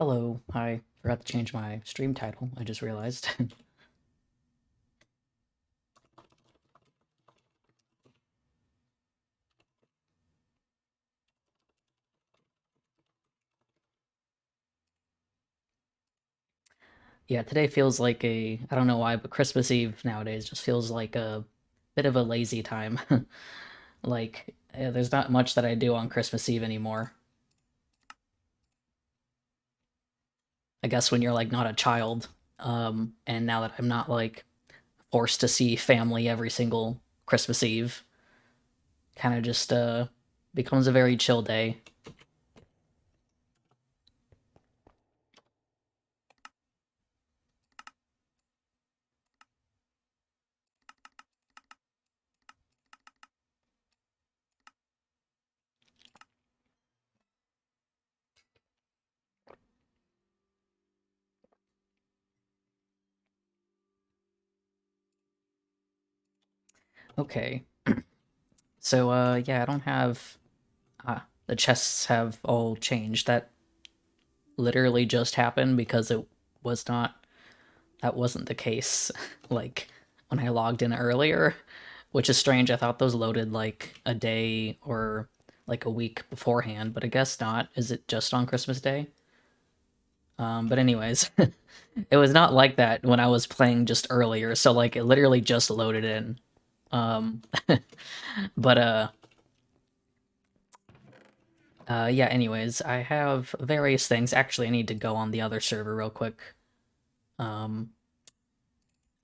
Hello, I forgot to change my stream title, I just realized. Yeah, today feels like I don't know why, but Christmas Eve nowadays just feels like a bit of a lazy time. Like, there's not much that I do on Christmas Eve anymore. I guess when you're like not a child, and now that I'm not like forced to see family every single Christmas Eve, kind of just becomes a very chill day. Okay, so yeah, I don't have the chests have all changed. That literally just happened because it was not that wasn't the case like when I logged in earlier, which is strange. I thought those loaded like a day or like a week beforehand, but I guess not. Is it just on Christmas Day? But anyways, it was not like that when I was playing just earlier, so like it literally just loaded in. Um but yeah, anyways, I have various things. Actually, I need to go on the other server real quick. Um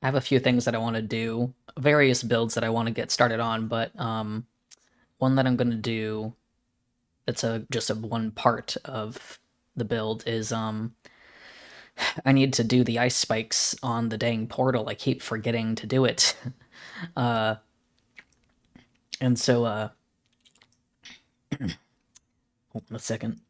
I have a few things that I want to do, various builds that I want to get started on, but one that I'm going to do that's a just a one part of the build is I need to do the ice spikes on the dang portal. I keep forgetting to do it. uh and so hold on a second.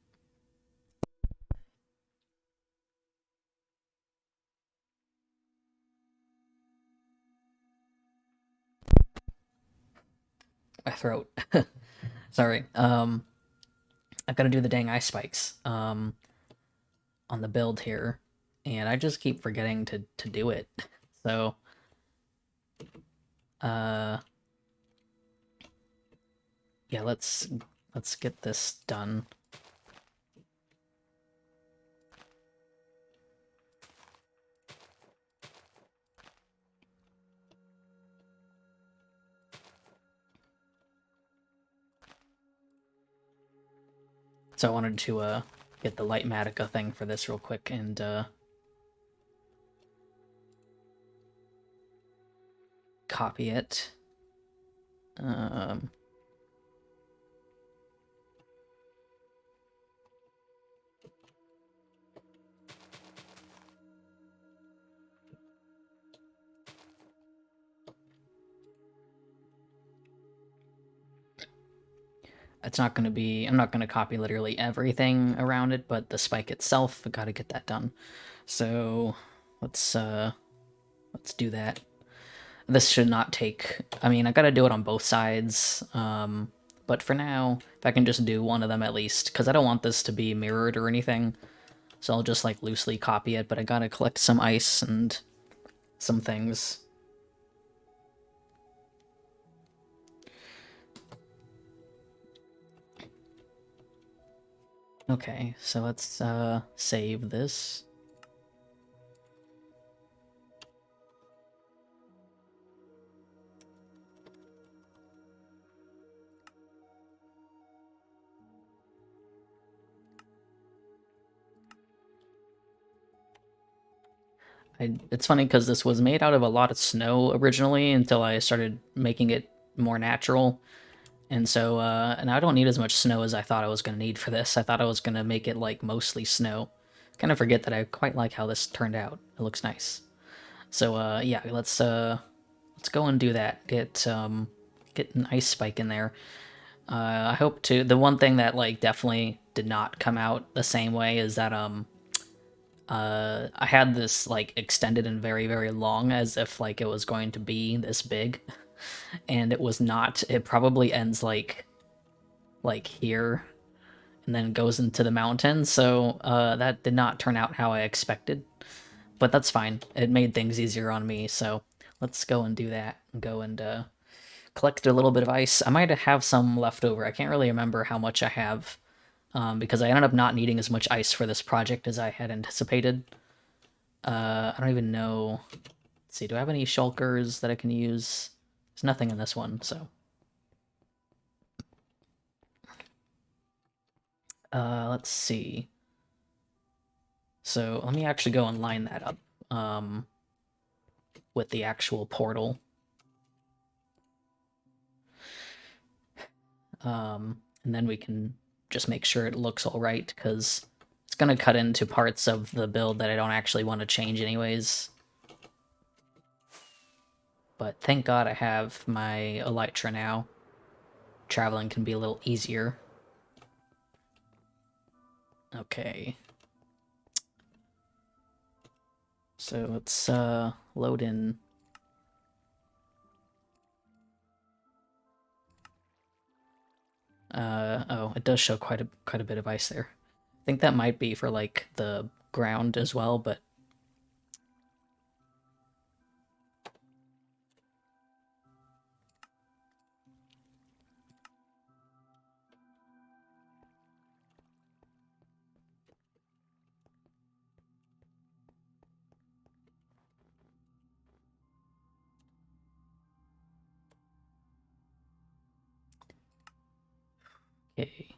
My throat. Sorry. I've got to do the dang ice spikes on the build here, and I just keep forgetting to do it. So uh yeah, let's get this done. So I wanted to get the Lightmatica thing for this real quick and copy it. Um, it's not going to be, I'm not going to copy literally everything around it, but the spike itself, I got to get that done. So let's do that. This should not take, I mean, I got to do it on both sides. But for now, if I can just do one of them at least, because I don't want this to be mirrored or anything. So I'll just like loosely copy it, but I gotta collect some ice and some things. Okay, so let's save this. It's funny because this was made out of a lot of snow originally until I started making it more natural. And so, and I don't need as much snow as I thought I was going to need for this. I thought I was going to make it like mostly snow. Kind of forget that I quite like how this turned out. It looks nice. So, yeah, let's go and do that. Get an ice spike in there. I hope to. The one thing that like definitely did not come out the same way is that I had this like extended and very very long as if like it was going to be this big, and it was not. It probably ends like here, and then goes into the mountain. So that did not turn out how I expected, but that's fine. It made things easier on me. So let's go and do that and go and collect a little bit of ice. I might have some left over. I can't really remember how much I have because I ended up not needing as much ice for this project as I had anticipated. I don't even know. Let's see, do I have any shulkers that I can use? There's nothing in this one, so. Let's see. So let me actually go and line that up with the actual portal. And then we can just make sure it looks all right, because it's going to cut into parts of the build that I don't actually want to change anyways. But thank God I have my Elytra now. Traveling can be a little easier. Okay. So let's load in. Oh, it does show quite a bit of ice there. I think that might be for like the ground as well, but okay.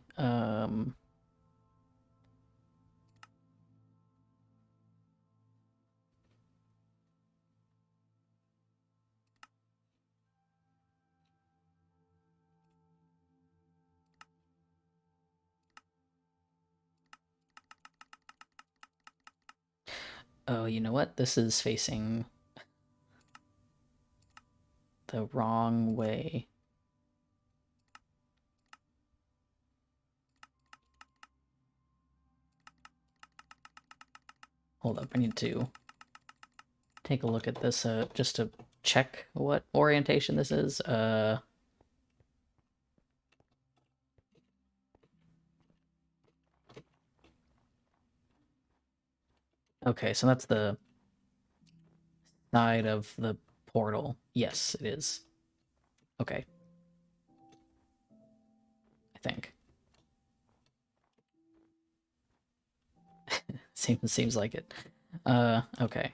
Oh, you know what? This is facing the wrong way. Hold up, I need to take a look at this just to check what orientation this is. Okay, so that's the side of the portal. Yes, it is. Okay. I think. Seems like it. Okay.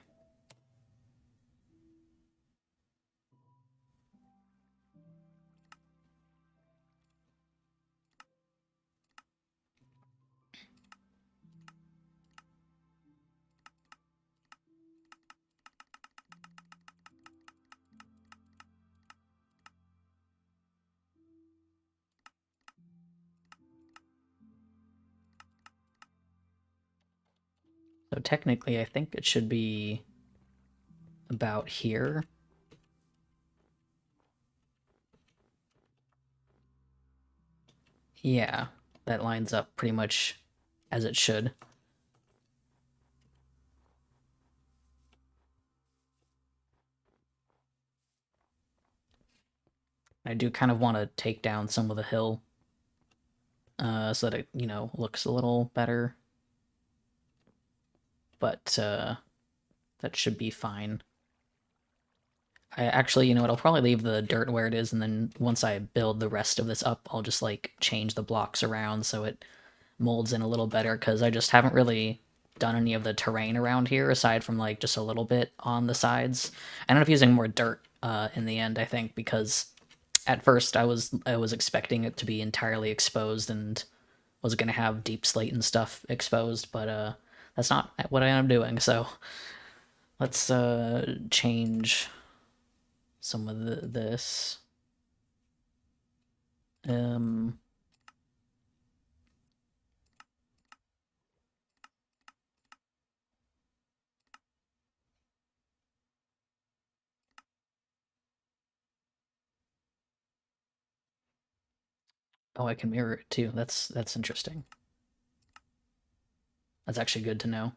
So technically, I think it should be about here. Yeah, that lines up pretty much as it should. I do kind of want to take down some of the hill so that it, looks a little better. But that should be fine. I actually, you know what, I'll probably leave the dirt where it is, and then once I build the rest of this up, I'll just, like, change the blocks around so it molds in a little better, because I just haven't really done any of the terrain around here, aside from, like, just a little bit on the sides. I ended up using more dirt in the end, I think, because at first I was expecting it to be entirely exposed and was going to have deep slate and stuff exposed, but that's not what I ended up doing, so let's change some of this. Um, oh, I can mirror it too. That's interesting. That's actually good to know.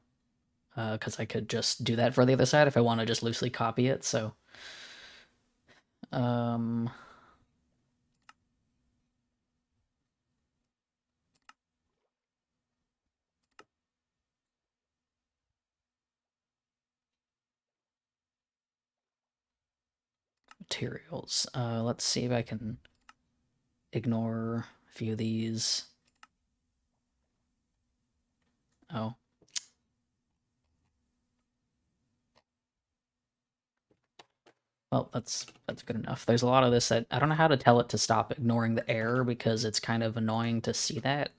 Because I could just do that for the other side if I want to just loosely copy it. So, um, materials. Let's see if I can ignore a few of these. Oh. Well, that's good enough. There's a lot of this that I don't know how to tell it to stop ignoring the error because it's kind of annoying to see that.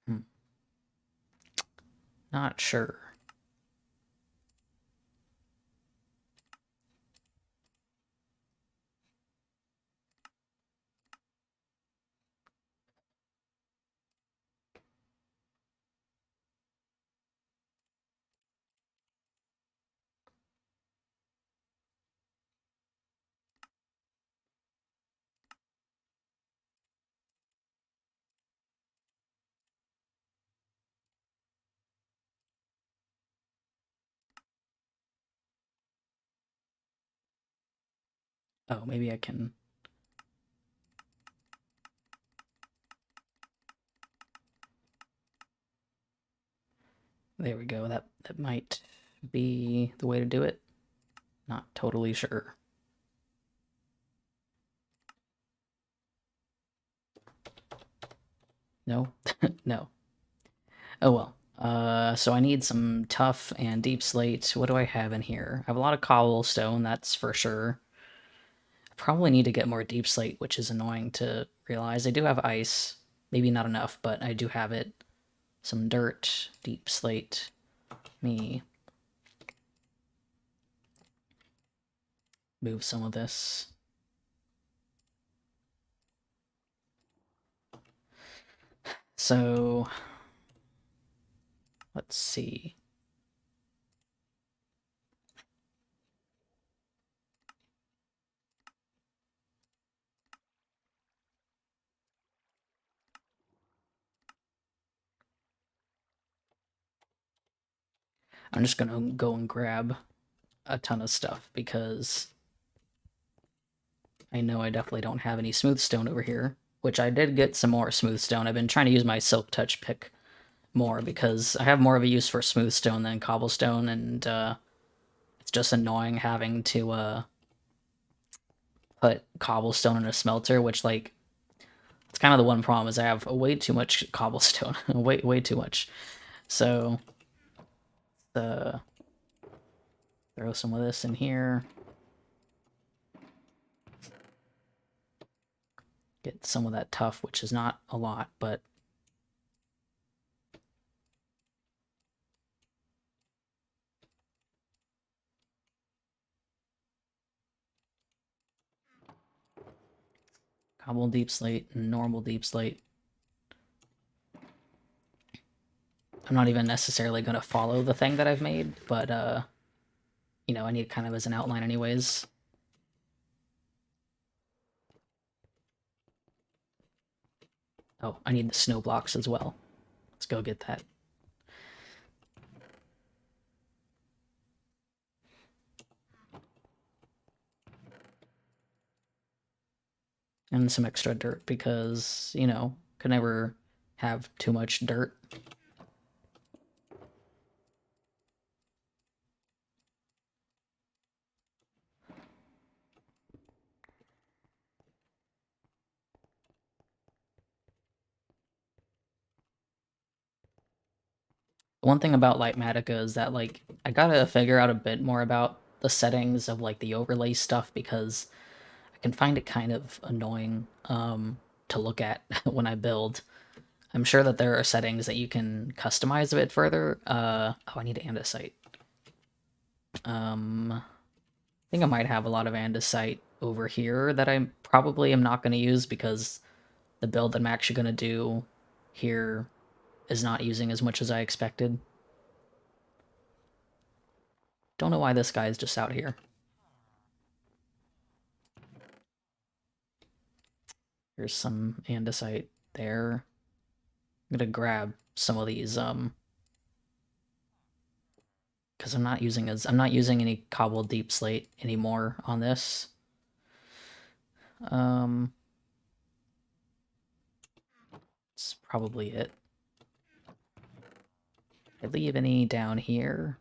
Hmm. Not sure. Oh, maybe I can. There we go. That might be the way to do it. Not totally sure. No? No. Oh well. So I need some tough and deep slate. What do I have in here? I have a lot of cobblestone, that's for sure. I probably need to get more deep slate, which is annoying to realize. I do have ice. Maybe not enough, but I do have it. Some dirt, deep slate. Me move some of this. So let's see. I'm just gonna go and grab a ton of stuff because I know I definitely don't have any smooth stone over here, which I did get some more smooth stone. I've been trying to use my silk touch pick more because I have more of a use for smooth stone than cobblestone, and it's just annoying having to put cobblestone in a smelter, which like it's kind of the one problem is I have way too much cobblestone, way too much. So throw some of this in here. Get some of that tough, which is not a lot, but cobble deep slate and normal deep slate. I'm not even necessarily going to follow the thing that I've made, but you know, I need it kind of as an outline anyways. Oh, I need the snow blocks as well. Let's go get that. And some extra dirt because, you know, could never have too much dirt. One thing about Lightmatica is that, like, I gotta figure out a bit more about the settings of, like, the overlay stuff because I can find it kind of annoying to look at when I build. I'm sure that there are settings that you can customize a bit further. Oh, I need andesite. I think I might have a lot of andesite over here that I probably am not going to use because the build that I'm actually going to do here is not using as much as I expected. Don't know why this guy is just out here. There's some andesite there. I'm gonna grab some of these because I'm not using any cobbled deep slate anymore on this. Um, it's probably it. Did I leave any down here?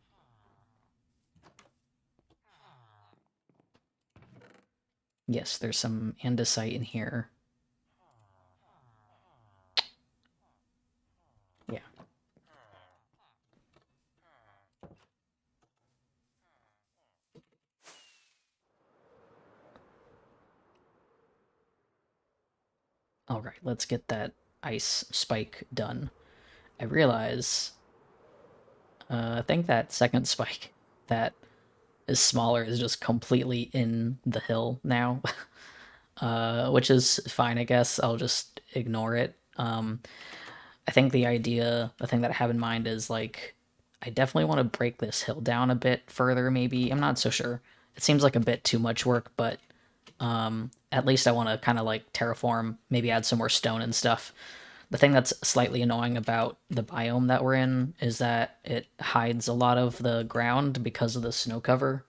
Yes, there's some andesite in here. Yeah. Alright, let's get that ice spike done. I realize, I think that second spike that is smaller is just completely in the hill now. Which is fine, I guess. I'll just ignore it. I think the thing that I have in mind is like, I definitely want to break this hill down a bit further, maybe. I'm not so sure. It seems like a bit too much work, but at least I want to kind of like terraform, maybe add some more stone and stuff. The thing that's slightly annoying about the biome that we're in is that it hides a lot of the ground because of the snow cover.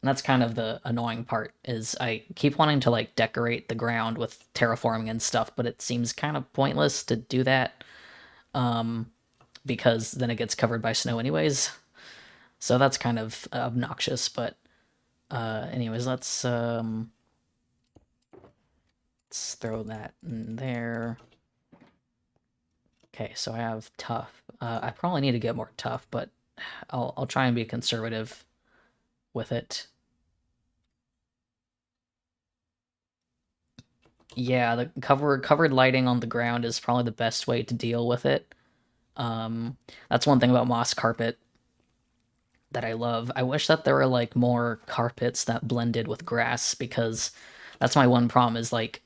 And that's kind of the annoying part, is I keep wanting to like decorate the ground with terraforming and stuff, but it seems kind of pointless to do that because then it gets covered by snow anyways. So that's kind of obnoxious, but anyways, let's throw that in there. Okay, so I have tough. I probably need to get more tough, but I'll try and be conservative with it. Yeah, the covered lighting on the ground is probably the best way to deal with it. That's one thing about moss carpet that I love. I wish that there were like more carpets that blended with grass, because that's my one problem is like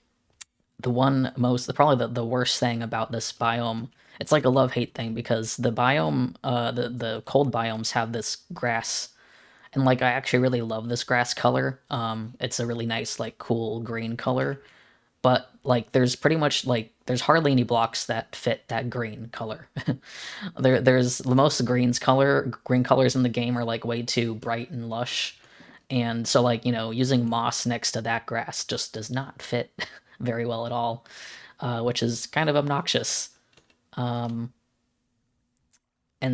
probably the worst thing about this biome. It's like a love-hate thing because the biome, the cold biomes have this grass, and like I actually really love this grass color. It's a really nice like cool green color, but like there's pretty much like there's hardly any blocks that fit that green color. There's the most green colors in the game are like way too bright and lush, and so like using moss next to that grass just does not fit very well at all, which is kind of obnoxious. And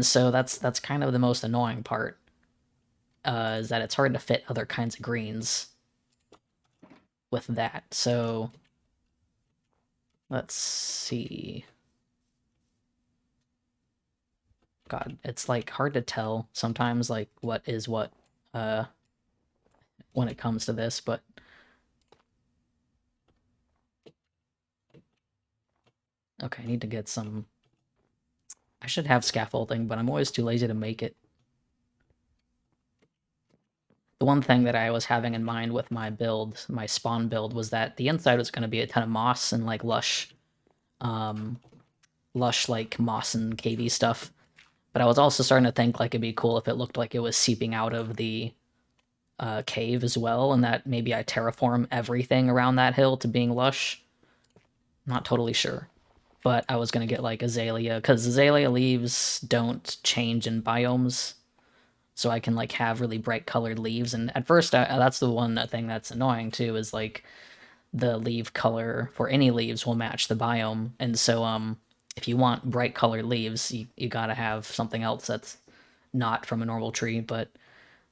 so that's kind of the most annoying part, is that it's hard to fit other kinds of greens with that. So let's see. God, it's like hard to tell sometimes like what is what uh when it comes to this, but okay, I need to get some. I should have scaffolding, but I'm always too lazy to make it. The one thing that I was having in mind with my build, my spawn build, was that the inside was going to be a ton of moss and like um, lush like moss and cavey stuff. But I was also starting to think like it'd be cool if it looked like it was seeping out of the cave as well, and that maybe I terraform everything around that hill to being lush. Not totally sure. But I was gonna get like azalea, because azalea leaves don't change in biomes, so I can like have really bright colored leaves. And at first, that's the one thing that's annoying too, is like the leaf color for any leaves will match the biome, and so if you want bright colored leaves, you gotta have something else that's not from a normal tree. But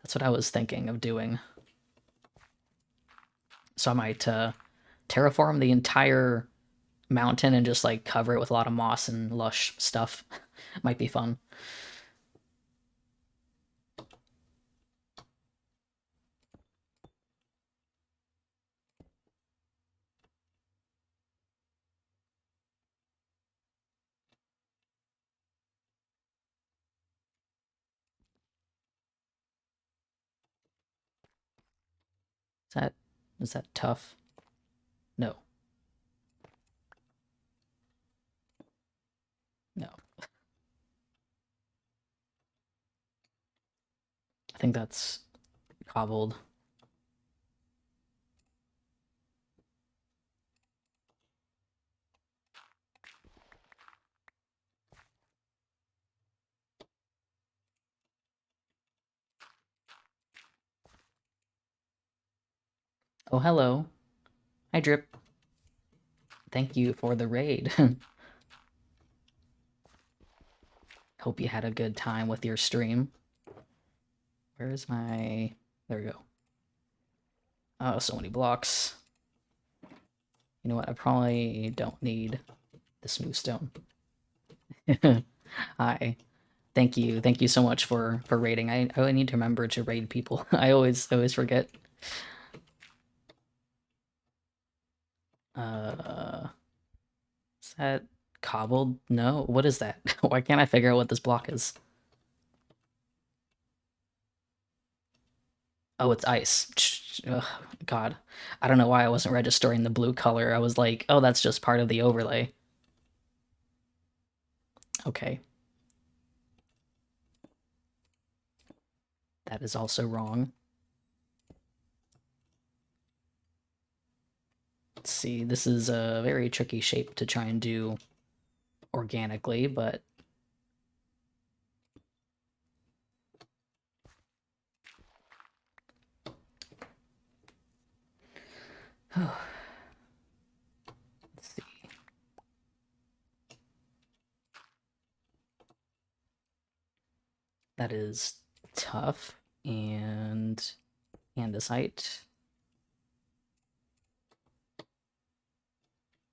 that's what I was thinking of doing. So I might terraform the entire mountain and just like cover it with a lot of moss and lush stuff. Might be fun. Is that tough? No. No. I think that's cobbled. Oh, hello. Hi, Drip. Thank you for the raid. Hope you had a good time with your stream. Where's my... There we go. Oh, so many blocks. You know what? I probably don't need the smooth stone. Hi. Thank you. Thank you so much for raiding. I need to remember to raid people. I always forget. Is that cobbled? No. What is that? Why can't I figure out what this block is? Oh, it's ice. Ugh, God. I don't know why I wasn't registering the blue color. I was like, oh, that's just part of the overlay. Okay. That is also wrong. Let's see. This is a very tricky shape to try and do organically, but... Let's see. That is tough and andesite.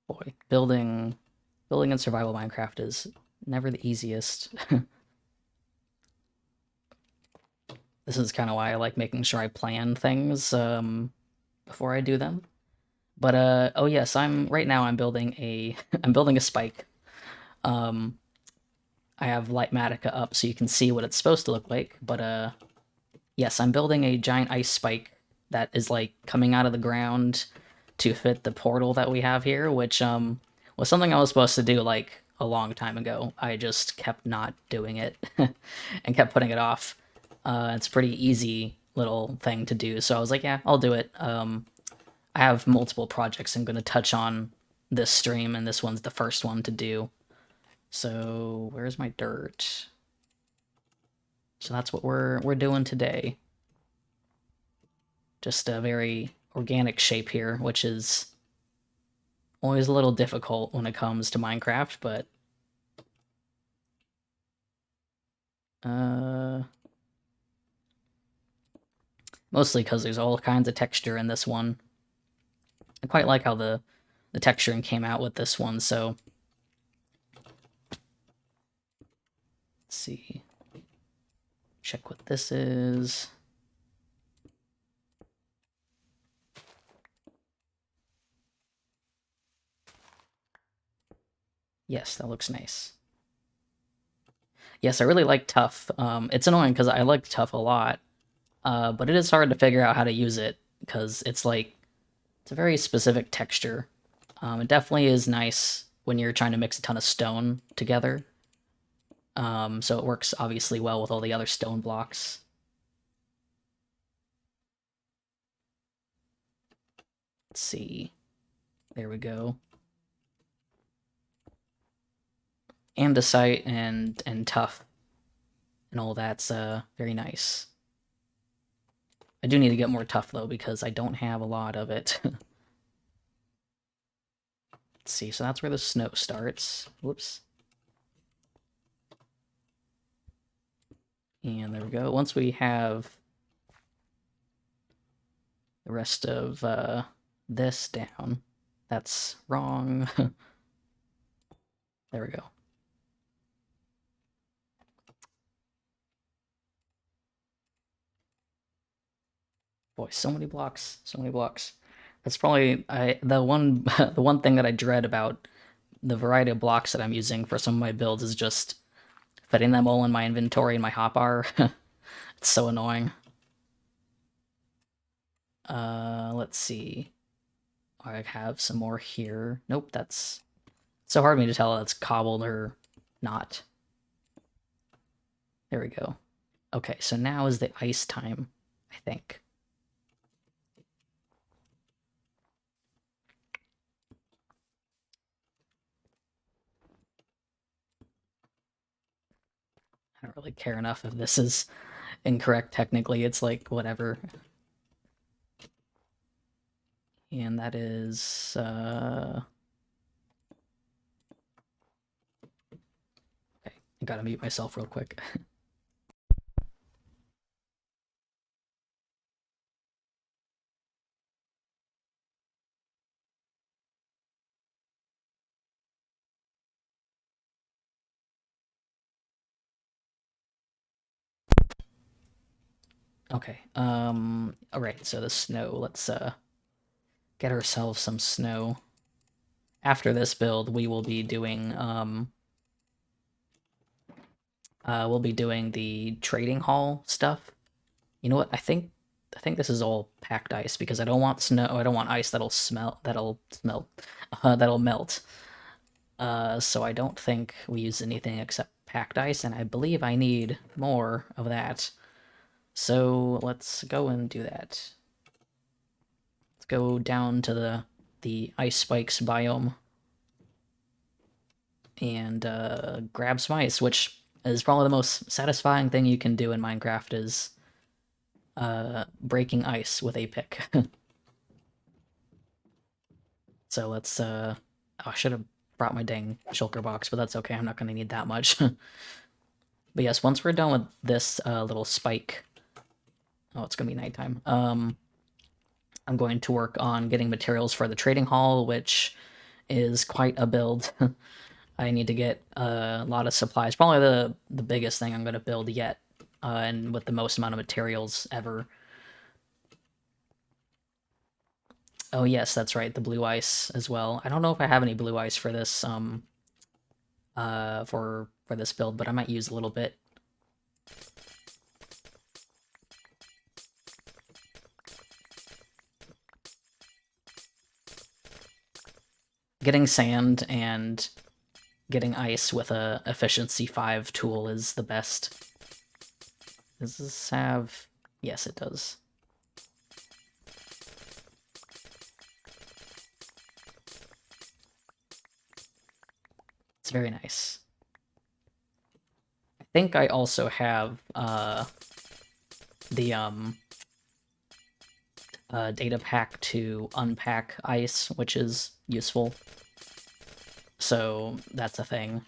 Boy, building in survival Minecraft is never the easiest. This is kind of why I like making sure I plan things before I do them. But oh yes, right now I'm building a I'm building a spike. I have Lightmatica up so you can see what it's supposed to look like, but yes, I'm building a giant ice spike that is like coming out of the ground to fit the portal that we have here, which was something I was supposed to do like a long time ago. I just kept not doing it and kept putting it off. It's a pretty easy little thing to do, so I was like, yeah, I'll do it. I have multiple projects I'm going to touch on this stream, and this one's the first one to do. So where's my dirt? So that's what we're doing today. Just a very organic shape here, which is always a little difficult when it comes to Minecraft, but mostly because there's all kinds of texture in this one. I quite like how the texturing came out with this one, so let's see. Check what this is. Yes, that looks nice. Yes, I really like Tough. It's annoying because I like Tough a lot, but it is hard to figure out how to use it because it's like, it's a very specific texture. It definitely is nice when you're trying to mix a ton of stone together. So it works obviously well with all the other stone blocks. Let's see. There we go. Andesite and Tough and all that's very nice. I do need to get more Tough though because I don't have a lot of it. Let's see, so that's where the snow starts. Whoops. And there we go. Once we have the rest of this down, that's wrong. There we go. Boy, so many blocks, so many blocks. That's probably the one the one thing that I dread about the variety of blocks that I'm using for some of my builds is just fitting them all in my inventory and my hotbar. It's so annoying. Let's see. I have some more here. Nope, that's so hard for me to tell that's cobbled or not. There we go. Okay, so now is the ice time, I think. I don't really care enough if this is incorrect technically. It's like, whatever. And that is, okay, I gotta mute myself real quick. Okay, alright, so the snow, let's get ourselves some snow. After this build, we will be doing, we'll be doing the trading hall stuff. You know what, I think this is all packed ice, because I don't want snow, I don't want ice that'll melt. So I don't think we use anything except packed ice, and I believe I need more of that. So let's go and do that. Let's go down to the ice spikes biome and grab some ice, which is probably the most satisfying thing you can do in Minecraft is breaking ice with a pick. So let's oh, I should have brought my dang shulker box, but that's okay. I'm not going to need that much. But yes, once we're done with this little spike, oh, it's going to be nighttime. I'm going to work on getting materials for the trading hall, which is quite a build. I need to get a lot of supplies. Probably the biggest thing I'm going to build yet, and with the most amount of materials ever. Oh yes, that's right, the blue ice as well. I don't know if I have any blue ice for this for this build, but I might use a little bit. Getting sand and getting ice with a efficiency 5 tool is the best. Does this have... Yes, it does. It's very nice. I think I also have the data pack to unpack ice, which is useful. So that's a thing.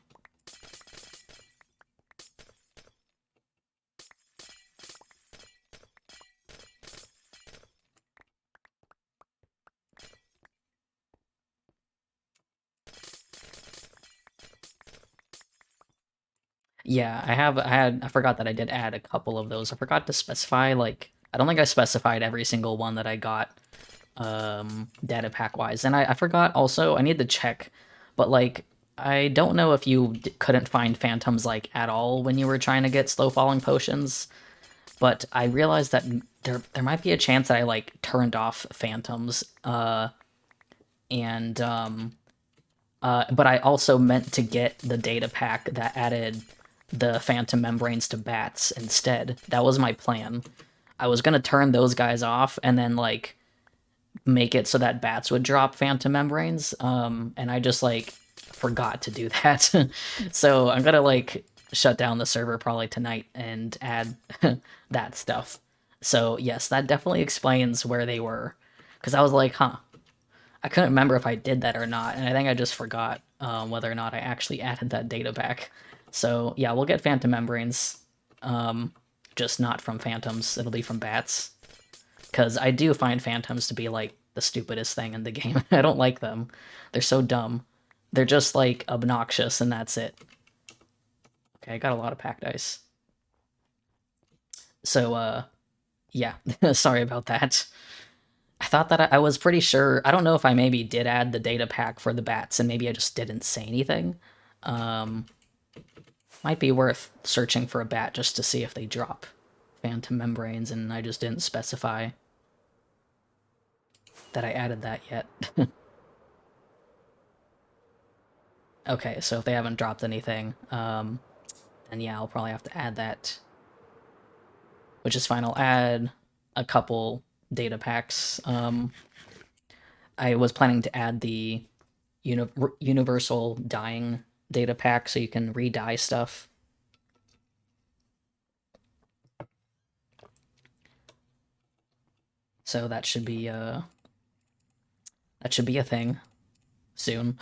Yeah, I forgot that I did add a couple of those. I forgot to specify, like, I don't think I specified every single one that I got data pack wise. And I forgot also, I need to check, but like I don't know if you couldn't find phantoms like at all when you were trying to get slow falling potions, but I realized that there might be a chance that I like turned off phantoms and but I also meant to get the data pack that added the phantom membranes to bats instead. That was my plan. I was gonna turn those guys off and then like make it so that bats would drop phantom membranes, and I just like forgot to do that. So I'm gonna like shut down the server probably tonight and add that stuff. So yes, that definitely explains where they were, because I was like, huh, I couldn't remember if I did that or not, and I think I just forgot whether or not I actually added that data back. So yeah, we'll get phantom membranes, just not from phantoms. It'll be from bats, because I do find phantoms to be like the stupidest thing in the game. I don't like them. They're so dumb. They're just like obnoxious, and that's it. Okay, I got a lot of packed ice. So yeah, sorry about that. I thought that I was pretty sure. I don't know if I maybe did add the data pack for the bats, and maybe I just didn't say anything. Um, might be worth searching for a bat just to see if they drop phantom membranes, and I just didn't specify that I added that yet. Okay, so if they haven't dropped anything, then yeah, I'll probably have to add that. Which is fine, I'll add a couple data packs. I was planning to add the universal dyeing data pack so you can re-dye stuff. So that should be a thing soon.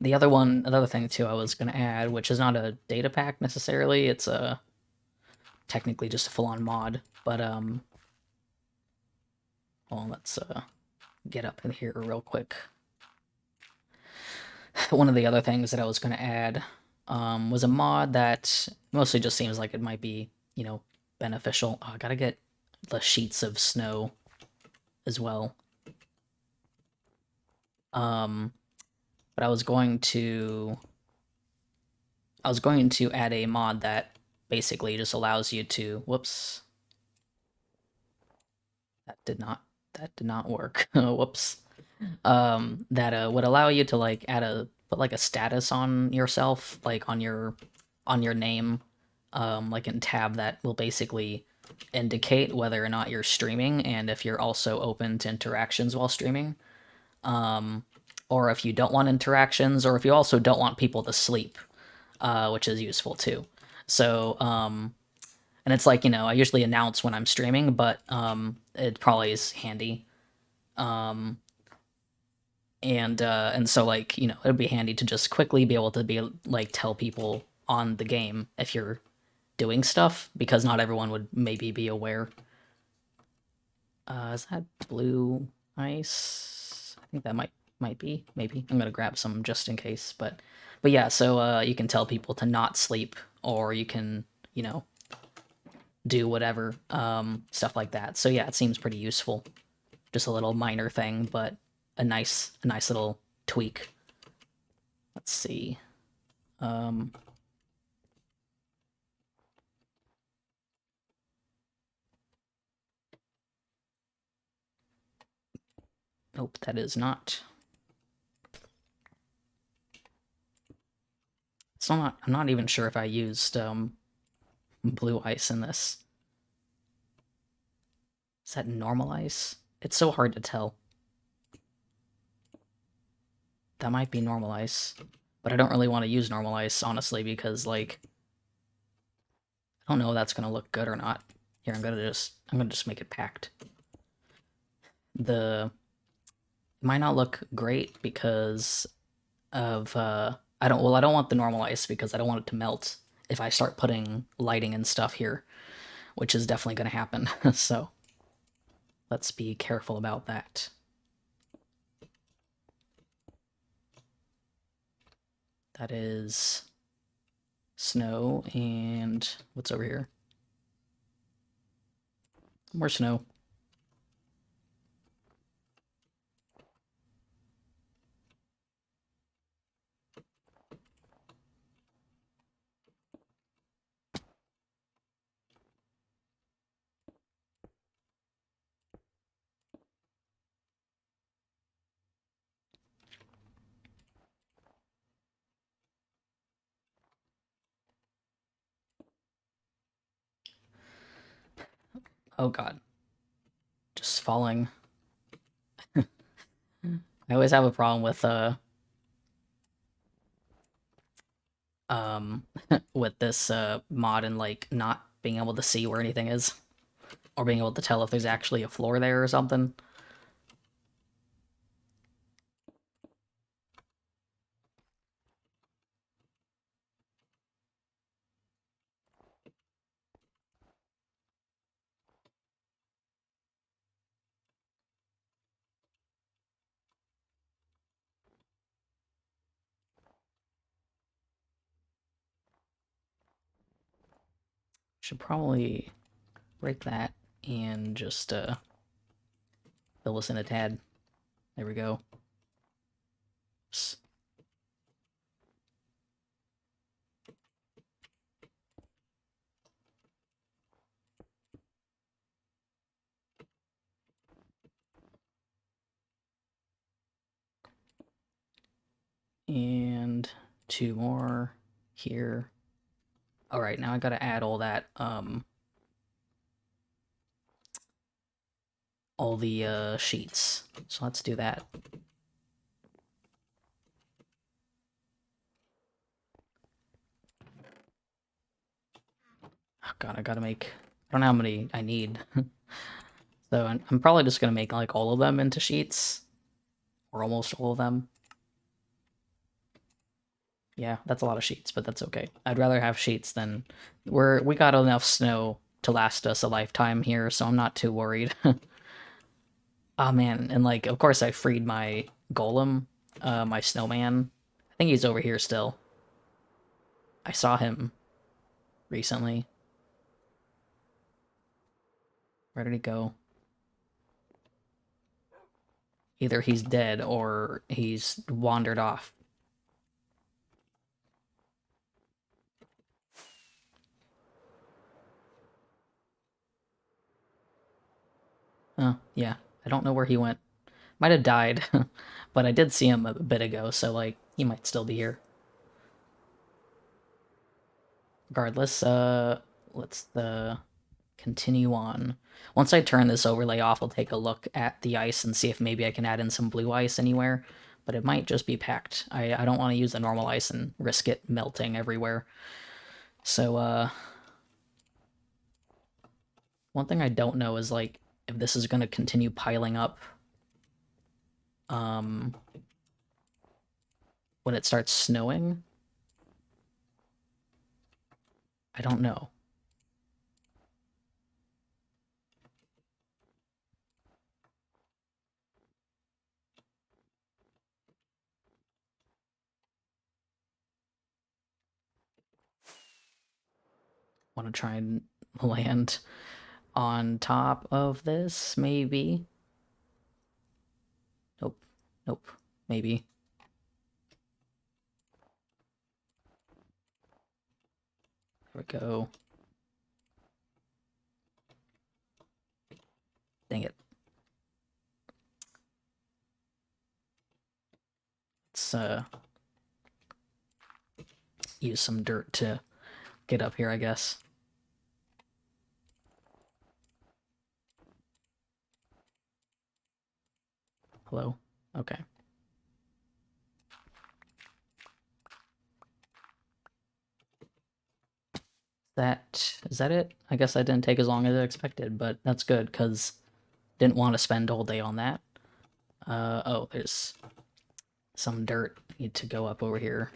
The other one, another thing too, I was gonna add, which is not a data pack necessarily. It's a technically just a full-on mod, but well, let's get up in here real quick. One of the other things that I was gonna add was a mod that mostly just seems like it might be, you know, beneficial. Oh, I gotta get the sheets of snow as well. But I was going to add a mod that basically just allows you to whoops. That did not work. Whoops. That would allow you to like put like a status on yourself, like on your name, like in tab that will basically indicate whether or not you're streaming and if you're also open to interactions while streaming. Or if you don't want interactions, or if you also don't want people to sleep, which is useful too. So, and it's like, you know, I usually announce when I'm streaming, but it probably is handy. And so like, you know, it'd be handy to just quickly be able to be like tell people on the game if you're doing stuff, because not everyone would maybe be aware. Is that blue ice? I think that might be, maybe. I'm gonna grab some just in case, but yeah, so you can tell people to not sleep, or you can, you know, do whatever, stuff like that. So yeah, it seems pretty useful. Just a little minor thing, but a nice little tweak. Let's see. Nope, that is not. It's not. I'm not even sure if I used blue ice in this. Is that normal ice? It's so hard to tell. That might be normal ice, but I don't really want to use normal ice honestly, because like I don't know if that's gonna look good or not. Here, I'm gonna just make it packed. It might not look great because of I don't want the normal ice because I don't want it to melt if I start putting lighting and stuff here, which is definitely going to happen. So let's be careful about that. That is snow, and what's over here? More snow. Oh god. Just falling. I always have a problem with um with this mod and like not being able to see where anything is, or being able to tell if there's actually a floor there or something. Should probably break that and just fill this in a tad. There we go. And two more here. All right, now I gotta add all that, all the sheets. So let's do that. Oh god, I gotta make. I don't know how many I need. So I'm probably just gonna make like all of them into sheets, or almost all of them. Yeah, that's a lot of sheets, but that's okay. I'd rather have sheets than we got enough snow to last us a lifetime here, so I'm not too worried. Oh man, and like of course I freed my golem, my snowman. I think he's over here still. I saw him recently. Where did he go? Either he's dead or he's wandered off. Oh, yeah. I don't know where he went. Might have died, but I did see him a bit ago, so like he might still be here. Regardless, let's continue on. Once I turn this overlay off, I'll take a look at the ice and see if maybe I can add in some blue ice anywhere, but it might just be packed. I don't want to use the normal ice and risk it melting everywhere. So, one thing I don't know is, like, if this is going to continue piling up, um, when it starts snowing. I don't know. Want to try and land on top of this, maybe? Nope. Nope. Maybe. There we go. Dang it. Let's use some dirt to get up here, I guess. Hello? Okay. Is that it? I guess that didn't take as long as I expected, but that's good, because didn't want to spend all day on that. Oh, there's some dirt. Need to go up over here.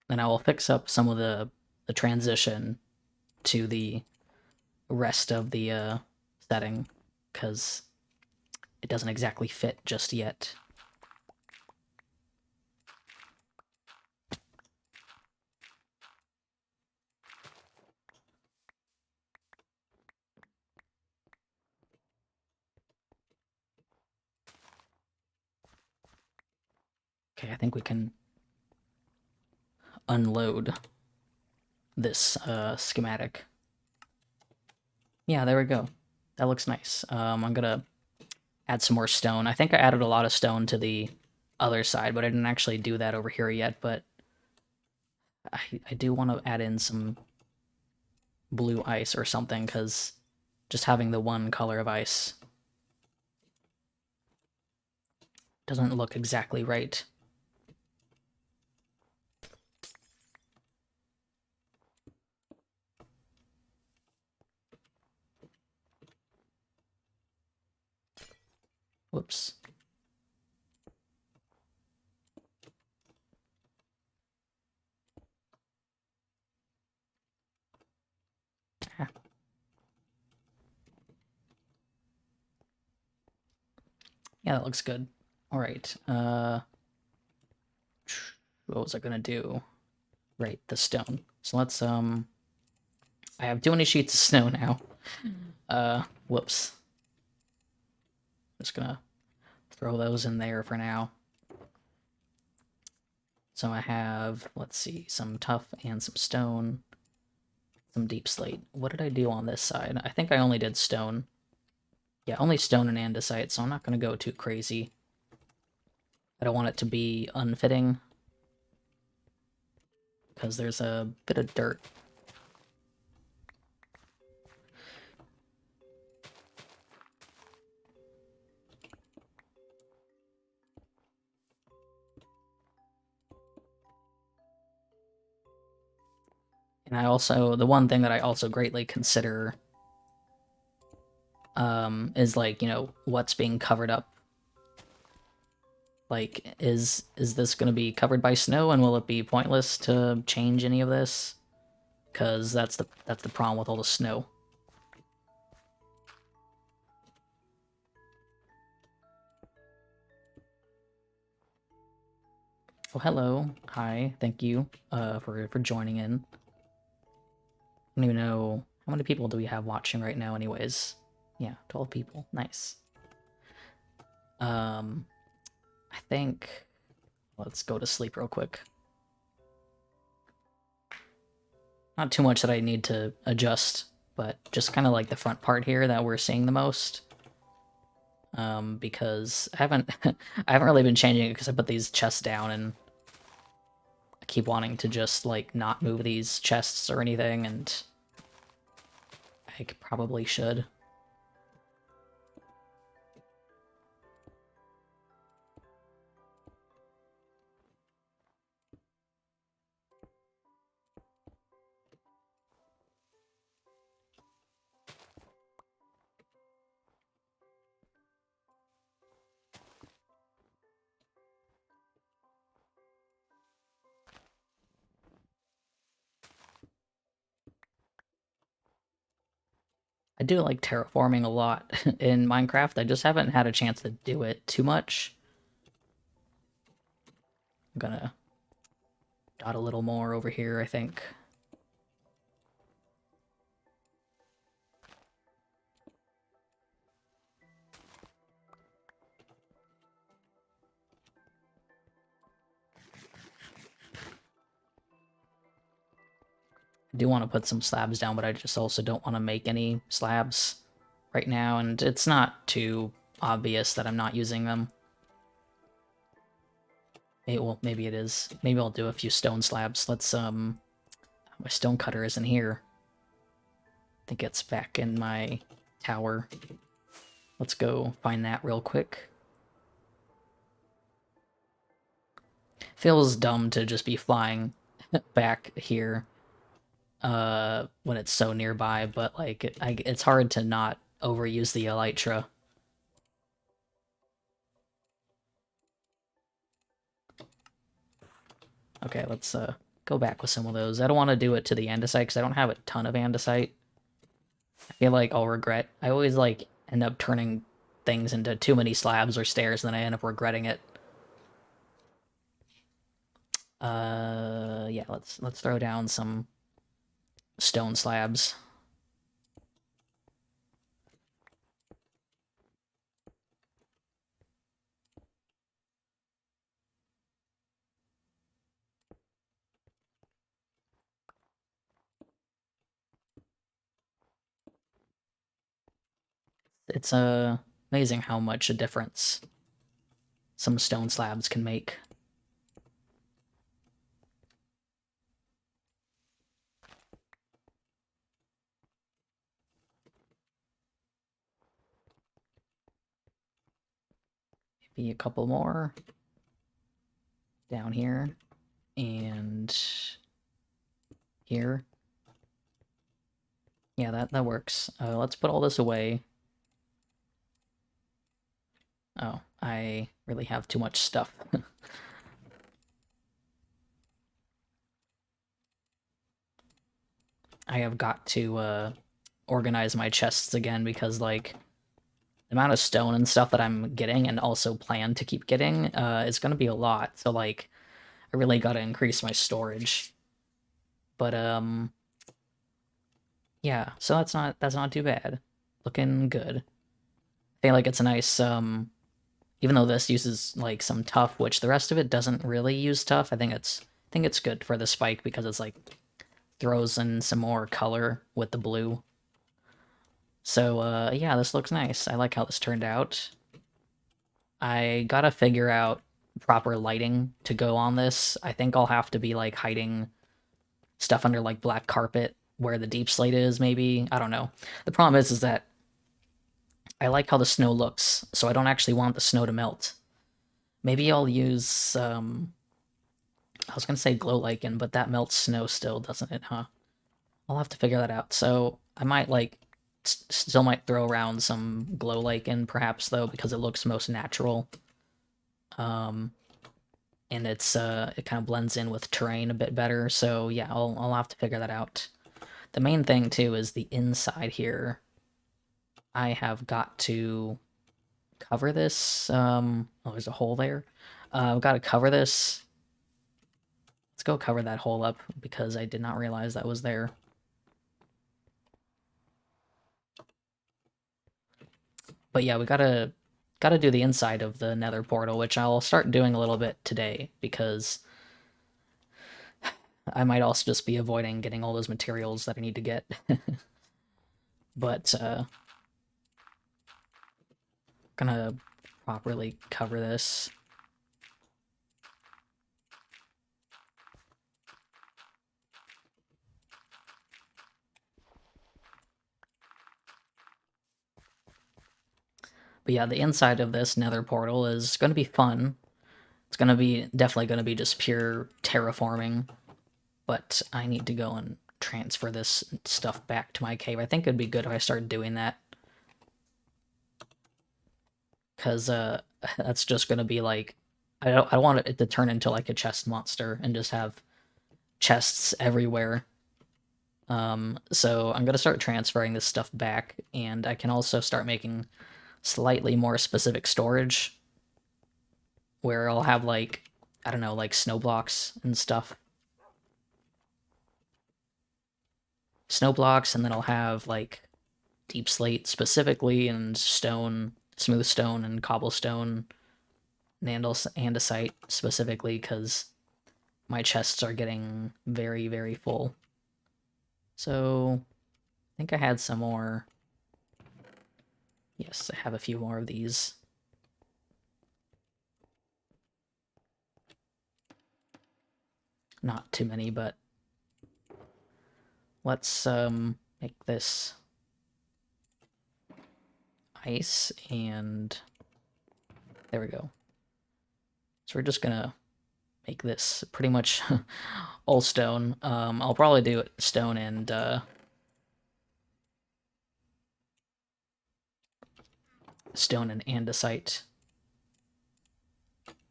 Then I will fix up some of the transition to the rest of the setting, because it doesn't exactly fit just yet. Okay, I think we can unload this schematic. Yeah, there we go. That looks nice. I'm gonna add some more stone. I think I added a lot of stone to the other side, but I didn't actually do that over here yet, but I do want to add in some blue ice or something, because just having the one color of ice doesn't look exactly right. Whoops. Ah. Yeah, that looks good. All right. What was I gonna do? Right, the stone. So let's I have too many sheets of snow now. Whoops. Just gonna throw those in there for now. So I have, let's see, some tuff and some stone, some deep slate. What did I do on this side? I think I only did stone. Yeah, only stone and andesite, so I'm not going to go too crazy. I don't want it to be unfitting, because there's a bit of dirt. And I also, the one thing that I also greatly consider is like, what's being covered up. Like, is this going to be covered by snow, and will it be pointless to change any of this? Because that's the problem with all the snow. Oh, hello. Hi. Thank you for joining in. I don't even know how many people do we have watching right now anyways. Yeah, 12 people. Nice. I think let's go to sleep real quick. Not too much that I need to adjust, but just kind of like the front part here that we're seeing the most. Because I haven't I haven't really been changing it because I put these chests down and I keep wanting to just like not move these chests or anything, and I probably should. I do like terraforming a lot in Minecraft. I just haven't had a chance to do it too much. I'm gonna dot a little more over here, I think. I do want to put some slabs down, but I just also don't want to make any slabs right now, and it's not too obvious that I'm not using them. Well, maybe it is. Maybe I'll do a few stone slabs. Let's, my stone cutter isn't here. I think it's back in my tower. Let's go find that real quick. Feels dumb to just be flying back here when it's so nearby, but like it's hard to not overuse the elytra. Okay, let's go back with some of those. I don't want to do it to the andesite because I don't have a ton of andesite. I feel like I'll regret. I always like end up turning things into too many slabs or stairs, and then I end up regretting it. Yeah, let's throw down some stone slabs. It's amazing how much a difference some stone slabs can make. Maybe a couple more down here and here. Yeah, that works. Let's put all this away. Oh, I really have too much stuff. I have got to organize my chests again because like the amount of stone and stuff that I'm getting and also plan to keep getting is going to be a lot. So like I really got to increase my storage. But yeah, so that's not too bad. Looking good. I feel like it's a nice even though this uses like some tough, which the rest of it doesn't really use tough. I think it's good for the spike because it's like throws in some more color with the blue. So yeah, this looks nice. I like how this turned out. I gotta figure out proper lighting to go on this. I think I'll have to be like hiding stuff under like black carpet where the deep slate is, maybe. I don't know. The problem is that I like how the snow looks, so I don't actually want the snow to melt. Maybe I'll use I was gonna say glow lichen, but that melts snow still, doesn't it, huh? I'll have to figure that out. So I might like still might throw around some glow lichen perhaps though, because it looks most natural. And it kind of blends in with terrain a bit better. So yeah, I'll have to figure that out. The main thing too is the inside here. I have got to cover this. Oh, there's a hole there. I've got to cover this. Let's go cover that hole up because I did not realize that was there. But yeah, we gotta do the inside of the nether portal, which I'll start doing a little bit today because I might also just be avoiding getting all those materials that I need to get. But gonna properly cover this. But yeah, the inside of this nether portal is going to be fun. It's going to be definitely going to be just pure terraforming. But I need to go and transfer this stuff back to my cave. I think it'd be good if I started doing that. Because that's just going to be like... I want it to turn into like a chest monster and just have chests everywhere. So I'm going to start transferring this stuff back, and I can also start making slightly more specific storage where I'll have like, I don't know, like snow blocks and stuff. Snow blocks, and then I'll have like deep slate specifically, and stone, smooth stone, and cobblestone, and andesite specifically, because my chests are getting very, very full. So I think I had some more. Yes, I have a few more of these. Not too many, but let's make this ice, and there we go. So we're just gonna make this pretty much all stone. I'll probably do it stone and andesite.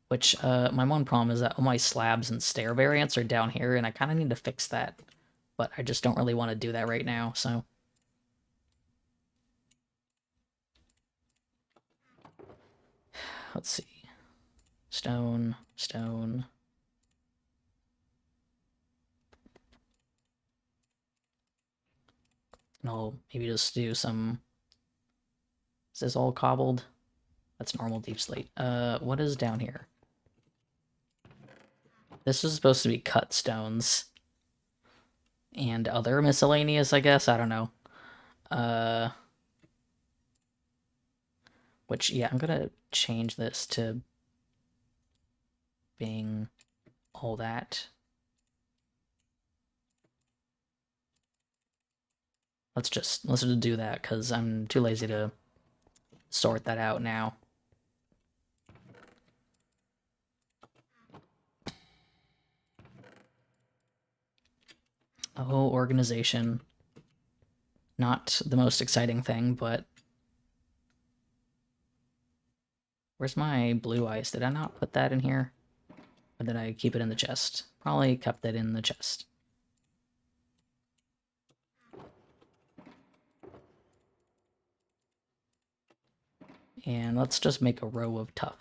Which, my one problem is that all my slabs and stair variants are down here, and I kind of need to fix that. But I just don't really want to do that right now, so... Let's see. Stone, stone... And I'll maybe just do some... Is this all cobbled? That's normal deep slate. What is down here? This is supposed to be cut stones. And other miscellaneous, I guess? I don't know. Which, yeah, I'm gonna change this to being all that. Let's just do that, because I'm too lazy to sort that out now. Oh, organization. Not the most exciting thing, but... Where's my blue ice? Did I not put that in here? Or did I keep it in the chest? Probably kept it in the chest. And let's just make a row of tuff.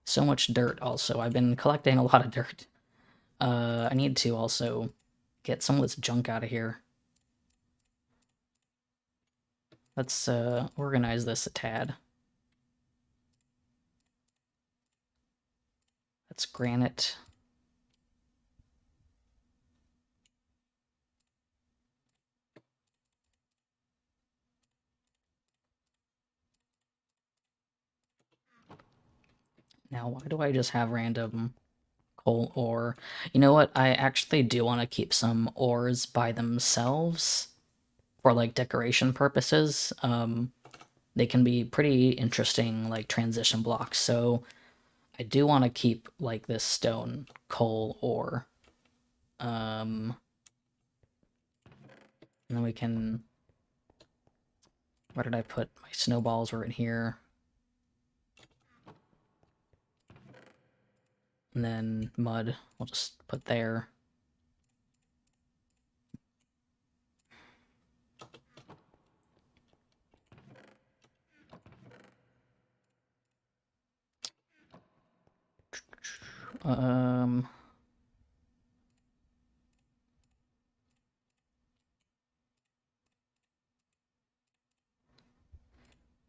So much dirt also. I've been collecting a lot of dirt. I need to also get some of this junk out of here. Let's organize this a tad. That's granite. Now, why do I just have random coal ore? You know what? I actually do want to keep some ores by themselves for, like, decoration purposes. They can be pretty interesting, like, transition blocks, so I do want to keep, like, this stone coal ore. And then we can... Where did I put my snowballs? Were in here. And then mud, we'll just put there.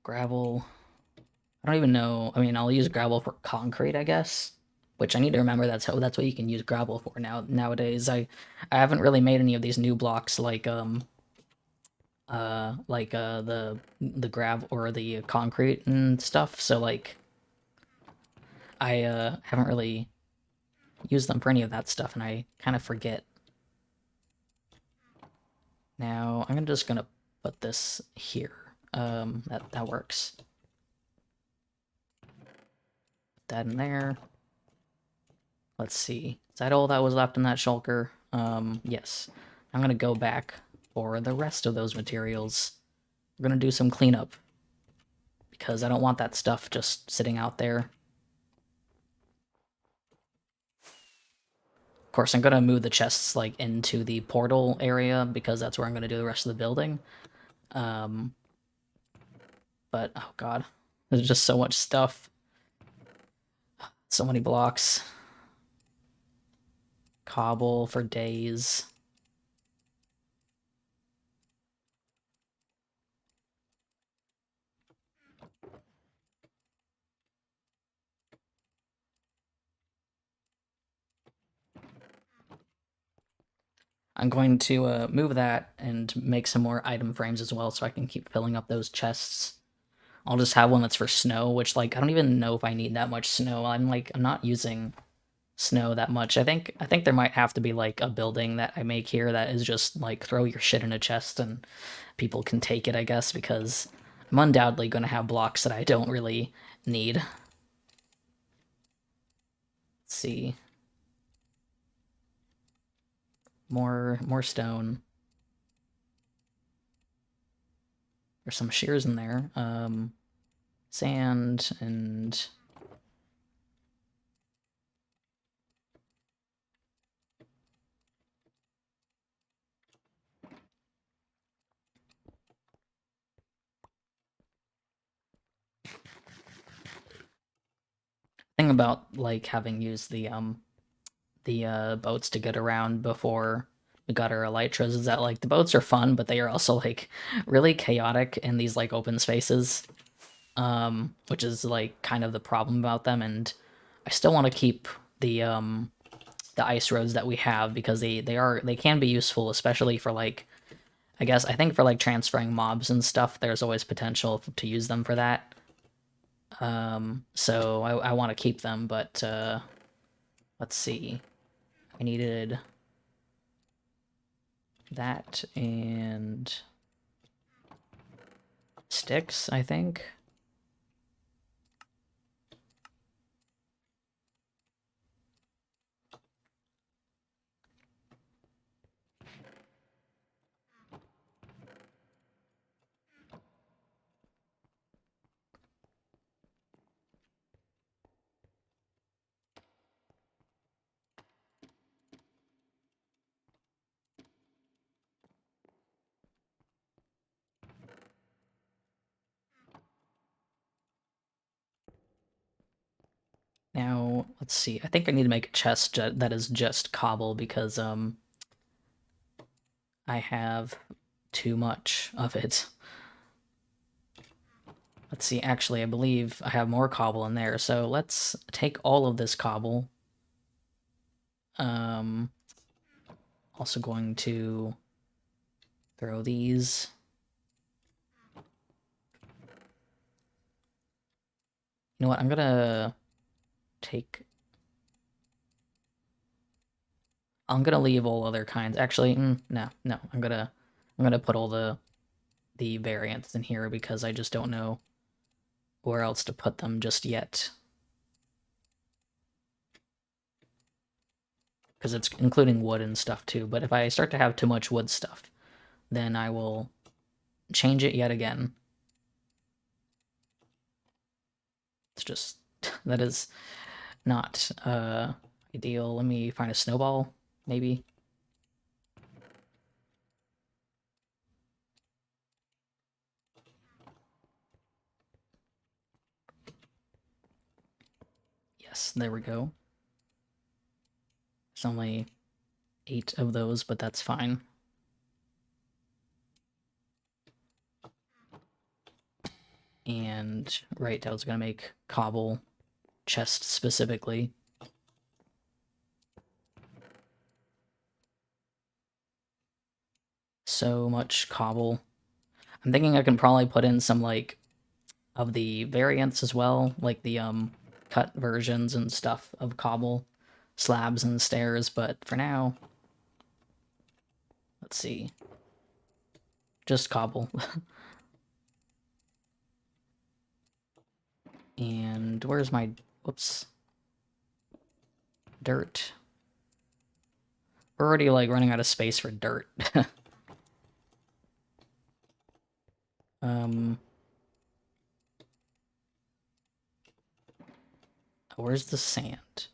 Gravel. I don't even know. I mean, I'll use gravel for concrete, I guess. Which I need to remember that's what you can use gravel for nowadays. I haven't really made any of these new blocks like the gravel or the concrete and stuff. So like I haven't really used them for any of that stuff, and I kind of forget. Now I'm just gonna put this here. That works. Put that in there. Let's see. Is that all that was left in that shulker? Yes. I'm gonna go back for the rest of those materials. We're gonna do some cleanup because I don't want that stuff just sitting out there. Of course, I'm gonna move the chests like into the portal area because that's where I'm gonna do the rest of the building. But oh god, there's just so much stuff. So many blocks. Cobble for days. I'm going to move that and make some more item frames as well so I can keep filling up those chests. I'll just have one that's for snow, which, like, I don't even know if I need that much snow. I'm not using snow that much. I think there might have to be, like, a building that I make here that is just, like, throw your shit in a chest and people can take it, I guess, because I'm undoubtedly going to have blocks that I don't really need. Let's see. More stone. There's some shears in there. Sand and thing about like having used the boats to get around before we got our elytras is that like the boats are fun, but they are also like really chaotic in these like open spaces, which is like kind of the problem about them. And I still want to keep the ice roads that we have because they can be useful, especially for like I think for like transferring mobs and stuff. There's always potential to use them for that. So I want to keep them, but let's see. I needed that and sticks, I think. Now, let's see. I think I need to make a chest that is just cobble because I have too much of it. Let's see. Actually, I believe I have more cobble in there. So let's take all of this cobble. Um, also going to throw these. You know what? I'm gonna take. I'm gonna leave all other kinds. Actually, no. I'm gonna put all the variants in here because I just don't know where else to put them just yet. Because it's including wood and stuff too. But if I start to have too much wood stuff, then I will change it yet again. It's just, that is not ideal. Let me find a snowball, maybe. Yes, there we go. There's only 8 of those, but that's fine. And right, I was gonna make cobble chest specifically. So much cobble. I'm thinking I can probably put in some like of the variants as well, like the cut versions and stuff of cobble slabs and stairs, but for now, let's see. Just cobble. And where's my, whoops, dirt? We're already like running out of space for dirt. um, where's the sand?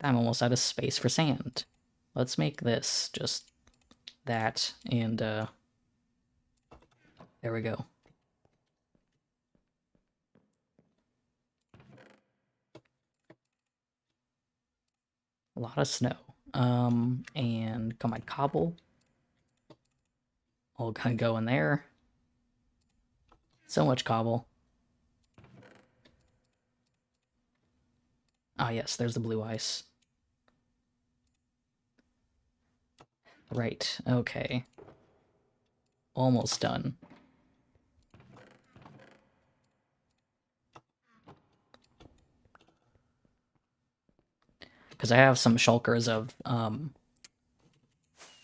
I'm almost out of space for sand. Let's make this just that, and there we go. A lot of snow. And got my cobble. All gonna go in there. So much cobble. Ah, yes, there's the blue ice. Right, okay. Almost done. Because I have some shulkers of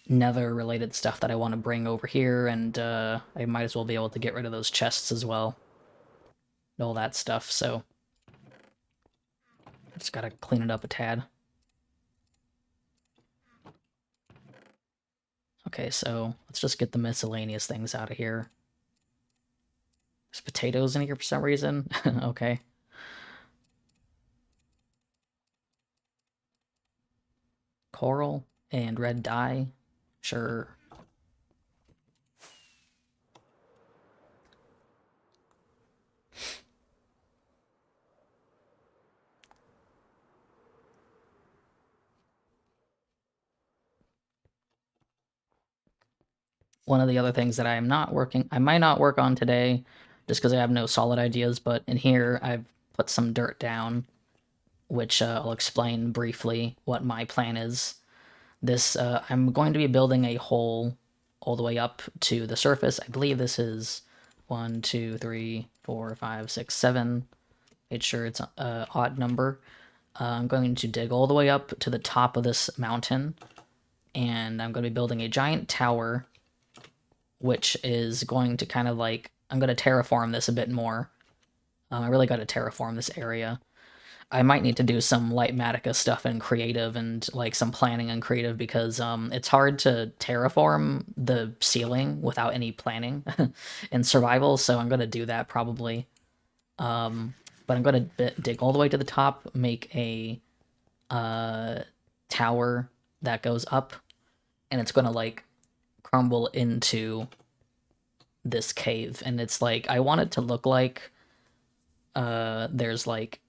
nether-related stuff that I want to bring over here, and I might as well be able to get rid of those chests as well. All that stuff, so... just gotta clean it up a tad. Okay, so let's just get the miscellaneous things out of here. There's potatoes in here for some reason. Okay. Coral and red dye. Sure. One of the other things that I might not work on today, just because I have no solid ideas, but in here I've put some dirt down, which I'll explain briefly what my plan is. This, I'm going to be building a hole all the way up to the surface. I believe this is 1, 2, 3, 4, 5, 6, 7. Make sure it's an odd number. I'm going to dig all the way up to the top of this mountain, and I'm going to be building a giant tower, which is going to kind of like, I'm going to terraform this a bit more. I really got to terraform this area. I might need to do some Lightmatica stuff in creative and like some planning in creative, because it's hard to terraform the ceiling without any planning in survival, so I'm going to do that probably. But I'm going to dig all the way to the top, make a tower that goes up, and it's going to like crumble into this cave. And it's like, I want it to look like there's like,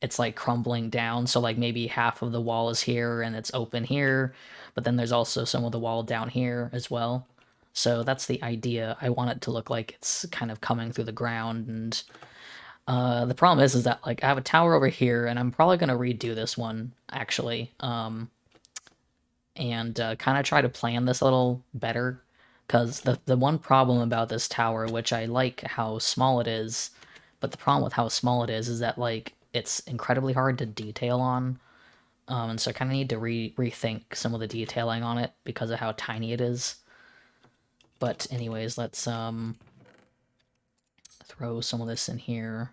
it's like crumbling down, so like maybe half of the wall is here and it's open here, but then there's also some of the wall down here as well. So that's the idea. I want it to look like it's kind of coming through the ground. And the problem is that like I have a tower over here, and I'm probably gonna redo this one actually, and kind of try to plan this a little better, because the one problem about this tower, which I like how small it is, but the problem with how small it is that like it's incredibly hard to detail on, and so I kind of need to rethink some of the detailing on it because of how tiny it is. But anyways, let's throw some of this in here.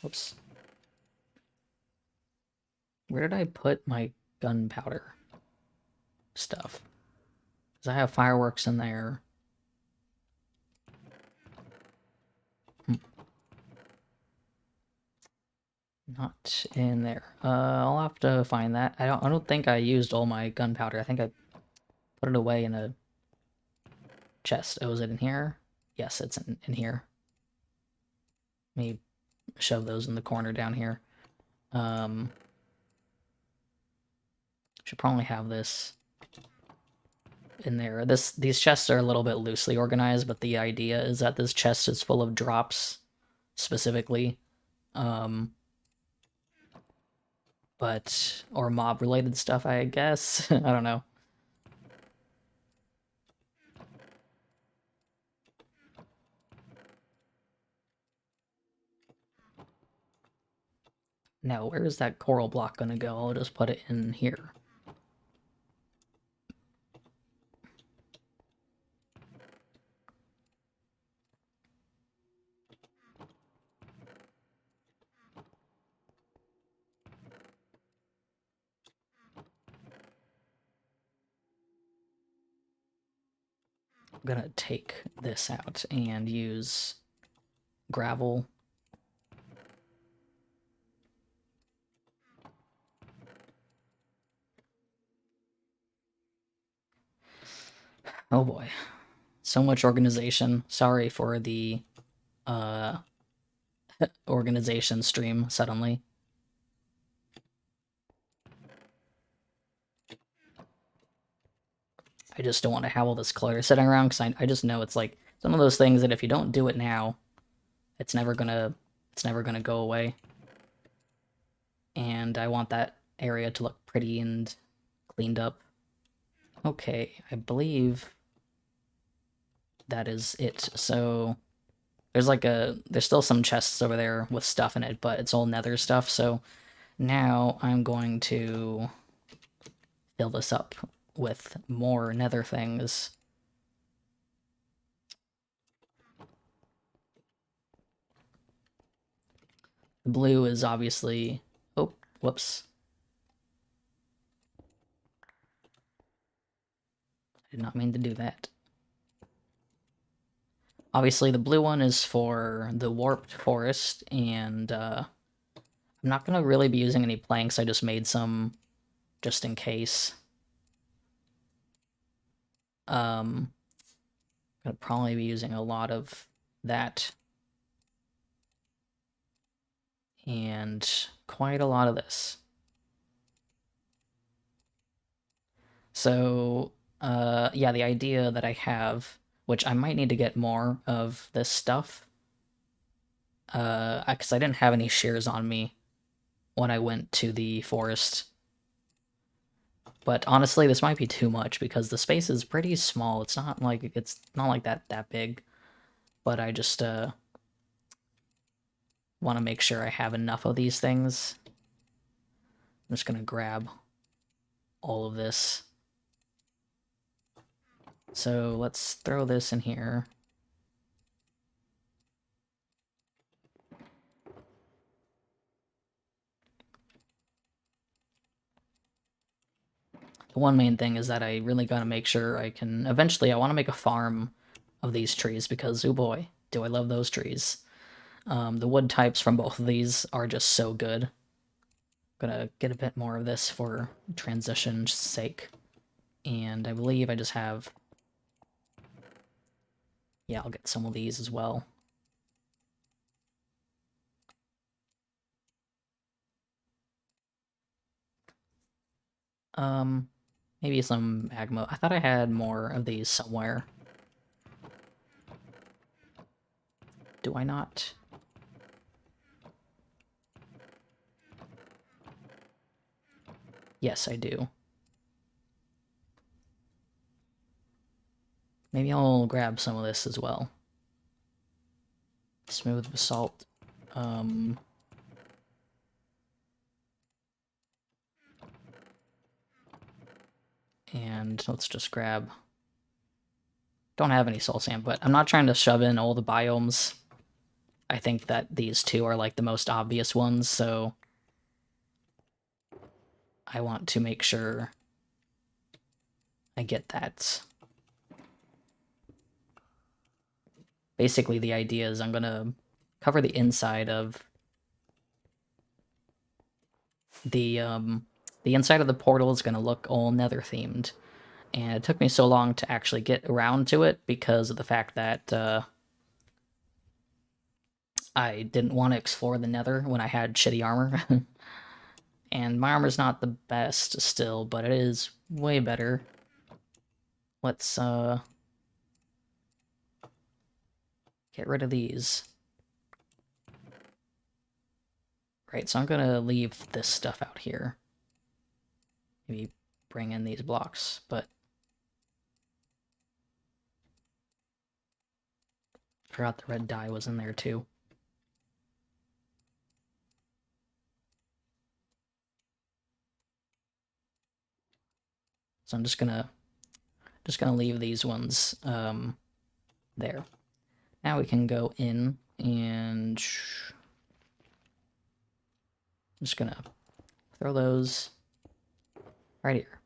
Whoops. Where did I put my gunpowder stuff. Because I have fireworks in there. Not in there. I'll have to find that. I don't think I used all my gunpowder. I think I put it away in a chest. Oh, is it in here? Yes, it's in here. Let me shove those in the corner down here. Should probably have this in there. These chests are a little bit loosely organized, but the idea is that this chest is full of drops specifically. But or mob related stuff, I guess. I don't know. Now, where is that coral block gonna go? I'll just put it in here. I'm gonna take this out and use gravel. Oh boy. So much organization. Sorry for the organization stream suddenly. I just don't want to have all this clutter sitting around because I just know it's like some of those things that if you don't do it now, it's never gonna go away. And I want that area to look pretty and cleaned up. Okay, I believe that is it. So there's still some chests over there with stuff in it, but it's all nether stuff. So now I'm going to fill this up with more nether things. The blue is obviously... Oh, whoops. I did not mean to do that. Obviously, the blue one is for the warped forest, and I'm not going to really be using any planks. I just made some just in case. I'm going to probably be using a lot of that. And quite a lot of this. So, yeah, the idea that I have, which I might need to get more of this stuff, because I didn't have any shears on me when I went to the forest. But honestly, this might be too much because the space is pretty small. It's not like that big. But I just want to make sure I have enough of these things. I'm just gonna grab all of this. So let's throw this in here. The one main thing is that I really gotta make sure I can... Eventually, I want to make a farm of these trees because, oh boy, do I love those trees. The wood types from both of these are just so good. I'm gonna get a bit more of this for transition's sake. And I believe I just have... Yeah, I'll get some of these as well. Maybe some magma. I thought I had more of these somewhere. Do I not? Yes, I do. Maybe I'll grab some of this as well. Smooth basalt. And let's just grab... Don't have any soul sand, but I'm not trying to shove in all the biomes. I think that these two are like the most obvious ones, so I want to make sure I get that. Basically, the idea is I'm gonna cover the inside of the inside of the portal is gonna look all nether themed. And it took me so long to actually get around to it because of the fact that I didn't want to explore the nether when I had shitty armor. And my armor's not the best still, but it is way better. Let's get rid of these. Right, so I'm gonna leave this stuff out here. Maybe bring in these blocks, but forgot the red dye was in there too. So I'm just gonna leave these ones there. Now we can go in and I'm just gonna throw those right here.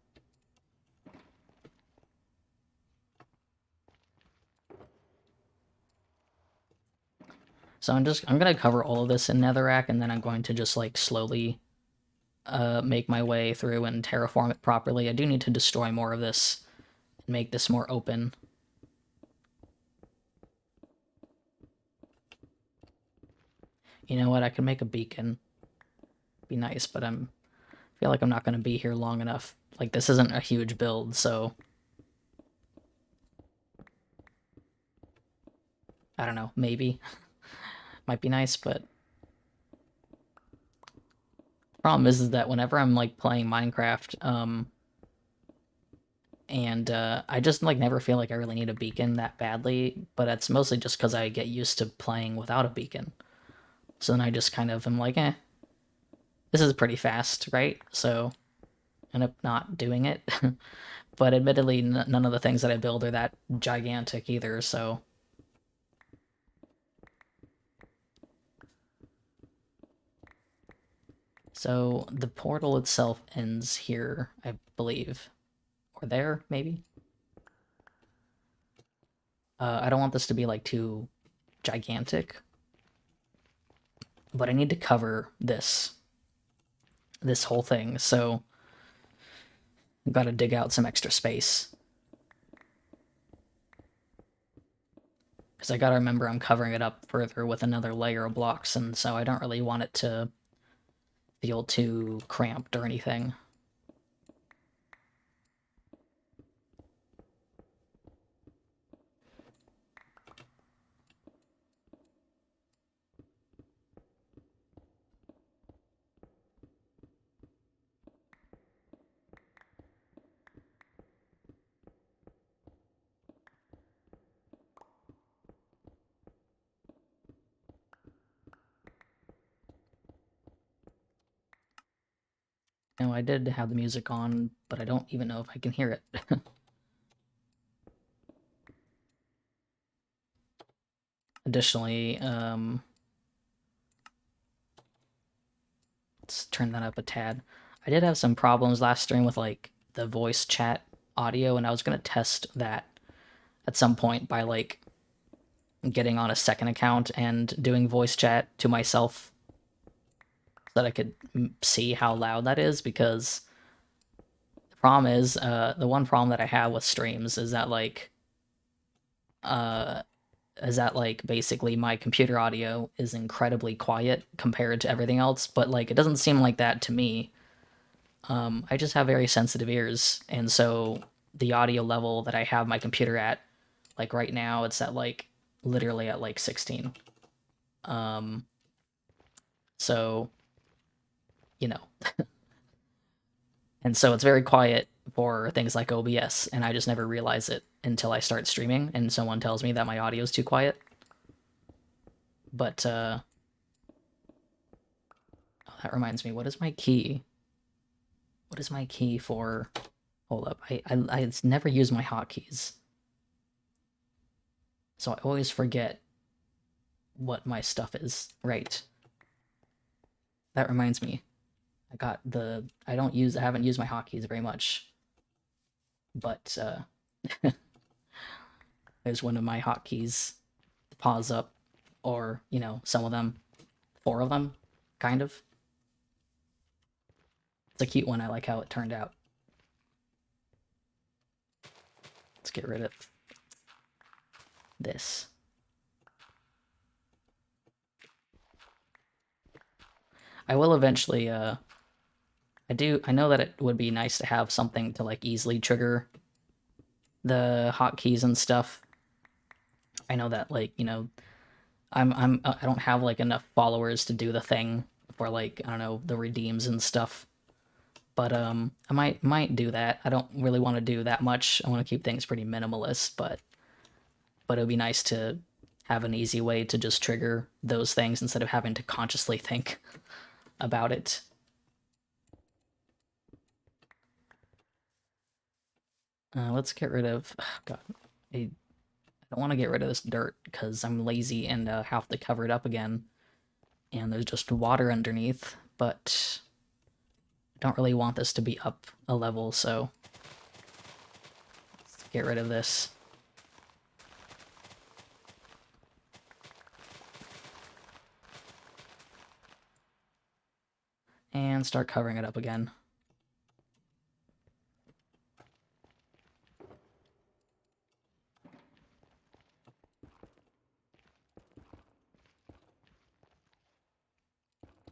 So I'm gonna cover all of this in netherrack, and then I'm going to just like slowly make my way through and terraform it properly. I do need to destroy more of this and make this more open. You know what? I can make a beacon. Be nice, but I feel like I'm not gonna be here long enough. Like, this isn't a huge build, so I don't know, maybe. Might be nice, but the problem is that whenever I'm like playing Minecraft, and I just like never feel like I really need a beacon that badly, but it's mostly just because I get used to playing without a beacon. So then I just kind of am like, this is pretty fast, right? So I end up not doing it. But admittedly, none of the things that I build are that gigantic either, so... So the portal itself ends here, I believe. Or there, maybe? I don't want this to be, like, too gigantic. But I need to cover this whole thing, so I've got to dig out some extra space. Because I gotta remember I'm covering it up further with another layer of blocks, and so I don't really want it to feel too cramped or anything. No, I did have the music on, but I don't even know if I can hear it. Additionally, let's turn that up a tad. I did have some problems last stream with, like, the voice chat audio, and I was gonna test that at some point by, like, getting on a second account and doing voice chat to myself so that I could see how loud that is, because the problem is, the one problem that I have with streams is that, like, basically my computer audio is incredibly quiet compared to everything else, but, like, it doesn't seem like that to me. I just have very sensitive ears, and so the audio level that I have my computer at, like, right now, it's at, like, literally at, like, 16. So, you know. And so it's very quiet for things like OBS, and I just never realize it until I start streaming and someone tells me that my audio is too quiet. But, oh, that reminds me, what is my key? What is my key for... Hold up, I never use my hotkeys. So I always forget what my stuff is. Right. That reminds me. I haven't used my hotkeys very much, but there's one of my hotkeys, pause up, or, you know, some of them, 4 of them, kind of. It's a cute one, I like how it turned out. Let's get rid of this. I will eventually, I know that it would be nice to have something to, like, easily trigger the hotkeys and stuff. I know that, like, you know, I don't have, like, enough followers to do the thing for, like, I don't know, the redeems and stuff. But, I might do that. I don't really want to do that much. I want to keep things pretty minimalist, but it would be nice to have an easy way to just trigger those things instead of having to consciously think about it. Let's get rid of... Oh, God, I don't want to get rid of this dirt because I'm lazy and have to cover it up again. And there's just water underneath, but I don't really want this to be up a level, so let's get rid of this. And start covering it up again.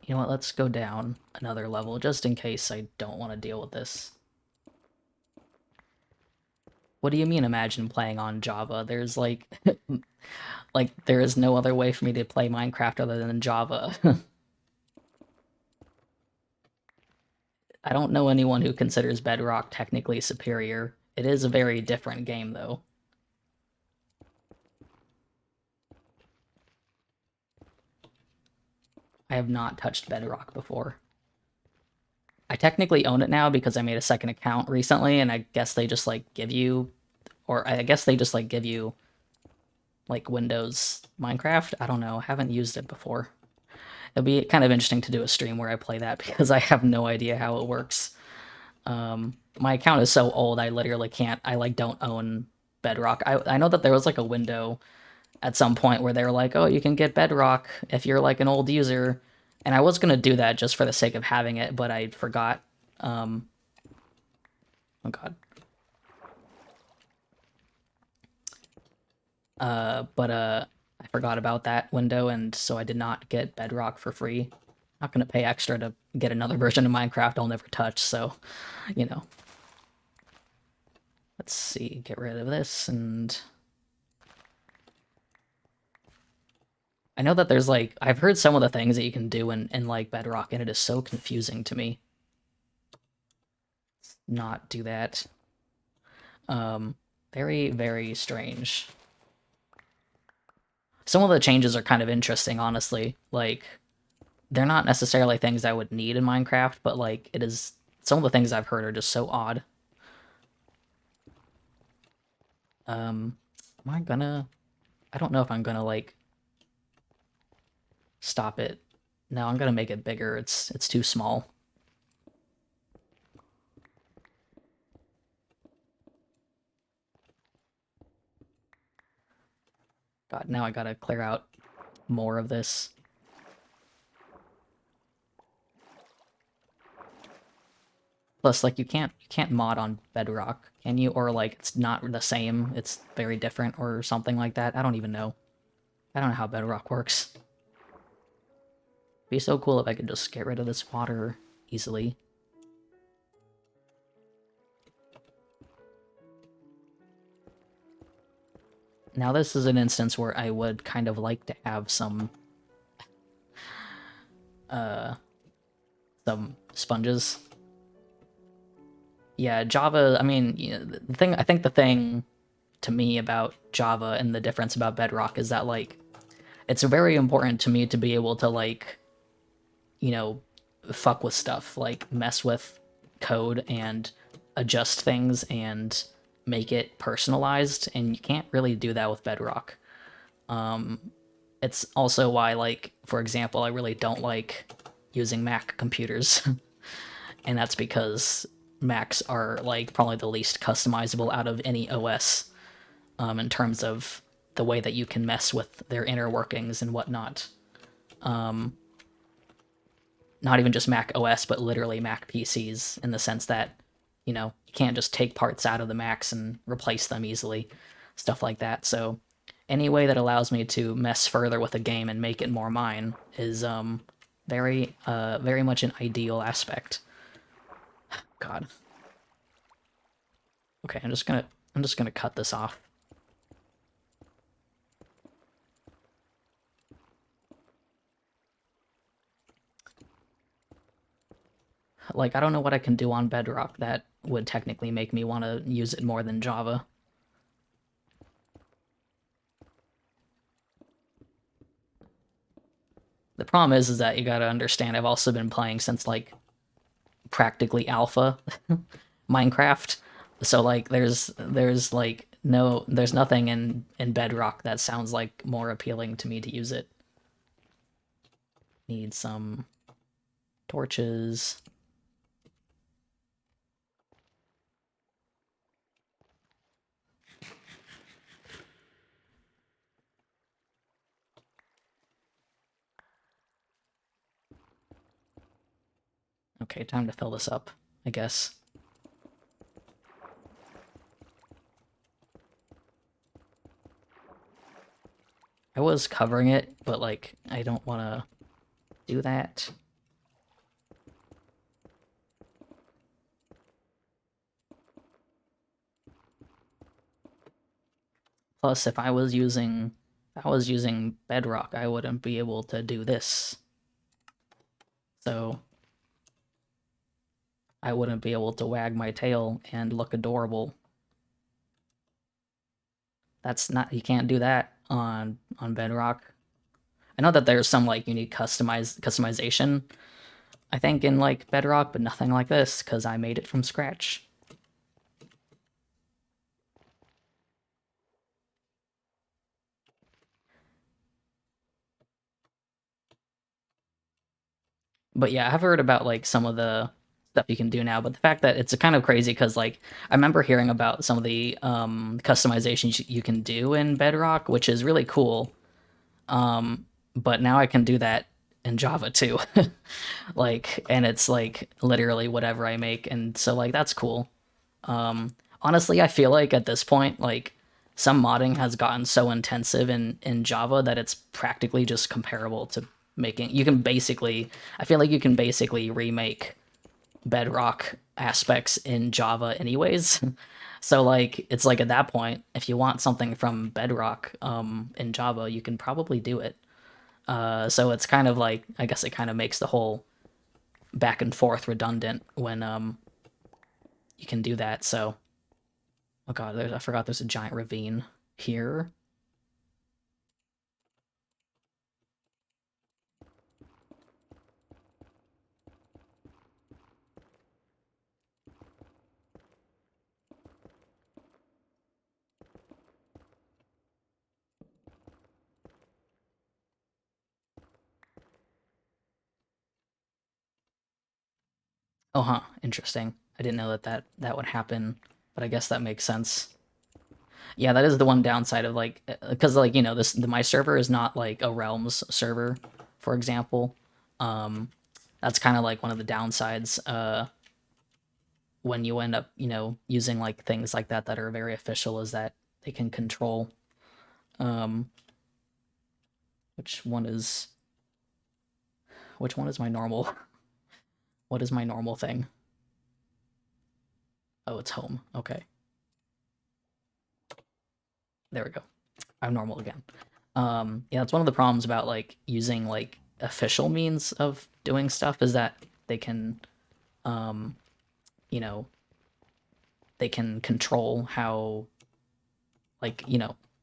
You know what, let's go down another level, just in case I don't want to deal with this. What do you mean, imagine playing on Java? There's, like... like, there is no other way for me to play Minecraft other than Java. I don't know anyone who considers Bedrock technically superior. It is a very different game, though. I have not touched Bedrock before. I technically own it now because I made a second account recently, and I guess they just, like, give you... Or I guess they just, like, give you, like, Windows Minecraft? I don't know. I haven't used it before. It'll be kind of interesting to do a stream where I play that because I have no idea how it works. My account is so old, I literally can't... I, like, don't own Bedrock. I know that there was, like, a window at some point where they were like, oh, you can get Bedrock if you're, like, an old user. And I was going to do that just for the sake of having it, but I forgot. Oh, God. I forgot about that window, and so I did not get Bedrock for free. Not going to pay extra to get another version of Minecraft I'll never touch, so, you know. Let's see, get rid of this, and... I know that there's, like... I've heard some of the things that you can do in like, Bedrock, and it is so confusing to me. Let's not do that. Very, very strange. Some of the changes are kind of interesting, honestly. Like, they're not necessarily things I would need in Minecraft, but, like, it is... Some of the things I've heard are just so odd. Am I gonna... I don't know if I'm gonna, like... stop it. No, I'm gonna make it bigger. It's too small. God, now I gotta clear out more of this. Plus, like, you can't mod on Bedrock, can you? Or, like, it's not the same, it's very different, or something like that. I don't even know. I don't know how Bedrock works. It'd be so cool if I could just get rid of this water easily. Now this is an instance where I would kind of like to have some sponges. Yeah, Java, I mean, you know, I think the thing to me about Java and the difference about Bedrock is that, like, it's very important to me to be able to, like, you know, fuck with stuff, like, mess with code and adjust things and make it personalized, and you can't really do that with Bedrock. It's also why, like, for example, I really don't like using Mac computers. and that's because Macs are like probably the least customizable out of any OS, in terms of the way that you can mess with their inner workings and whatnot. Not even just Mac OS, but literally Mac PCs, in the sense that, you can't just take parts out of the Macs and replace them easily, stuff like that. So any way that allows me to mess further with a game and make it more mine is very much an ideal aspect. God. Okay, I'm just gonna cut this off. Like, I don't know what I can do on Bedrock that would technically make me want to use it more than Java. The problem is that you gotta understand, I've also been playing since, like, practically alpha Minecraft. So, like, there's nothing in Bedrock that sounds like more appealing to me to use it. Need some torches. Okay, time to fill this up, I guess. I was covering it, but, like, I don't want to do that. Plus, if I was using Bedrock, I wouldn't be able to do this. So I wouldn't be able to wag my tail and look adorable. That's not, you can't do that on Bedrock. I know that there's some like unique customization, I think, in like Bedrock, but nothing like this because I made it from scratch. But yeah, I've heard about like some of the stuff you can do now, but the fact that it's kind of crazy because like I remember hearing about some of the customizations you can do in Bedrock, which is really cool. But now I can do that in Java too. Like, and it's like literally whatever I make, and so like that's cool. Honestly, I feel like at this point, like some modding has gotten so intensive in Java that it's practically just comparable to making. You can basically, I feel like you can basically remake Bedrock aspects in Java anyways. So like it's like at that point, if you want something from Bedrock in Java, you can probably do it. So it's kind of like, I guess it kind of makes the whole back and forth redundant when you can do that. So, oh god, I forgot there's a giant ravine here. Oh, huh, interesting. I didn't know that would happen, but I guess that makes sense. Yeah, that is the one downside of like, because like my server is not like a Realms server, for example. Um, that's kind of like one of the downsides. When you end up using like things like that are very official, is that they can control um which one is my normal. What is my normal thing? Oh, it's home. Okay, there we go. I'm normal again. Yeah, it's one of the problems about like using like official means of doing stuff, is that they can um you know they can control how, like,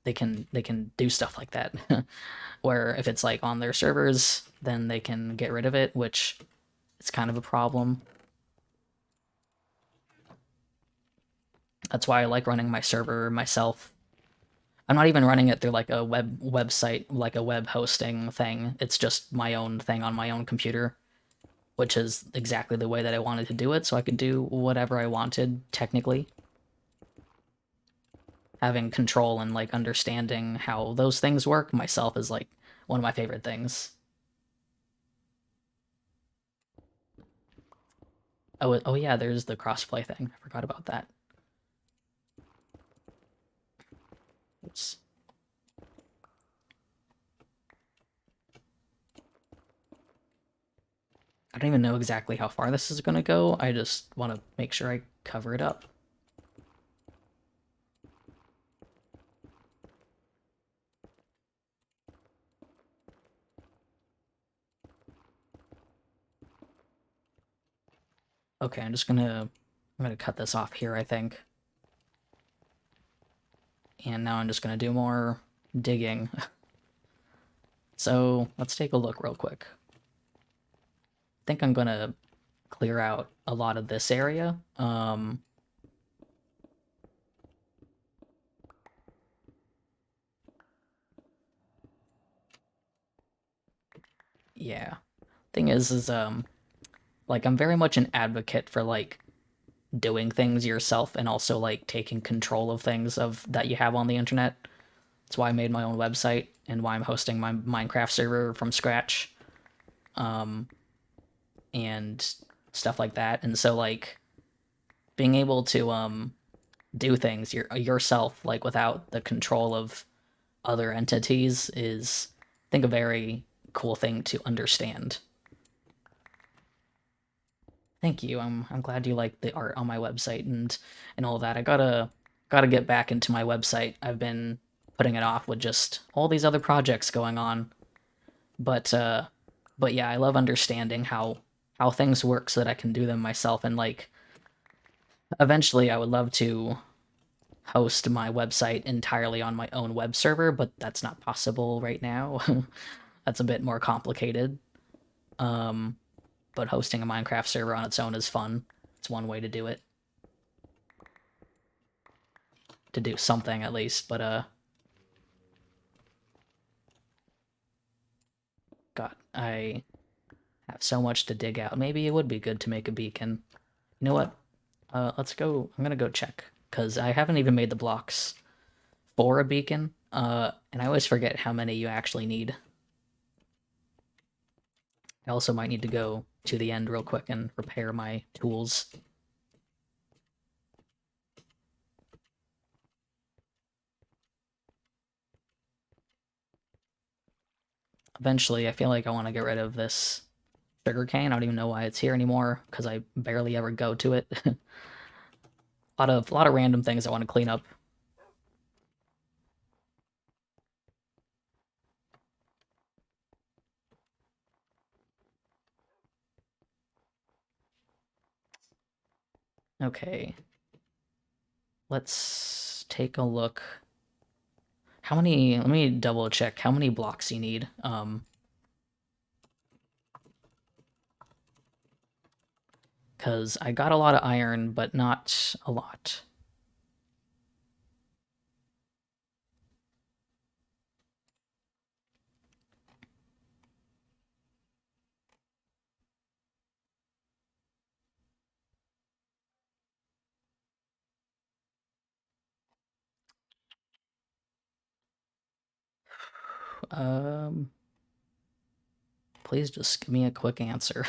they can do stuff like that. Where if it's like on their servers, then they can get rid of it, which is kind of a problem. That's why I like running my server myself. I'm not even running it through like a website, like a web hosting thing. It's just my own thing on my own computer, which is exactly the way that I wanted to do it, so I could do whatever I wanted, technically. Having control and, like, understanding how those things work myself is, like, one of my favorite things. Oh yeah, there's the crossplay thing. I forgot about that. Oops. I don't even know exactly how far this is going to go. I just want to make sure I cover it up. Okay, I'm gonna cut this off here, I think. And now I'm just gonna do more digging. So let's take a look real quick. I think I'm gonna clear out a lot of this area. Yeah. Thing is like, I'm very much an advocate for, like, doing things yourself and also, like, taking control of things of that you have on the internet. That's why I made my own website and why I'm hosting my Minecraft server from scratch. And stuff like that. And so, like, being able to do things yourself, like, without the control of other entities is, I think, a very cool thing to understand. Thank you. I'm glad you like the art on my website and all that. I gotta get back into my website. I've been putting it off with just all these other projects going on. But yeah, I love understanding how things work so that I can do them myself. And, like, eventually I would love to host my website entirely on my own web server, but that's not possible right now. That's a bit more complicated. But hosting a Minecraft server on its own is fun. It's one way to do it. To do something at least, but God, I have so much to dig out. Maybe it would be good to make a beacon. You know what? Let's go. I'm gonna go check because I haven't even made the blocks for a beacon. And I always forget how many you actually need. I also might need to go to the end real quick and repair my tools. Eventually, I feel like I want to get rid of this sugarcane. I don't even know why it's here anymore because I barely ever go to it. a lot of random things I want to clean up. Okay, let's take a look. How many? Let me double check how many blocks you need. Because I got a lot of iron, but not a lot. Um, please just give me a quick answer.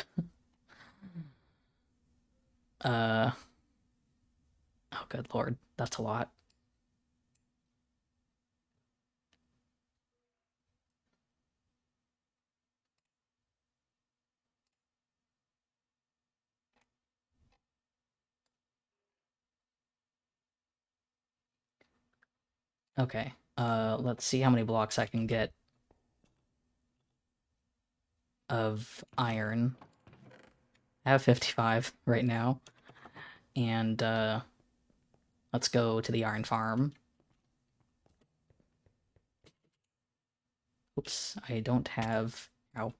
uh, oh, good lord, that's a lot. Okay, let's see how many blocks I can get of iron. I have 55 right now, and let's go to the iron farm. Oops, I don't have... Ow.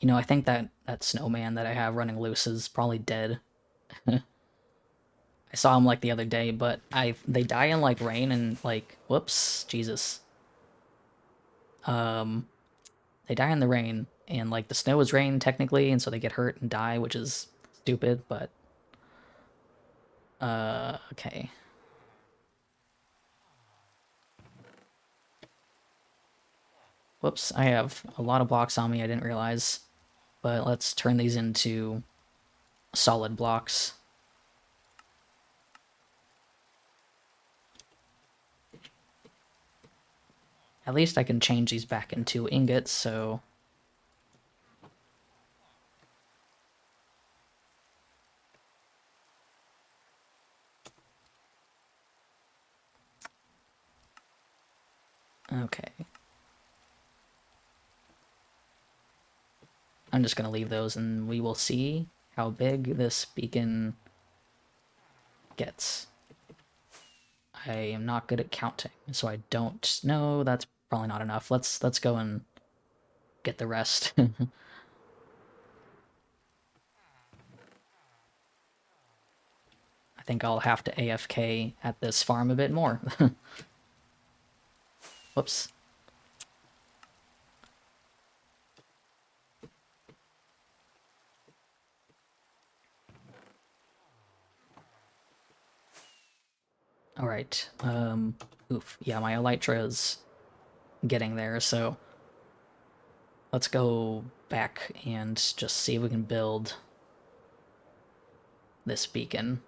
You know, I think that snowman that I have running loose is probably dead. I I saw them like the other day, but they die in like rain and like whoops, Jesus. Um, they die in the rain and like the snow is rain technically, and so they get hurt and die, which is stupid. But okay. Whoops, I have a lot of blocks on me. I didn't realize, but let's turn these into solid blocks. At least I can change these back into ingots, so... Okay. I'm just gonna leave those and we will see how big this beacon gets. I am not good at counting, so I don't know. That's probably not enough. Let's go and get the rest. I think I'll have to AFK at this farm a bit more. Whoops. Alright, oof. Yeah, my Elytra's getting there, so... Let's go back and just see if we can build this beacon.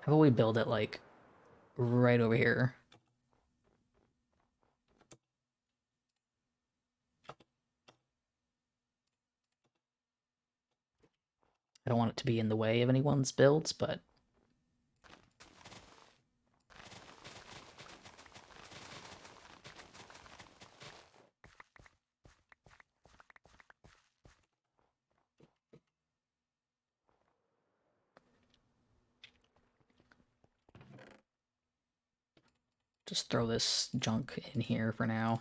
How about we build it, like, right over here? I don't want it to be in the way of anyone's builds, but... Just throw this junk in here for now.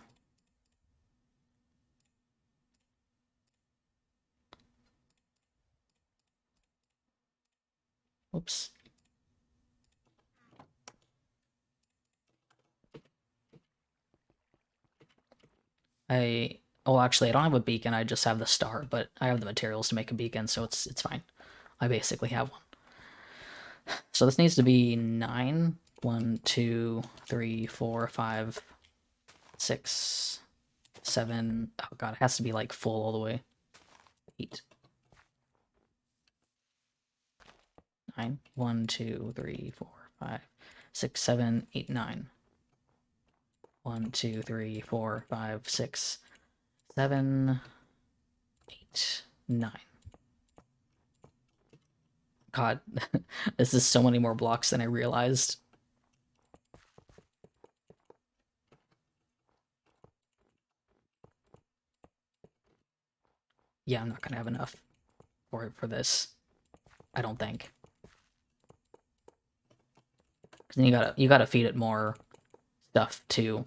Whoops. Oh, actually, I don't have a beacon, I just have the star, but I have the materials to make a beacon, so it's fine. I basically have one. So this needs to be 9. 1, 2, 3, 4, 5, 6, 7. Oh god, it has to be like full all the way. 8. 9. 1, 2, 3, 4, 5, 6, 7, 8, 9. 1, 2, 3, 4, 5, 6, 7, 8, 9. God, this is so many more blocks than I realized. Yeah, I'm not gonna have enough for this. I don't think. Cause then you gotta feed it more stuff too.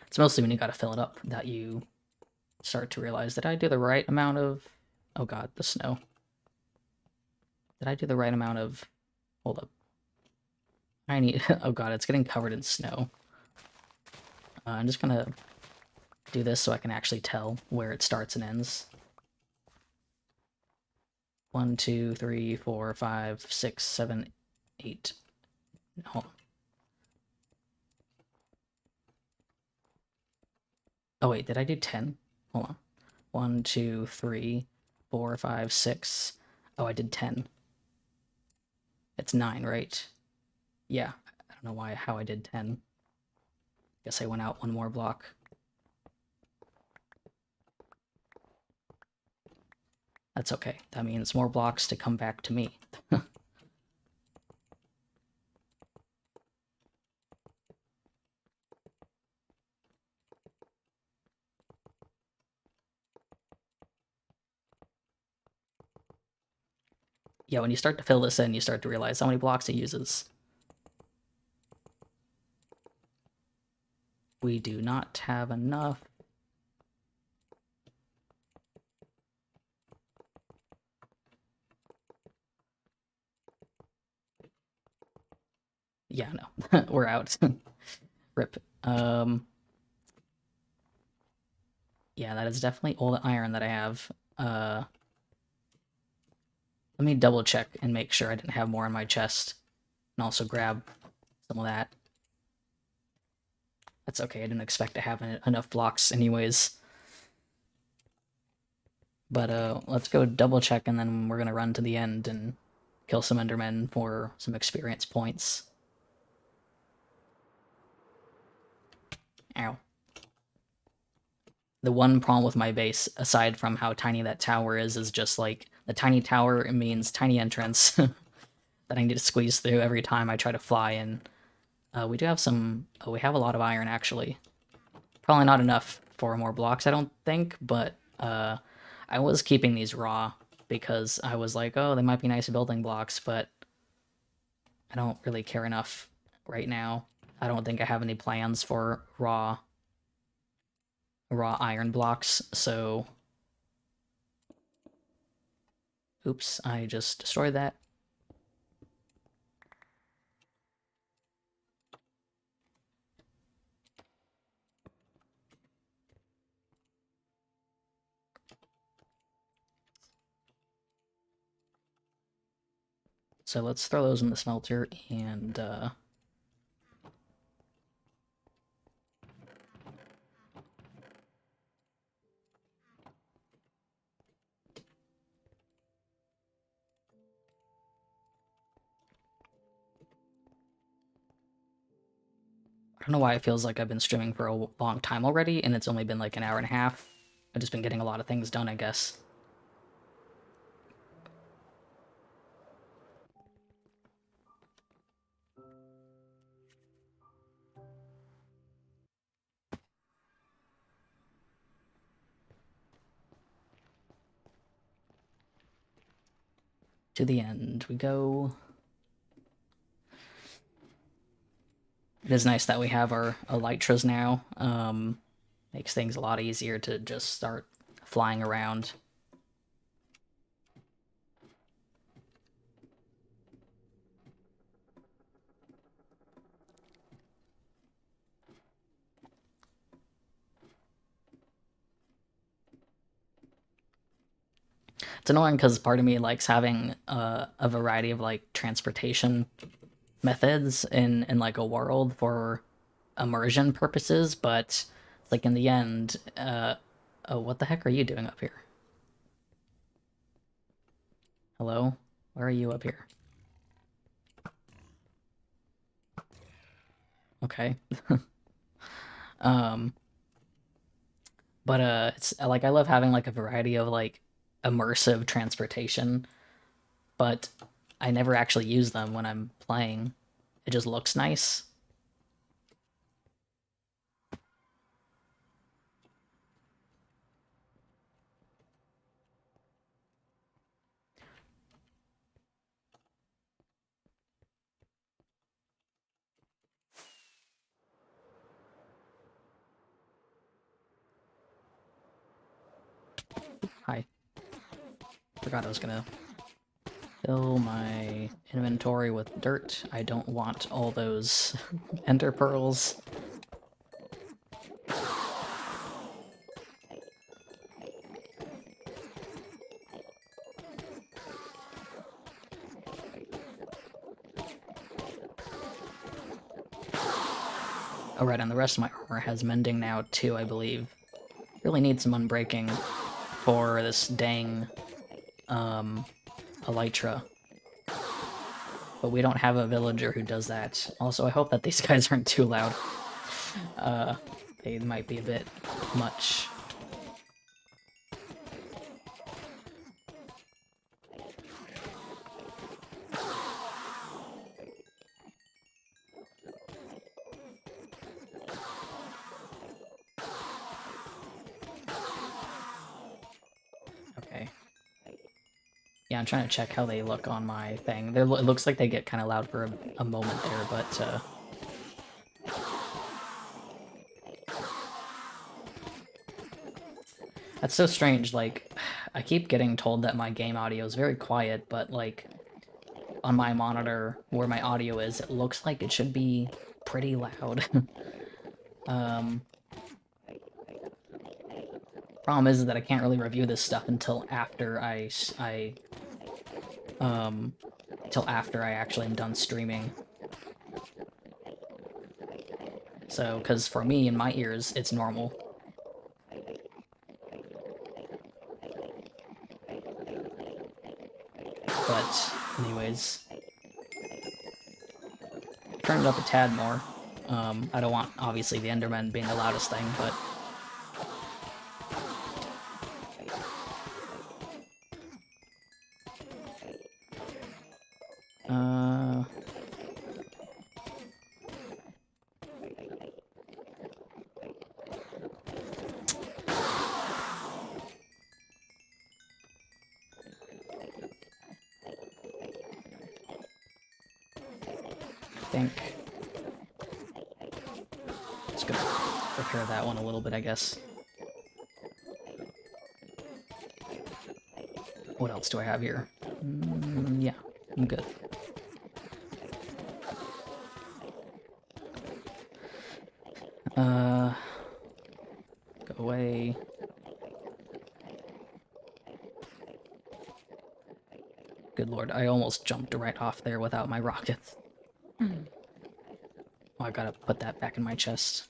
It's mostly when you gotta fill it up that you start to realize, did I do the right amount of... Oh god, the snow. Did I do the right amount of... Hold up. I need... Oh god, it's getting covered in snow. I'm just gonna do this so I can actually tell where it starts and ends. 1, 2, 3, 4, 5, 6, 7, 8. No. Oh wait, did I do 10? Hold on. 1, 2, 3, 4, 5, 6. Oh, I did 10. It's 9, right? Yeah. I don't know how I did 10. Guess I went out one more block. That's okay. That means more blocks to come back to me. yeah, when you start to fill this in, you start to realize how many blocks it uses. We do not have enough. Yeah, no, we're out. Rip. Yeah, that is definitely all the iron that I have. Let me double check and make sure I didn't have more in my chest. And also grab some of that. That's okay, I didn't expect to have enough blocks anyways. But let's go double check and then we're gonna run to the end and kill some Endermen for some experience points. Ow. The one problem with my base, aside from how tiny that tower is just like the tiny tower, it means tiny entrance that I need to squeeze through every time I try to fly in. We do have some... Oh, we have a lot of iron, actually. Probably not enough for more blocks, I don't think, but I was keeping these raw because I was like, oh, they might be nice building blocks, but I don't really care enough right now. I don't think I have any plans for raw iron blocks, so... Oops, I just destroyed that. So let's throw those in the smelter, and I don't know why it feels like I've been streaming for a long time already, and it's only been like an hour and a half. I've just been getting a lot of things done, I guess. To the end we go. It is nice that we have our elytras now. Makes things a lot easier to just start flying around. It's annoying because part of me likes having a variety of like transportation methods in like a world for immersion purposes, but like in the end, oh, what the heck are you doing up here? Hello? Where are you up here? Okay. um, but it's like I love having like a variety of like immersive transportation, but I never actually use them when I'm playing. It just looks nice. Hi. Forgot I was gonna fill my inventory with dirt. I don't want all those ender pearls. Oh right, and the rest of my armor has mending now too, I believe. Really need some unbreaking for this dang elytra. But we don't have a villager who does that. Also, I hope that these guys aren't too loud. They might be a bit much. Yeah, I'm trying to check how they look on my thing. It looks like they get kind of loud for a moment there, but that's so strange. Like, I keep getting told that my game audio is very quiet, but like on my monitor where my audio is, it looks like it should be pretty loud. um, Problem is that I can't really review this stuff until after um, till after I actually am done streaming. So, because for me, in my ears, it's normal. But, anyways, turn it up a tad more. I don't want, obviously, the Enderman being the loudest thing, but... Uh... I think... Just gonna repair that one a little bit, I guess. What else do I have here? Yeah, I'm good. Go away. Good lord, I almost jumped right off there without my rockets. Oh, I gotta put that back in my chest.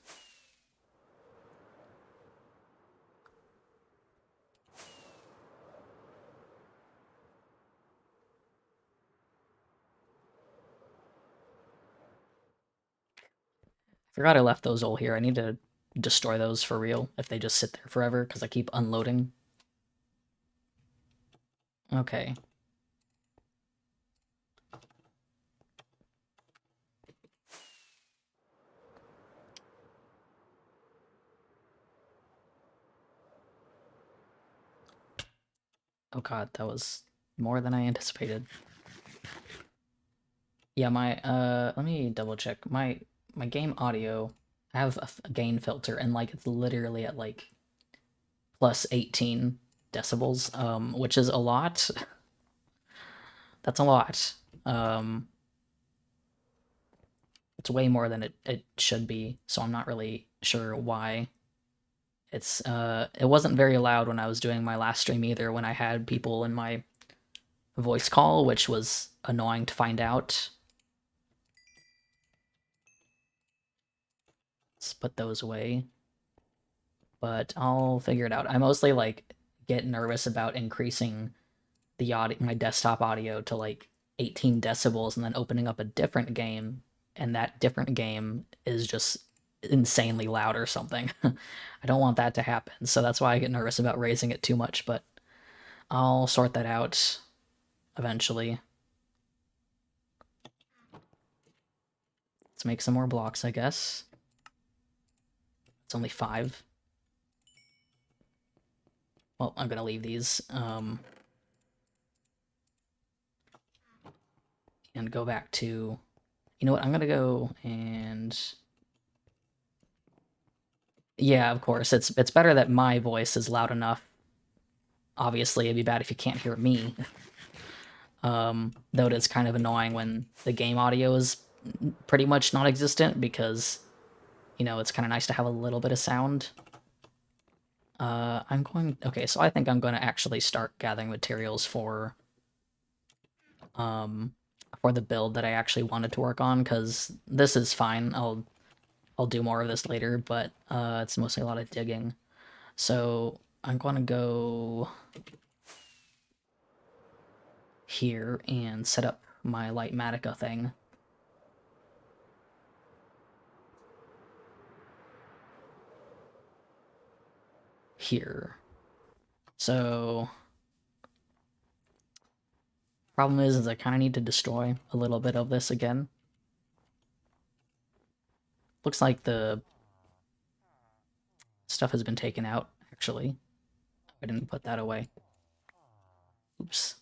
Forgot I left those all here. I need to destroy those for real if they just sit there forever, because I keep unloading. Okay. Oh god, that was more than I anticipated. Yeah, let me double check. My game audio, I have a gain filter, and, like, it's literally at, like, plus 18 decibels, which is a lot. That's a lot. It's way more than it should be, so I'm not really sure why. It wasn't very loud when I was doing my last stream either, when I had people in my voice call, which was annoying to find out. Let's put those away. But I'll figure it out. I mostly, like, get nervous about increasing the audio, my desktop audio, to like 18 decibels and then opening up a different game, and that different game is just insanely loud or something. I don't want that to happen, so that's why I get nervous about raising it too much, but I'll sort that out eventually. Let's make some more blocks, I guess. It's only 5. Well, I'm gonna leave these, and go back to... You know what, I'm gonna go and... Yeah, of course, it's better that my voice is loud enough. Obviously, it'd be bad if you can't hear me. Though it is kind of annoying when the game audio is pretty much non-existent, because, you know, it's kind of nice to have a little bit of sound. Okay, so I think I'm going to actually start gathering materials for the build that I actually wanted to work on, because this is fine. I'll do more of this later, but it's mostly a lot of digging. So I'm going to go here and set up my Lightmatica thing. Here. So problem is I kind of need to destroy a little bit of this again. Looks like the stuff has been taken out, actually. I didn't put that away. Oops.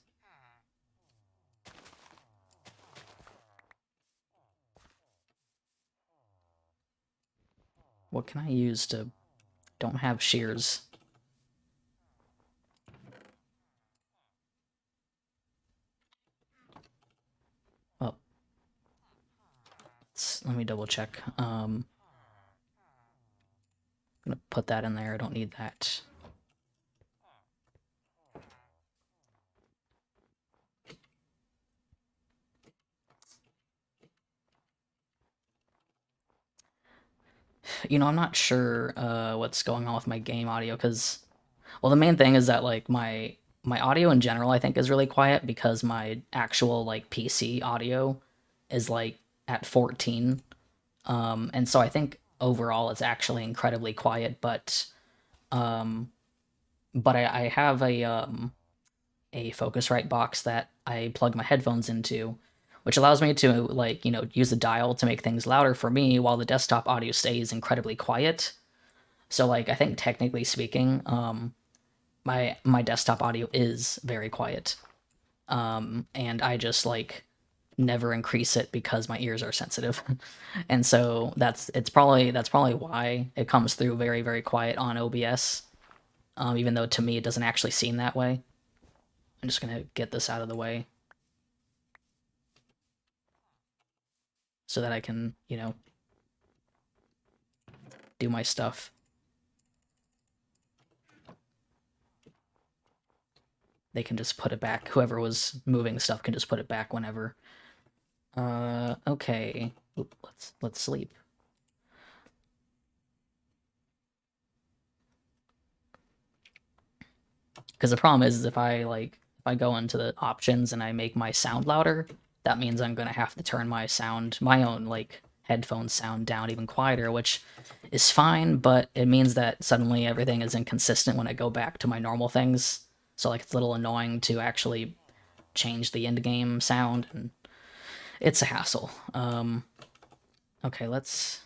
What can I use to... Don't have shears. Oh. Let me double check. I'm gonna put that in there. I don't need that. You know, I'm not sure what's going on with my game audio, because, well, the main thing is that, like, my audio in general, I think, is really quiet because my actual, like, PC audio is, like, at 14. And so I think overall it's actually incredibly quiet, but I have a Focusrite box that I plug my headphones into, which allows me to, like, you know, use a dial to make things louder for me while the desktop audio stays incredibly quiet. So, like, I think technically speaking, my desktop audio is very quiet, and I just, like, never increase it because my ears are sensitive. And so that's probably why it comes through very, very quiet on OBS, even though to me it doesn't actually seem that way. I'm just gonna get this out of the way so that I can, you know, do my stuff. They can just put it back. Whoever was moving stuff can just put it back whenever. Okay. Oop, let's sleep. Because the problem is if I go into the options and I make my sound louder, that means I'm gonna have to turn my sound, my own, like, headphone sound down even quieter, which is fine, but it means that suddenly everything is inconsistent when I go back to my normal things. So, like, it's a little annoying to actually change the end-game sound, and it's a hassle. Okay, let's...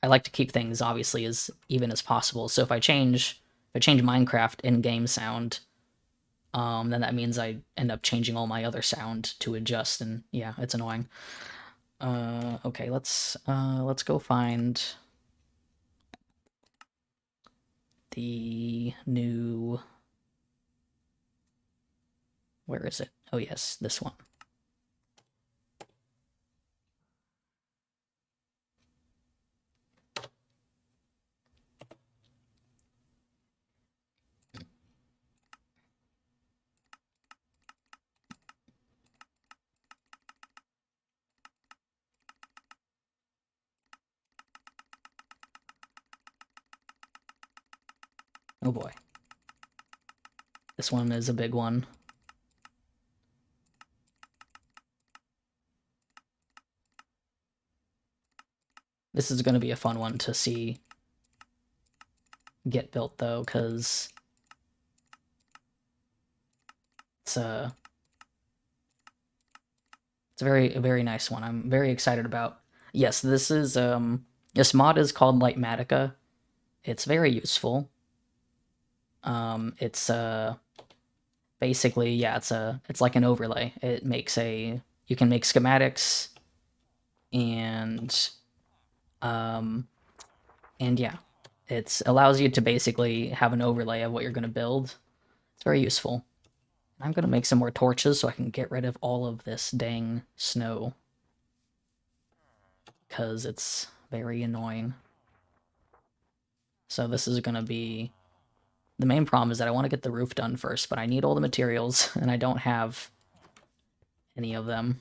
I like to keep things, obviously, as even as possible, so if I change Minecraft in-game sound, then that means I end up changing all my other sound to adjust, and yeah, it's annoying. Okay, let's go find the new... Where is it? Oh yes, this one. Oh boy. This one is a big one. This is going to be a fun one to see get built, though, because it's a a very nice one. I'm very excited about. Yes, this is this mod is called Lightmatica. It's very useful. It's basically, yeah, it's like an overlay. It makes you can make schematics, and yeah, it allows you to basically have an overlay of what you're going to build. It's very useful. I'm going to make some more torches so I can get rid of all of this dang snow, because it's very annoying. So this is going to be... The main problem is that I want to get the roof done first, but I need all the materials, and I don't have any of them.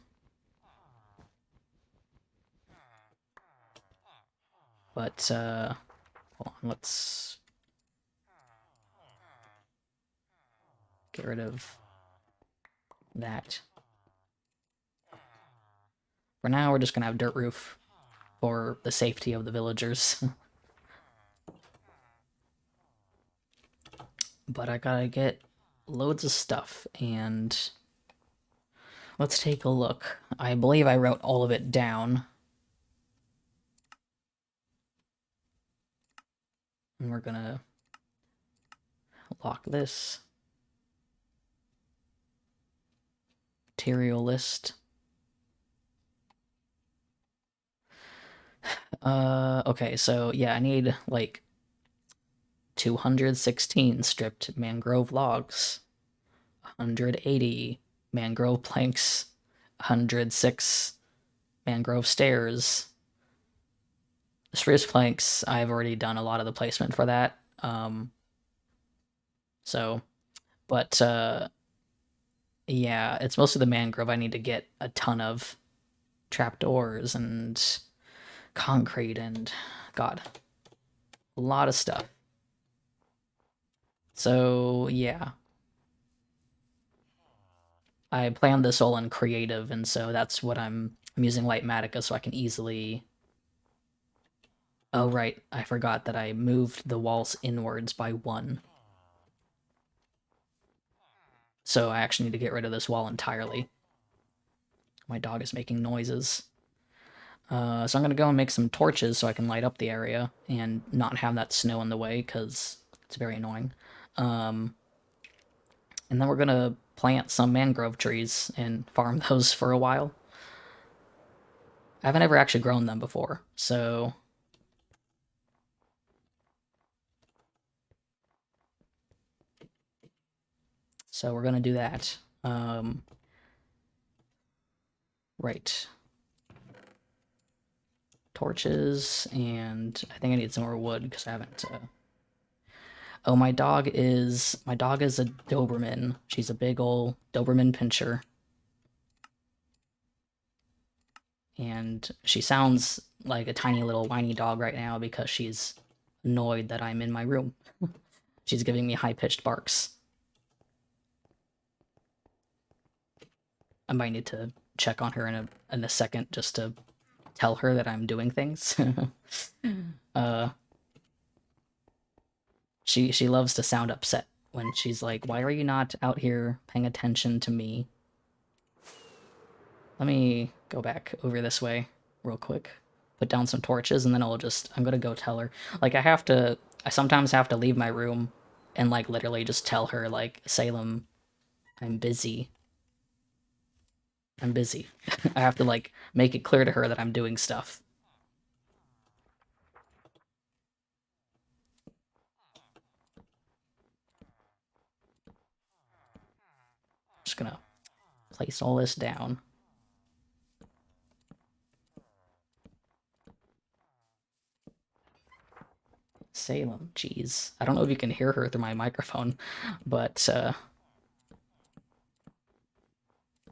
But, hold on, let's get rid of that. For now, we're just gonna have dirt roof for the safety of the villagers. But I gotta get loads of stuff, and let's take a look. I believe I wrote all of it down. And we're gonna lock this. Material list. Okay, so yeah, I need like 216 stripped mangrove logs, 180 mangrove planks, 106 mangrove stairs. Spruce planks, I've already done a lot of the placement for that. So, but yeah, it's mostly the mangrove I need to get a ton of trapdoors and concrete and God, a lot of stuff. So yeah, I planned this all in creative, and so that's what I'm using Lightmatica so I can easily. Oh right, I forgot that I moved the walls inwards by 1. So I actually need to get rid of this wall entirely. My dog is making noises. So I'm gonna go and make some torches so I can light up the area and not have that snow in the way because it's very annoying. Um, and then we're gonna plant some mangrove trees and farm those for a while. I haven't ever actually grown them before, so we're gonna do that. Right. Torches, and I think I need some more wood because I haven't. Oh, my dog is a Doberman. She's a big ol' Doberman Pinscher, and she sounds like a tiny little whiny dog right now because she's annoyed that I'm in my room. She's giving me high-pitched barks. I might need to check on her in a second just to tell her that I'm doing things. uh, she loves to sound upset when she's like, "Why are you not out here paying attention to me?" Let me go back over this way real quick. Put down some torches, and then I'm gonna go tell her. Like, I sometimes have to leave my room and, like, literally just tell her, like, Salem, I'm busy. I'm busy. I have to, like, make it clear to her that I'm doing stuff. Just gonna place all this down. Salem, jeez. I don't know if you can hear her through my microphone, but,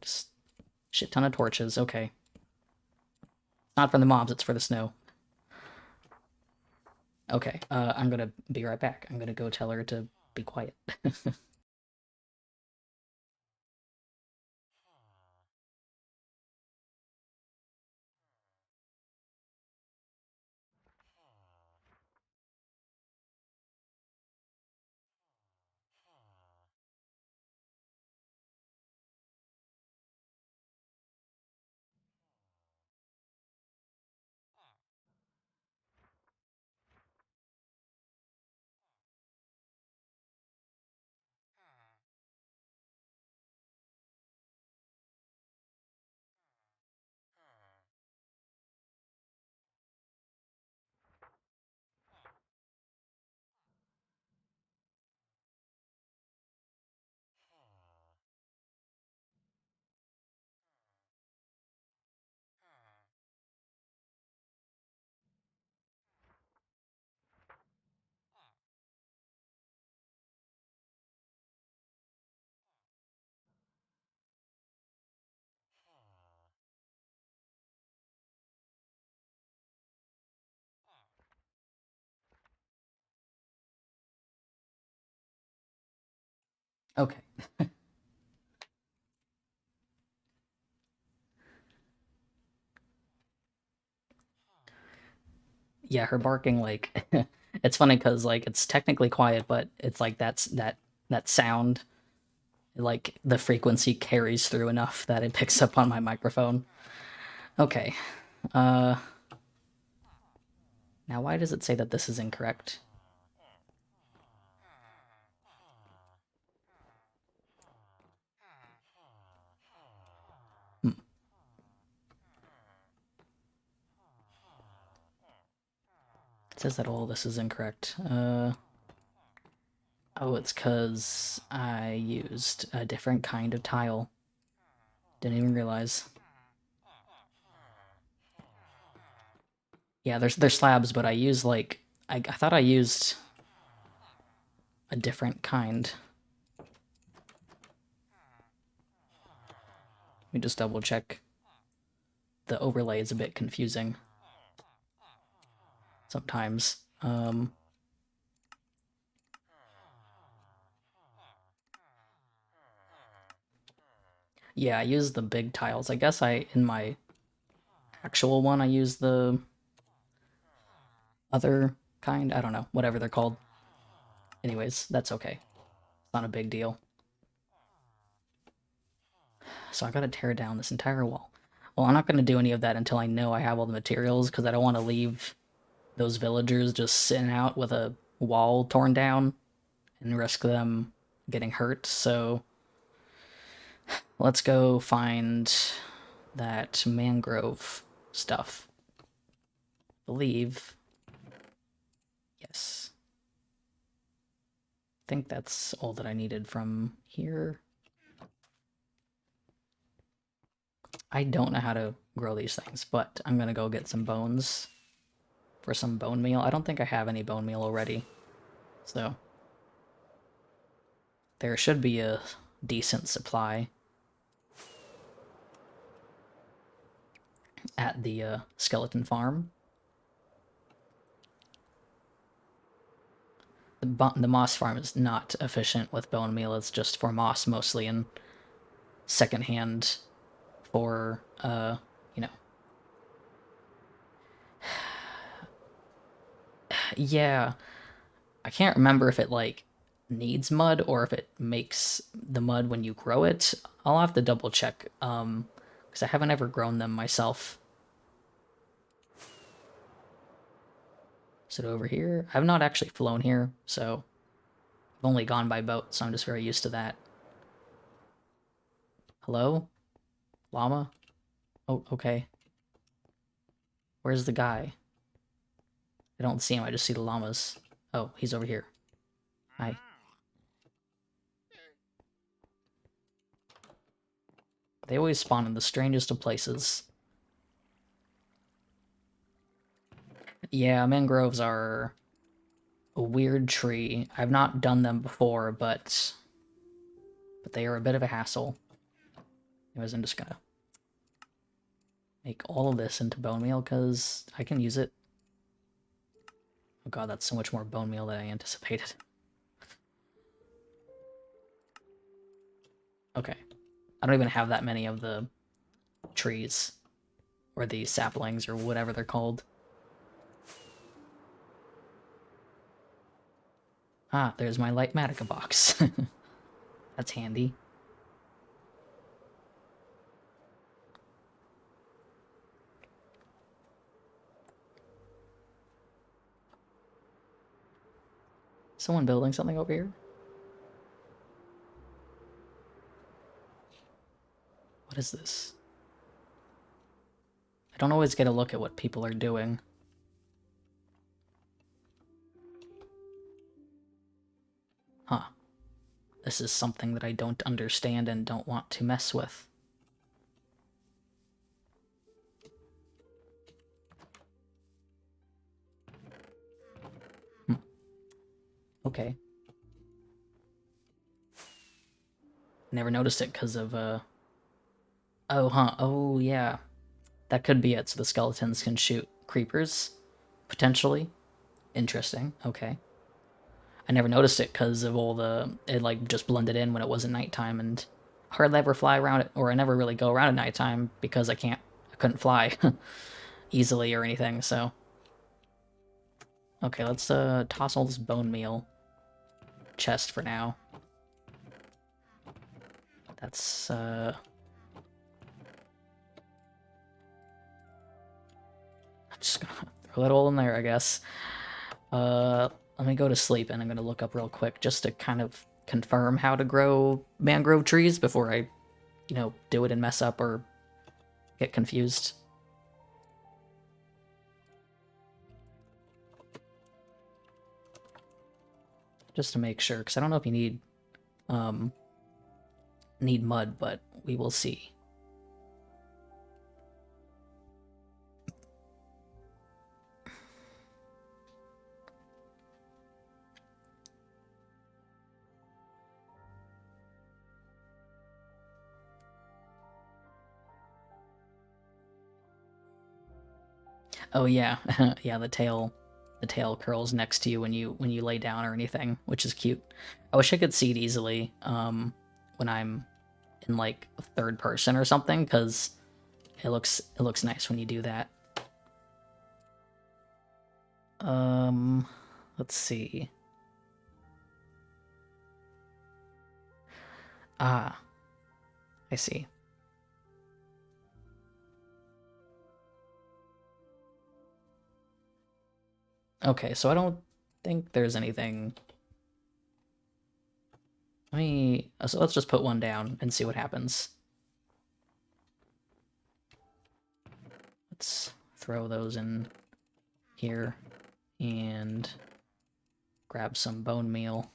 just shit ton of torches, okay. Not for the mobs, it's for the snow. Okay, I'm gonna be right back. I'm gonna go tell her to be quiet. Okay. Yeah, her barking, like, it's funny because, like, it's technically quiet, but it's like that sound, like, the frequency carries through enough that it picks up on my microphone. Okay. Uh, Now why does it say that this is incorrect? Hmm. says that all this is incorrect. Oh, it's because I used a different kind of tile. Didn't even realize. Yeah, there's slabs, but I use like I thought I used a different kind. Let me just double check. The overlay is a bit confusing sometimes. Yeah, I use the big tiles. I guess in my actual one, I use the other kind. I don't know, whatever they're called. Anyways, that's okay. It's not a big deal. So I gotta tear down this entire wall. Well, I'm not gonna do any of that until I know I have all the materials, because I don't want to leave those villagers just sitting out with a wall torn down and risk them getting hurt. So let's go find that mangrove stuff. I believe. Yes. I think that's all that I needed from here. I don't know how to grow these things, but I'm gonna go get some bones for some bone meal. I don't think I have any bone meal already, so there should be a decent supply at the skeleton farm. The moss farm is not efficient with bone meal. It's just for moss mostly, and secondhand for you know. Yeah, I can't remember if it like needs mud or if it makes the mud when you grow it. I'll have to double check because I haven't ever grown them myself. Is it over here? I've not actually flown here, so I've only gone by boat, so I'm just very used to that. Hello? Llama? Oh, okay. Where's the guy? I don't see him, I just see the llamas. Oh, he's over here. Hi. They always spawn in the strangest of places. Yeah, mangroves are a weird tree. I've not done them before, but they are a bit of a hassle. Anyways, I'm just gonna make all of this into bone meal because I can use it. Oh god, that's so much more bone meal than I anticipated. Okay. I don't even have that many of the trees. Or the saplings, or whatever they're called. Ah, there's my light Matica box. That's handy. Someone building something over here? What is this? I don't always get a look at what people are doing. Huh. This is something that I don't understand and don't want to mess with. Okay. Never noticed it because of, Oh, huh. Oh, yeah. That could be it, so the skeletons can shoot creepers? Potentially? Interesting. Okay. I never noticed it because of all the... It, like, just blended in when it wasn't nighttime, and hardly ever fly around it, or I never really go around at nighttime because I couldn't fly easily or anything, so... Okay, let's, toss all this bone meal chest for now. That's, I'm just gonna throw that all in there, I guess. Let me go to sleep, and I'm gonna look up real quick just to kind of confirm how to grow mangrove trees before I, do it and mess up or get confused. just to make sure, because I don't know if you need mud, but we will see. Oh yeah, yeah. The tail curls next to you when you lay down or anything, which is cute. I wish I could see it easily when I'm in like third person or something, because it looks nice when you do that. Let's see. Ah, I see. Okay, so I don't think there's anything. So let's just put one down and see what happens. Let's throw those in here and grab some bone meal.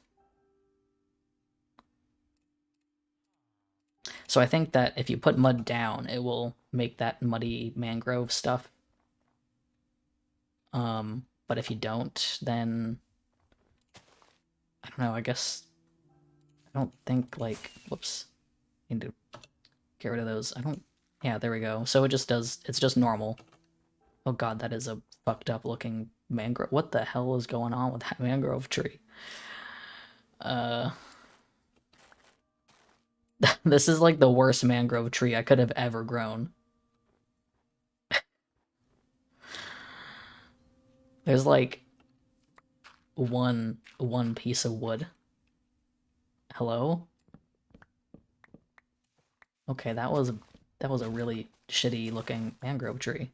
So I think that if you put mud down, it will make that muddy mangrove stuff. But if you don't, then I don't know, I guess I don't think like whoops. Need to get rid of those. I don't yeah, there we go. So it just does it's just normal. Oh god, that is a fucked up looking mangrove. What the hell is going on with that mangrove tree? This is like the worst mangrove tree I could have ever grown. There's like one piece of wood. Hello? Okay, that was a really shitty looking mangrove tree.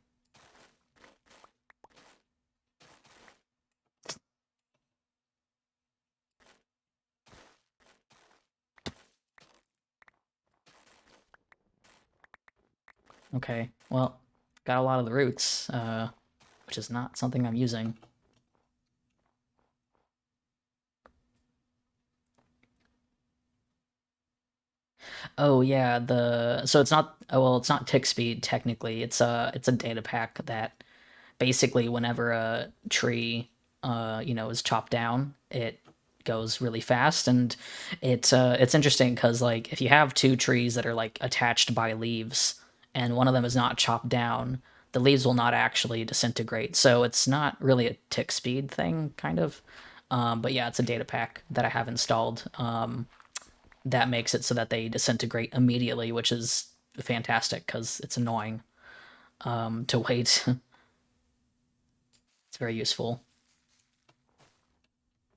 Okay, well, got a lot of the roots, which is not something I'm using. Oh yeah, so it's not well, it's not tick speed technically. It's a data pack that basically whenever a tree is chopped down, it goes really fast, and it's interesting because like if you have two trees that are like attached by leaves and one of them is not chopped down, the leaves will not actually disintegrate. So it's not really a tick speed thing, kind of. But yeah, it's a data pack that I have installed. That makes it so that they disintegrate immediately, which is fantastic because it's annoying to wait. It's very useful.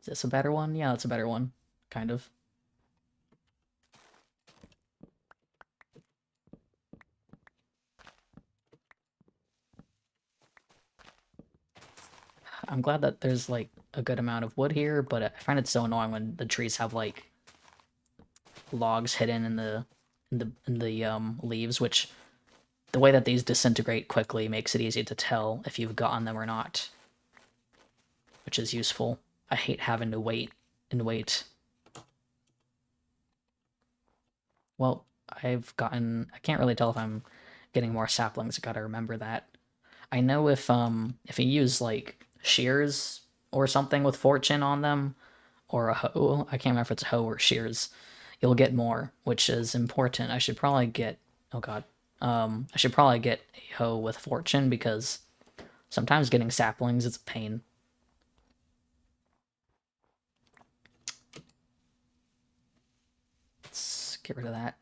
Is this a better one? Yeah, it's a better one. Kind of. I'm glad that there's like a good amount of wood here, but I find it so annoying when the trees have like logs hidden in the leaves, which the way that these disintegrate quickly makes it easy to tell if you've gotten them or not, which is useful. I hate having to wait and wait. Well, I can't really tell if I'm getting more saplings. I gotta remember that. I know if you use like shears or something with fortune on them, or a hoe, I can't remember if it's a hoe or shears, you'll get more, which is important. I should probably get oh god. I should probably get a hoe with fortune because sometimes getting saplings is a pain. Let's get rid of that.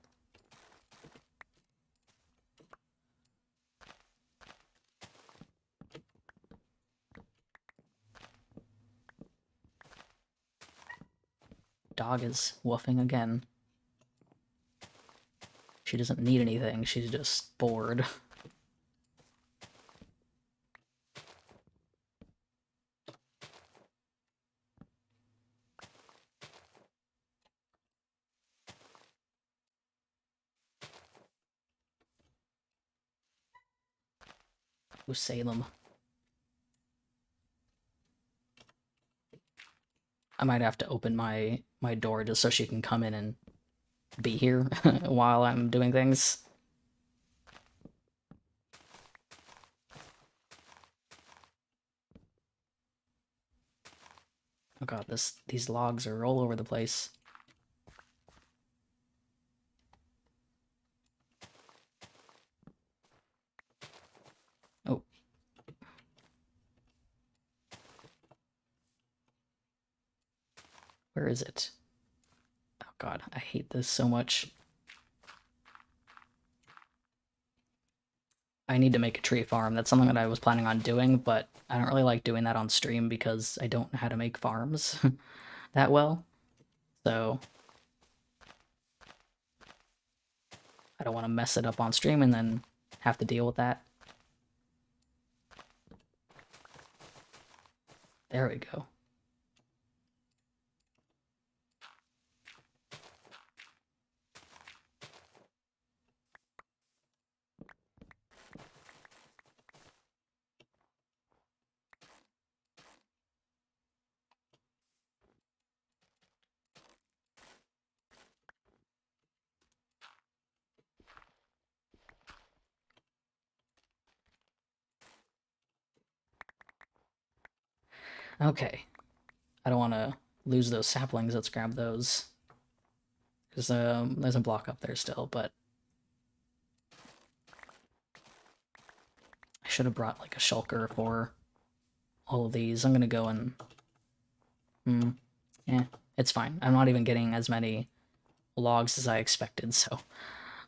Dog is woofing again. She doesn't need anything, she's just bored. Ooh, Salem. I might have to open my door just so she can come in and be here while I'm doing things. Oh god, these logs are all over the place. Oh. Where is it? Oh god, I hate this so much. I need to make a tree farm. That's something that I was planning on doing, but I don't really like doing that on stream because I don't know how to make farms that well. So I don't want to mess it up on stream and then have to deal with that. There we go. Okay. I don't want to lose those saplings. Let's grab those. There's a block up there still, but I should have brought like a shulker for all of these. I'm gonna go and yeah, it's fine. I'm not even getting as many logs as I expected, so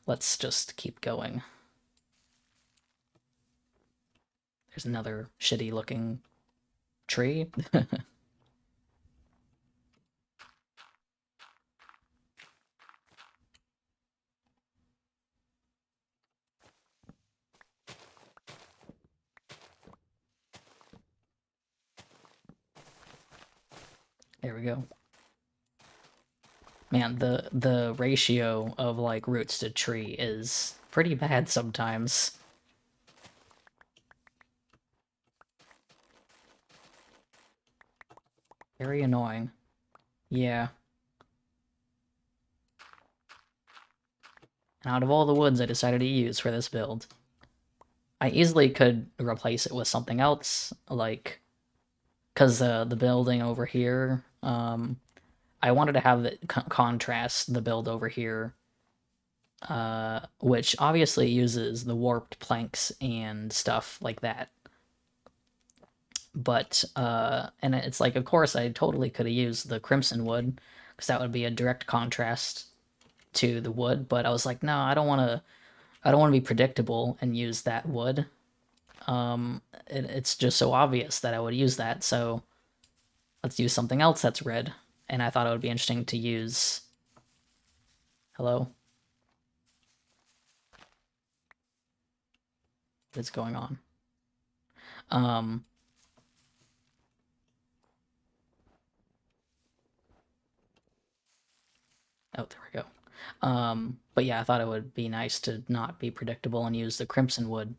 let's just keep going. There's another shitty looking tree. There we go. Man, the ratio of like roots to tree is pretty bad sometimes. Very annoying. Yeah. And out of all the woods I decided to use for this build, I easily could replace it with something else, like, because the building over here, I wanted to have it contrast the build over here, which obviously uses the warped planks and stuff like that. But, and it's like, of course, I totally could have used the crimson wood, because that would be a direct contrast to the wood, but I was like, no, I don't want to be predictable and use that wood. It's just so obvious that I would use that, so let's use something else that's red. And I thought it would be interesting to use... Hello? What is going on? Oh, there we go. But yeah, I thought it would be nice to not be predictable and use the crimson wood.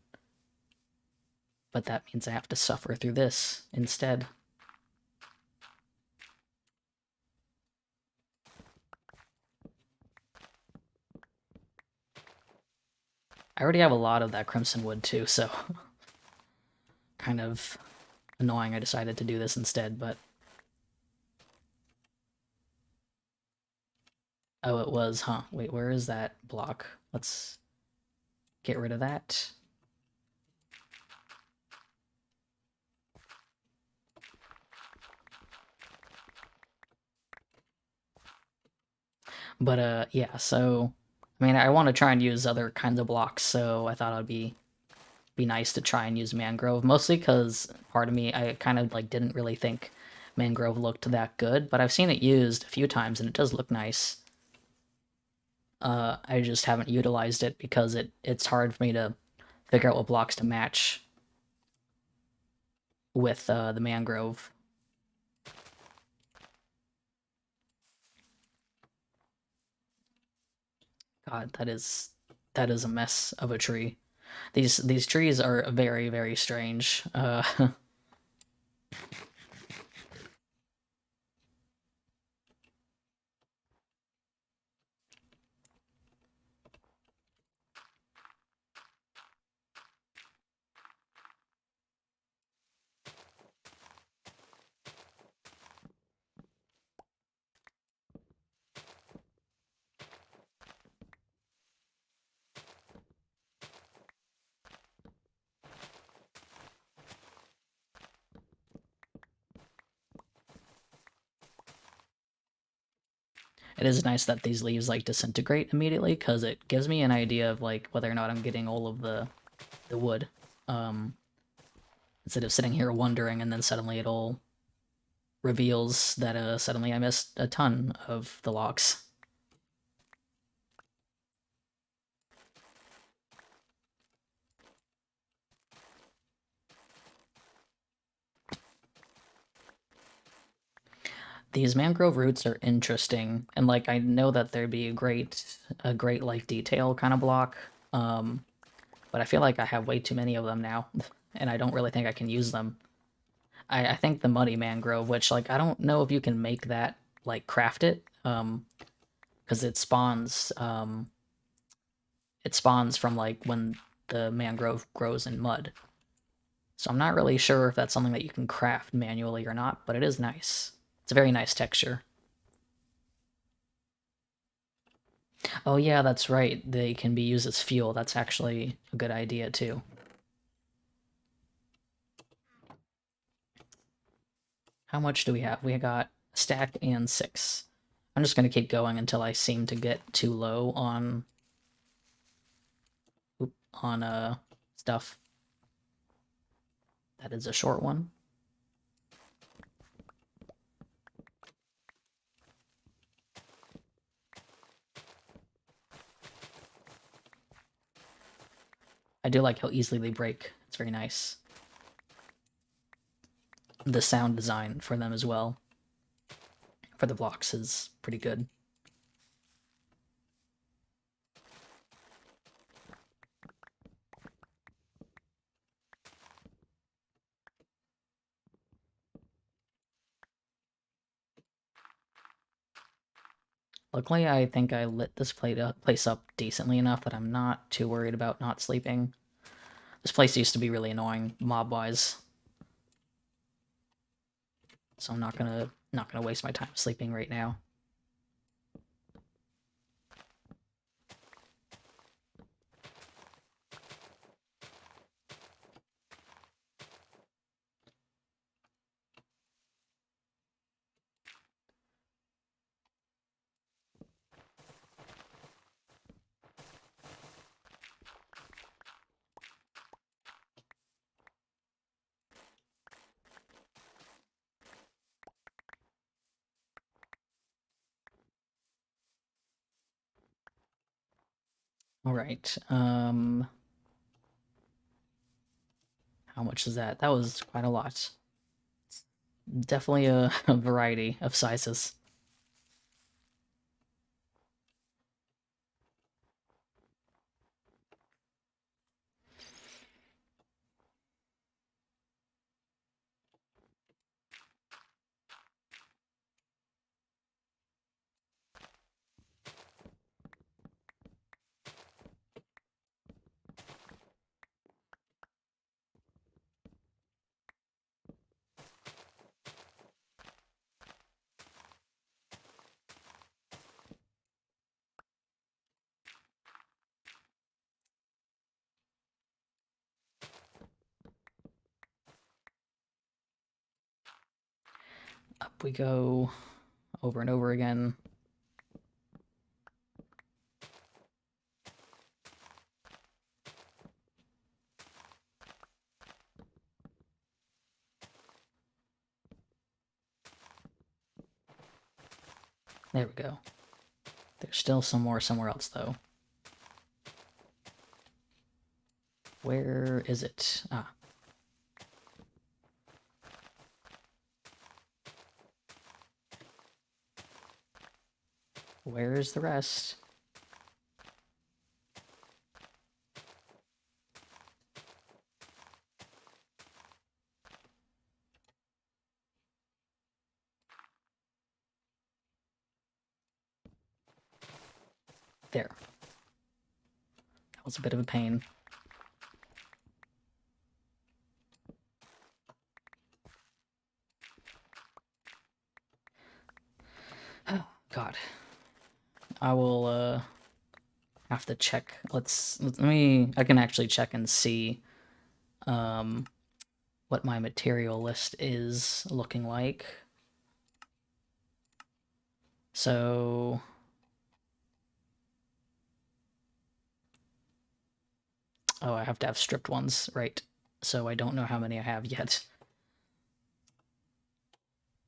But that means I have to suffer through this instead. I already have a lot of that crimson wood too, so kind of annoying I decided to do this instead, but... Oh, it was, huh? Wait, where is that block? Let's get rid of that. But, yeah, so... I mean, I want to try and use other kinds of blocks, so I thought it would be nice to try and use mangrove, mostly because part of me, I kind of, like, didn't really think mangrove looked that good, but I've seen it used a few times, and it does look nice. I just haven't utilized it because it's hard for me to figure out what blocks to match with the mangrove. God, that is a mess of a tree. These trees are very, very strange. It is nice that these leaves like disintegrate immediately because it gives me an idea of like whether or not I'm getting all of the wood. Instead of sitting here wondering and then suddenly it all reveals that suddenly I missed a ton of the logs. These mangrove roots are interesting, and like I know that there'd be a great like detail kind of block, but I feel like I have way too many of them now, and I don't really think I can use them. I think the muddy mangrove, which like I don't know if you can make that like craft it, because it spawns from like when the mangrove grows in mud. So I'm not really sure if that's something that you can craft manually or not, but it is nice. It's a very nice texture. Oh yeah, that's right. They can be used as fuel. That's actually a good idea too. How much do we have? We got a stack and 6. I'm just gonna keep going until I seem to get too low on stuff. That is a short one. I do like how easily they break. It's very nice. The sound design for them as well, for the blocks, is pretty good. Luckily, I think I lit this place up decently enough that I'm not too worried about not sleeping. This place used to be really annoying mob-wise, so I'm not gonna waste my time sleeping right now. All right. How much is that? That was quite a lot. Definitely a variety of sizes. Up we go, over and over again. There we go. There's still some more somewhere else, though. Where is it? Ah. Where's the rest? There. That was a bit of a pain. God. I will, have to check. Let me... I can actually check and see, what my material list is looking like. So... Oh, I have to have stripped ones, right. So I don't know how many I have yet.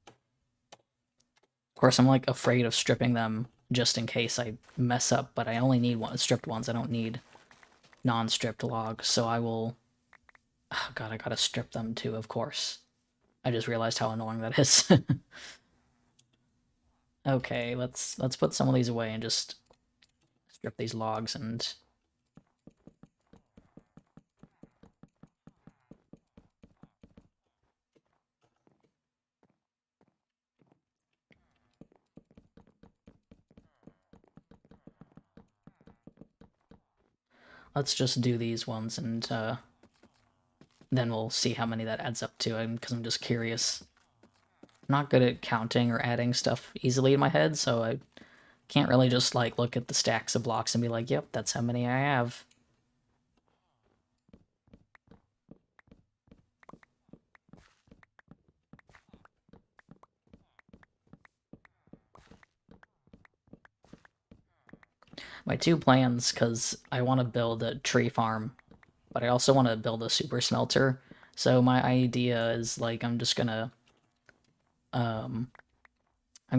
Of course, I'm like afraid of stripping them just in case I mess up, but I only need stripped ones. I don't need non-stripped logs, so I will... Oh god, I gotta strip them too, of course. I just realized how annoying that is. Okay, let's put some of these away and just strip these logs and... Let's just do these ones and then we'll see how many that adds up to, because I'm just curious. I'm not good at counting or adding stuff easily in my head, so I can't really just like look at the stacks of blocks and be like, yep, that's how many I have. My two plans, because I want to build a tree farm, but I also want to build a super smelter. So my idea is like I'm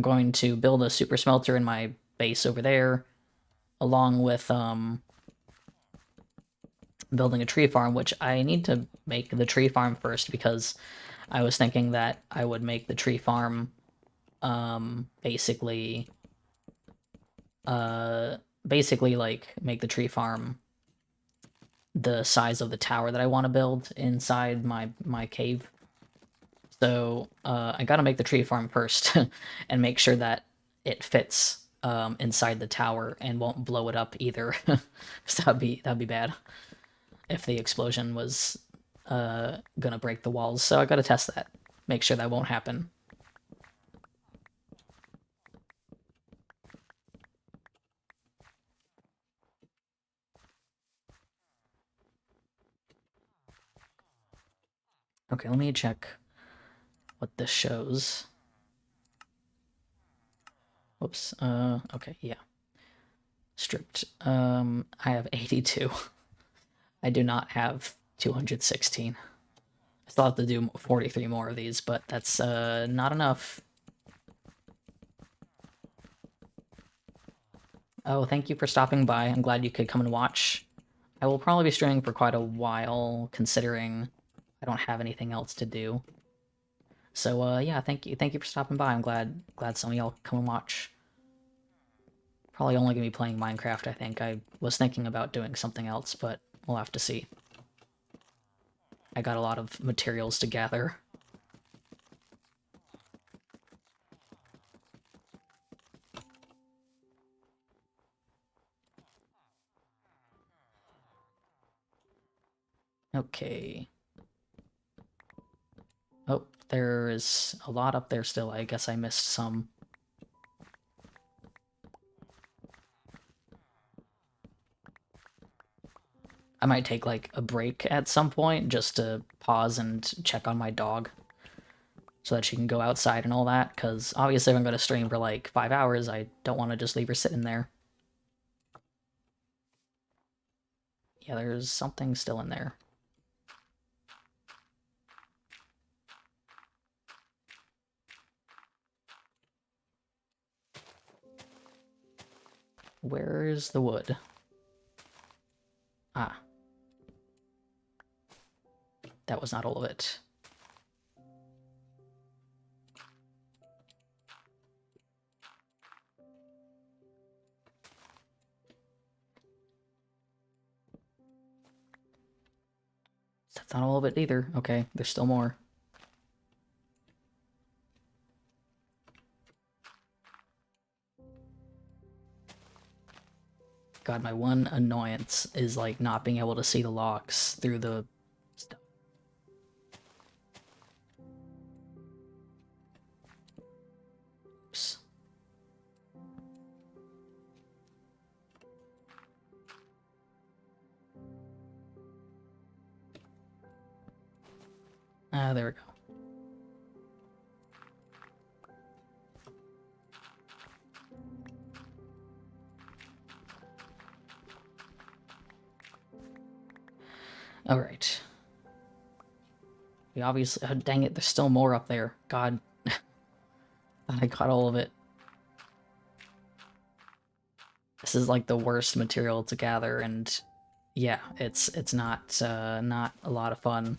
going to build a super smelter in my base over there, along with building a tree farm, which I need to make the tree farm first because I was thinking that I would make the tree farm basically like make the tree farm the size of the tower that I want to build inside my cave. So I gotta make the tree farm first and make sure that it fits inside the tower and won't blow it up either. Because that'd be bad if the explosion was gonna break the walls. So I gotta test that, make sure that won't happen. Okay, let me check what this shows. Whoops. Okay, yeah. Stripped. I have 82. I do not have 216. I still have to do 43 more of these, but that's not enough. Oh, thank you for stopping by. I'm glad you could come and watch. I will probably be streaming for quite a while, considering I don't have anything else to do. So, yeah, thank you. Thank you for stopping by. I'm glad some of y'all come and watch. Probably only gonna be playing Minecraft, I think. I was thinking about doing something else, but we'll have to see. I got a lot of materials to gather. Okay. Oh, there is a lot up there still. I guess I missed some. I might take, like, a break at some point just to pause and check on my dog so that she can go outside and all that, because obviously if I'm going to stream for, like, 5 hours, I don't want to just leave her sitting there. Yeah, there's something still in there. Where's the wood? Ah. That was not all of it. That's not all of it either. Okay, there's still more. God, my one annoyance is, like, not being able to see the logs through the stuff. Oops. Ah, there we go. Alright. We obviously... Oh, dang it, there's still more up there. God. I got all of it. This is like the worst material to gather, and yeah, it's not not a lot of fun.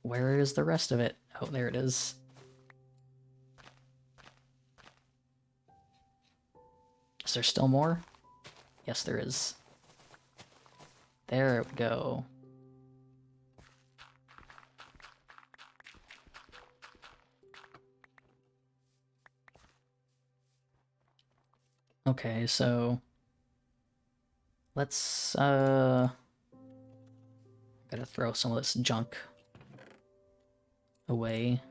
Where is the rest of it? Oh, there it is. Is there still more? Yes, there is. There we go. Okay, so let's gotta throw some of this junk away.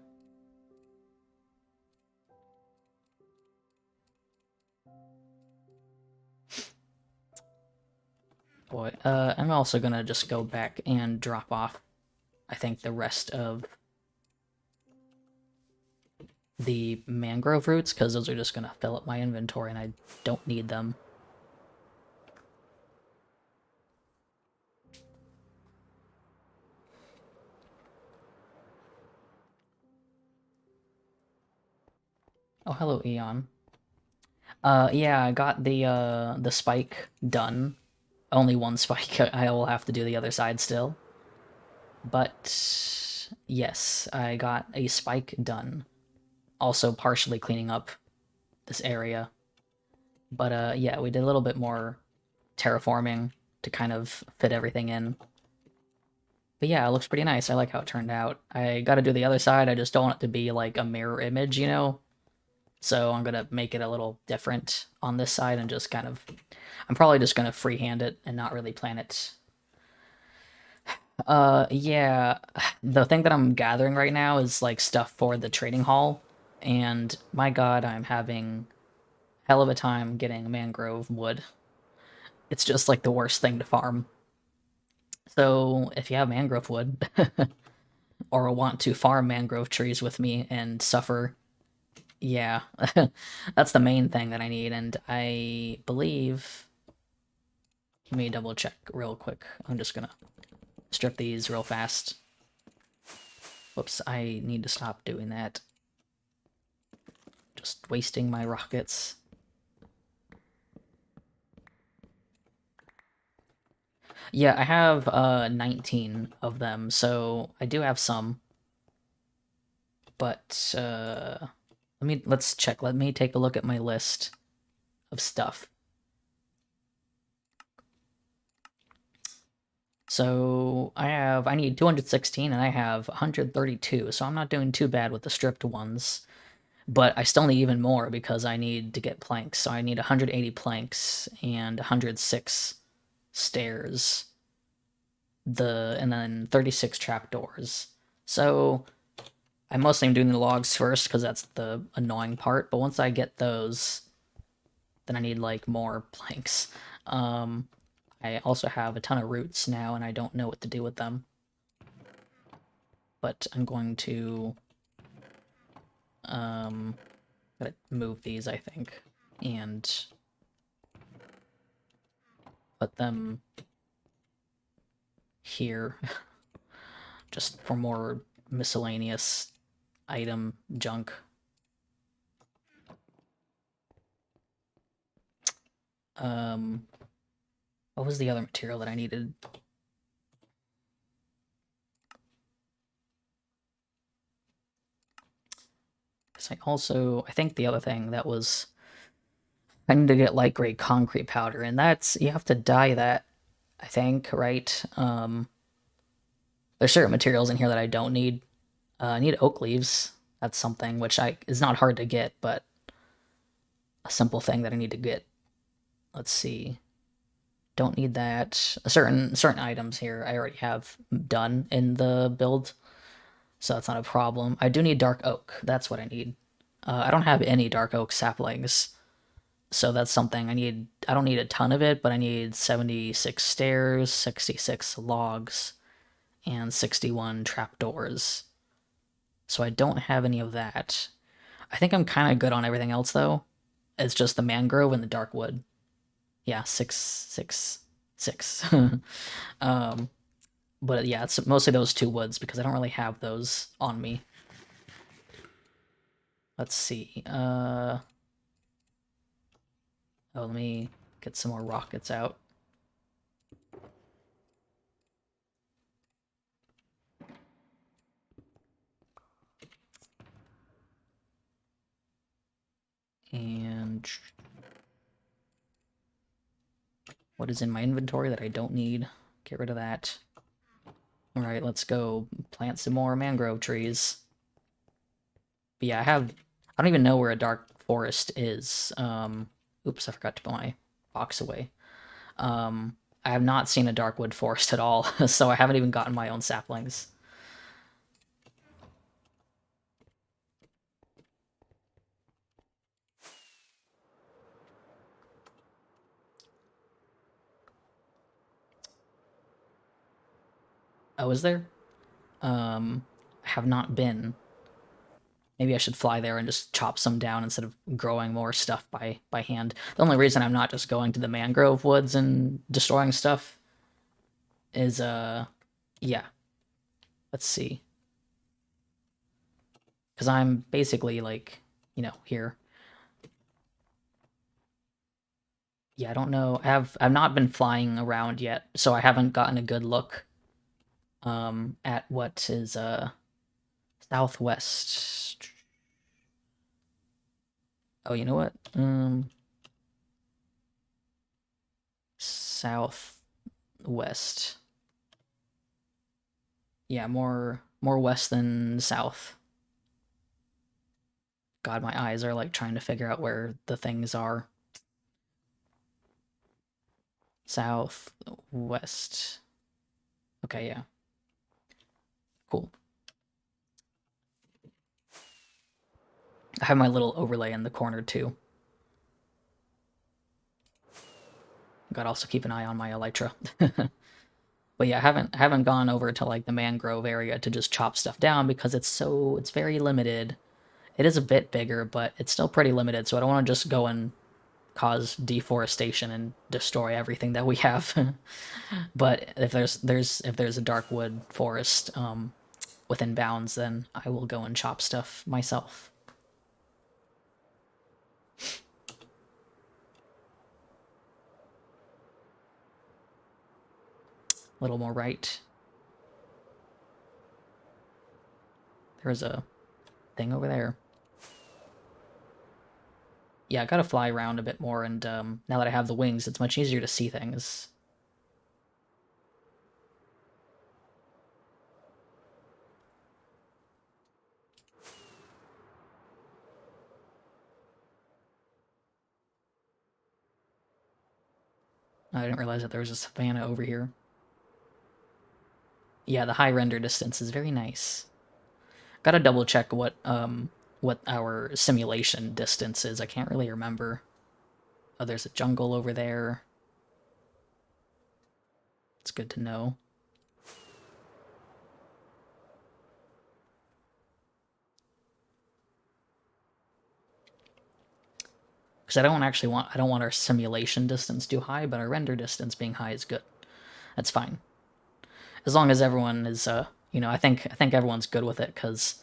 Boy, I'm also gonna just go back and drop off, I think, the rest of the mangrove roots, because those are just gonna fill up my inventory and I don't need them. Oh, hello, Eon. Yeah, I got the spike done. Only one spike. I will have to do the other side still. But yes, I got a spike done. Also partially cleaning up this area. But yeah, we did a little bit more terraforming to kind of fit everything in. But yeah, it looks pretty nice. I like how it turned out. I gotta do the other side. I just don't want it to be like a mirror image, you know? So I'm gonna make it a little different on this side and just kind of... I'm probably just gonna freehand it and not really plan it. Yeah. The thing that I'm gathering right now is like stuff for the trading hall. And my god, I'm having hell of a time getting mangrove wood. It's just like the worst thing to farm. So if you have mangrove wood, or want to farm mangrove trees with me and suffer, yeah, that's the main thing that I need. And I believe... Let me double check real quick. I'm just gonna strip these real fast. Whoops, I need to stop doing that. Just wasting my rockets. Yeah, I have 19 of them, so I do have some. But let's check. Let me take a look at my list of stuff. So I need 216 and I have 132, so I'm not doing too bad with the stripped ones. But I still need even more because I need to get planks. So I need 180 planks and 106 stairs. And then 36 trapdoors. So I mostly am doing the logs first because that's the annoying part. But once I get those, then I need like more planks. I also have a ton of roots now, and I don't know what to do with them. But I'm going to gotta move these, I think, and put them here, just for more miscellaneous item junk. What was the other material that I needed? I think the other thing that was... I need to get light gray concrete powder, and that's... You have to dye that, I think, right? There's certain materials in here that I don't need. I need oak leaves. That's something which is not hard to get, but a simple thing that I need to get. Let's see. Don't need that. Certain items here I already have done in the build, so that's not a problem. I do need dark oak. That's what I need. I don't have any dark oak saplings, so that's something I need. I don't need a ton of it, but I need 76 stairs, 66 logs, and 61 trapdoors. So I don't have any of that. I think I'm kind of good on everything else, though. It's just the mangrove and the dark wood. Yeah, 666. But yeah, it's mostly those two woods because I don't really have those on me. Let's see. Oh, let me get some more rockets out. And what is in my inventory that I don't need? Get rid of that. All right, let's go plant some more mangrove trees. But yeah, I don't even know where a dark forest is. Oops, I forgot to put my box away. I have not seen a darkwood forest at all, so I haven't even gotten my own saplings. Oh, is there? Have not been. Maybe I should fly there and just chop some down instead of growing more stuff by hand. The only reason I'm not just going to the mangrove woods and destroying stuff is yeah. Let's see. Because I'm basically like, here. Yeah, I don't know. I've not been flying around yet, so I haven't gotten a good look at what is southwest. Oh, you know what? Southwest. Yeah, more west than south. God, my eyes are like trying to figure out where the things are. Southwest. Okay, yeah. Cool. I have my little overlay in the corner too. Gotta also keep an eye on my elytra. But yeah, I haven't gone over to like the mangrove area to just chop stuff down because it's very limited. It is a bit bigger, but it's still pretty limited, so I don't want to just go and cause deforestation and destroy everything that we have. But if there's a dark wood forest within bounds, then I will go and chop stuff myself. A little more right. There's a thing over there. Yeah, I gotta fly around a bit more, and now that I have the wings, it's much easier to see things. I didn't realize that there was a savanna over here. Yeah, the high render distance is very nice. Gotta double check what our simulation distance is. I can't really remember. Oh, there's a jungle over there. It's good to know. Because I don't want our simulation distance too high, but our render distance being high is good. That's fine. As long as everyone is, I think everyone's good with it, because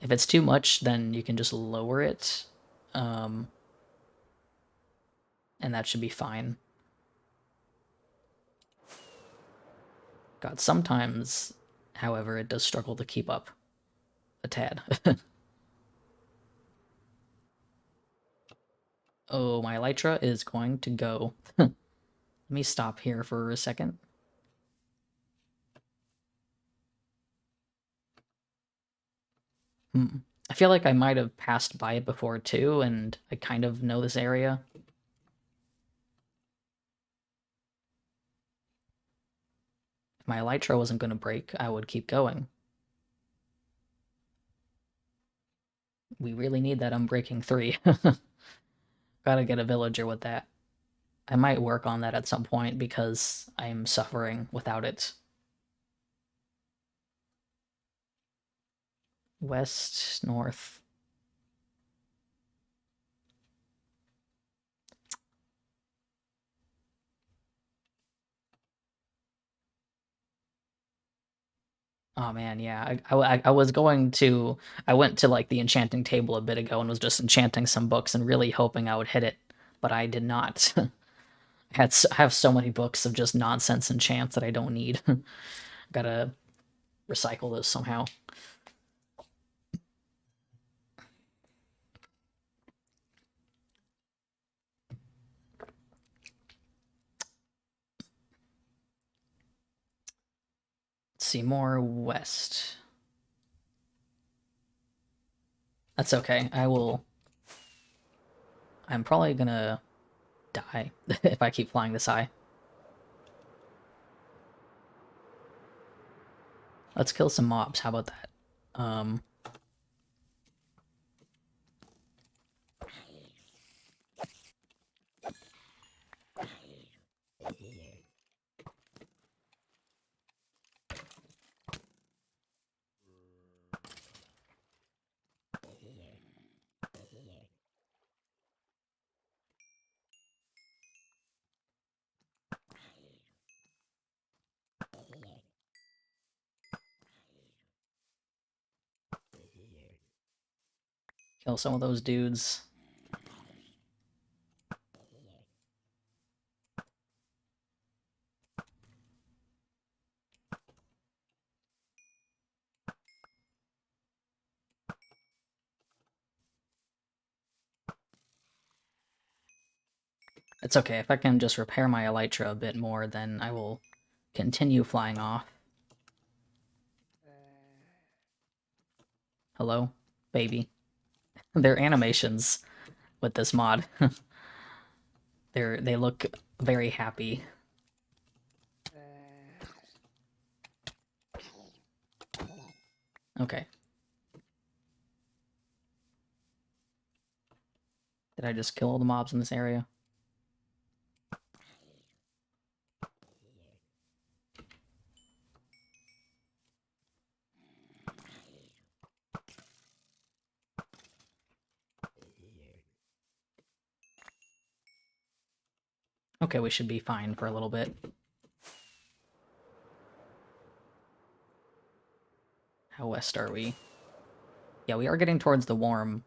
if it's too much, then you can just lower it, and that should be fine. God, sometimes, however, it does struggle to keep up a tad. Oh, my elytra is going to go. Let me stop here for a second. I feel like I might have passed by it before too, and I kind of know this area. If my elytra wasn't going to break, I would keep going. We really need that unbreaking 3. Gotta get a villager with that. I might work on that at some point because I'm suffering without it. West, north. Oh man, yeah. I was going to. I went to like the enchanting table a bit ago and was just enchanting some books and really hoping I would hit it, but I did not. I have so many books of just nonsense enchants that I don't need. Gotta recycle those somehow. Let's see, more west. That's okay. I'm probably gonna die if I keep flying this high. Let's kill some mobs. How about that? Um, kill some of those dudes. It's okay. If I can just repair my elytra a bit more, then I will continue flying off. Hello, baby. Their animations with this mod. They look very happy. Okay. Did I just kill all the mobs in this area? Okay, we should be fine for a little bit. How west are we? Yeah, we are getting towards the warm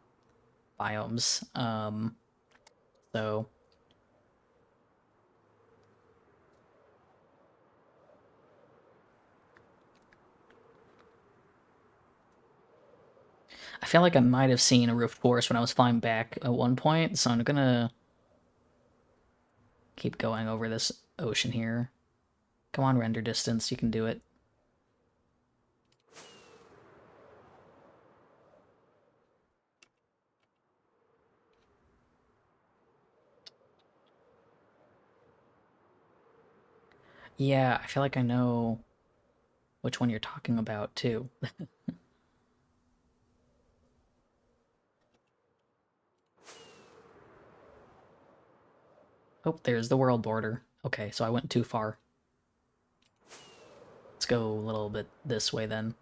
biomes. So I feel like I might have seen a roof forest when I was flying back at one point, so I'm gonna keep going over this ocean here. Come on, render distance, you can do it. Yeah, I feel like I know which one you're talking about, too. Oh, there's the world border. Okay, so I went too far. Let's go a little bit this way, then.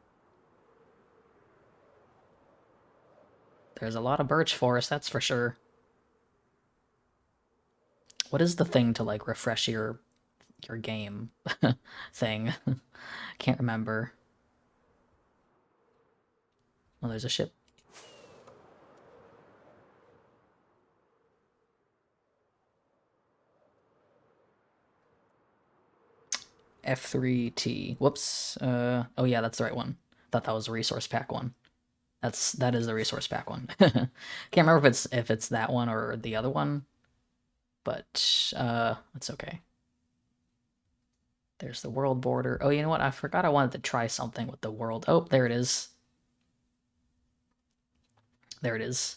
There's a lot of birch forest, that's for sure. What is the thing to, like, refresh your game thing? Can't remember. Oh, there's a ship. F3T. Whoops. Oh yeah, that's the right one. Thought that was a resource pack one. That is the resource pack one. Can't remember if it's that one or the other one, but it's okay. There's the world border. Oh, you know what? I forgot I wanted to try something with the world. Oh, there it is. There it is.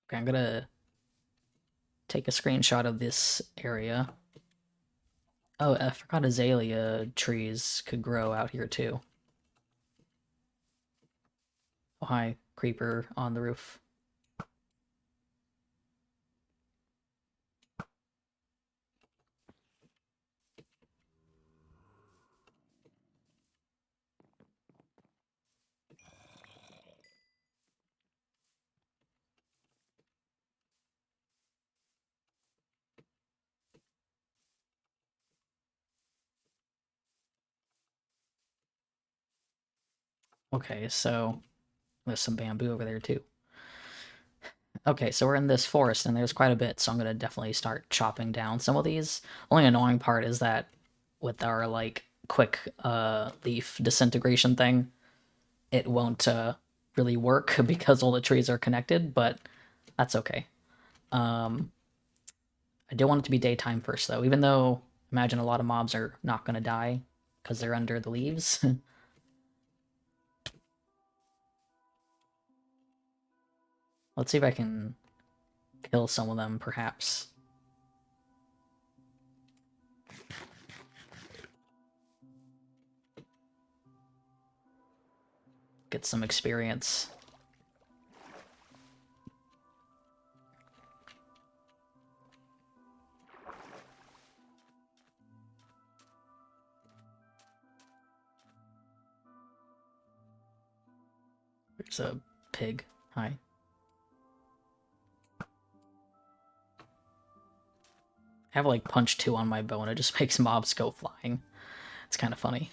Okay, I'm gonna take a screenshot of this area. Oh, I forgot azalea trees could grow out here too. Oh, hi, creeper on the roof. Okay, so there's some bamboo over there too. Okay, so we're in this forest and there's quite a bit, so I'm gonna definitely start chopping down some of these. Only annoying part is that with our like quick leaf disintegration thing, it won't really work because all the trees are connected, but that's okay. I do want it to be daytime first though, even though imagine a lot of mobs are not gonna die because they're under the leaves. Let's see if I can kill some of them, perhaps. Get some experience. There's a pig. Hi. I have like punch 2 on my bow and it just makes mobs go flying. It's kind of funny.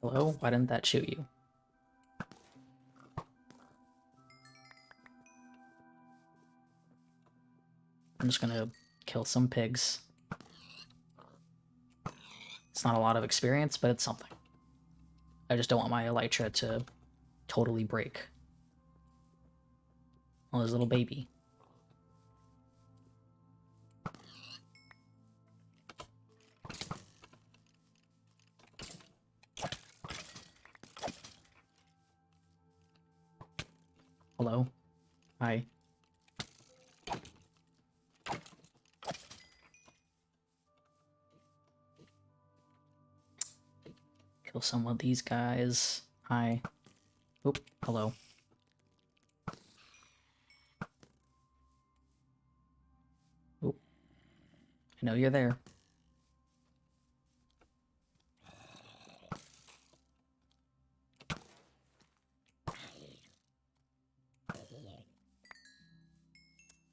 Hello? Why didn't that shoot you? I'm just gonna kill some pigs. It's not a lot of experience, but it's something. I just don't want my elytra to totally break. Oh, there's a little baby. Hello? Hi. Kill some of these guys. Hi. Oop, hello. Oop. I know you're there.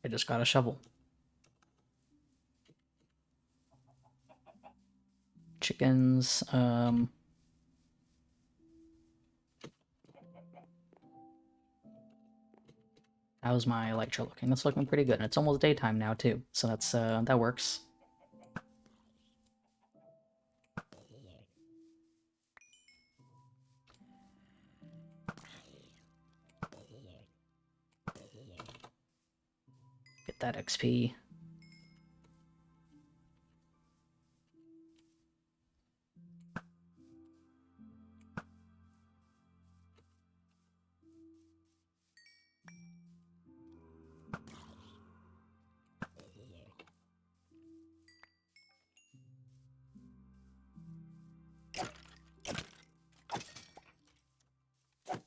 I just got a shovel. Chickens, how's my elytra looking? It's looking pretty good, and it's almost daytime now too, so that's that works. Get that XP.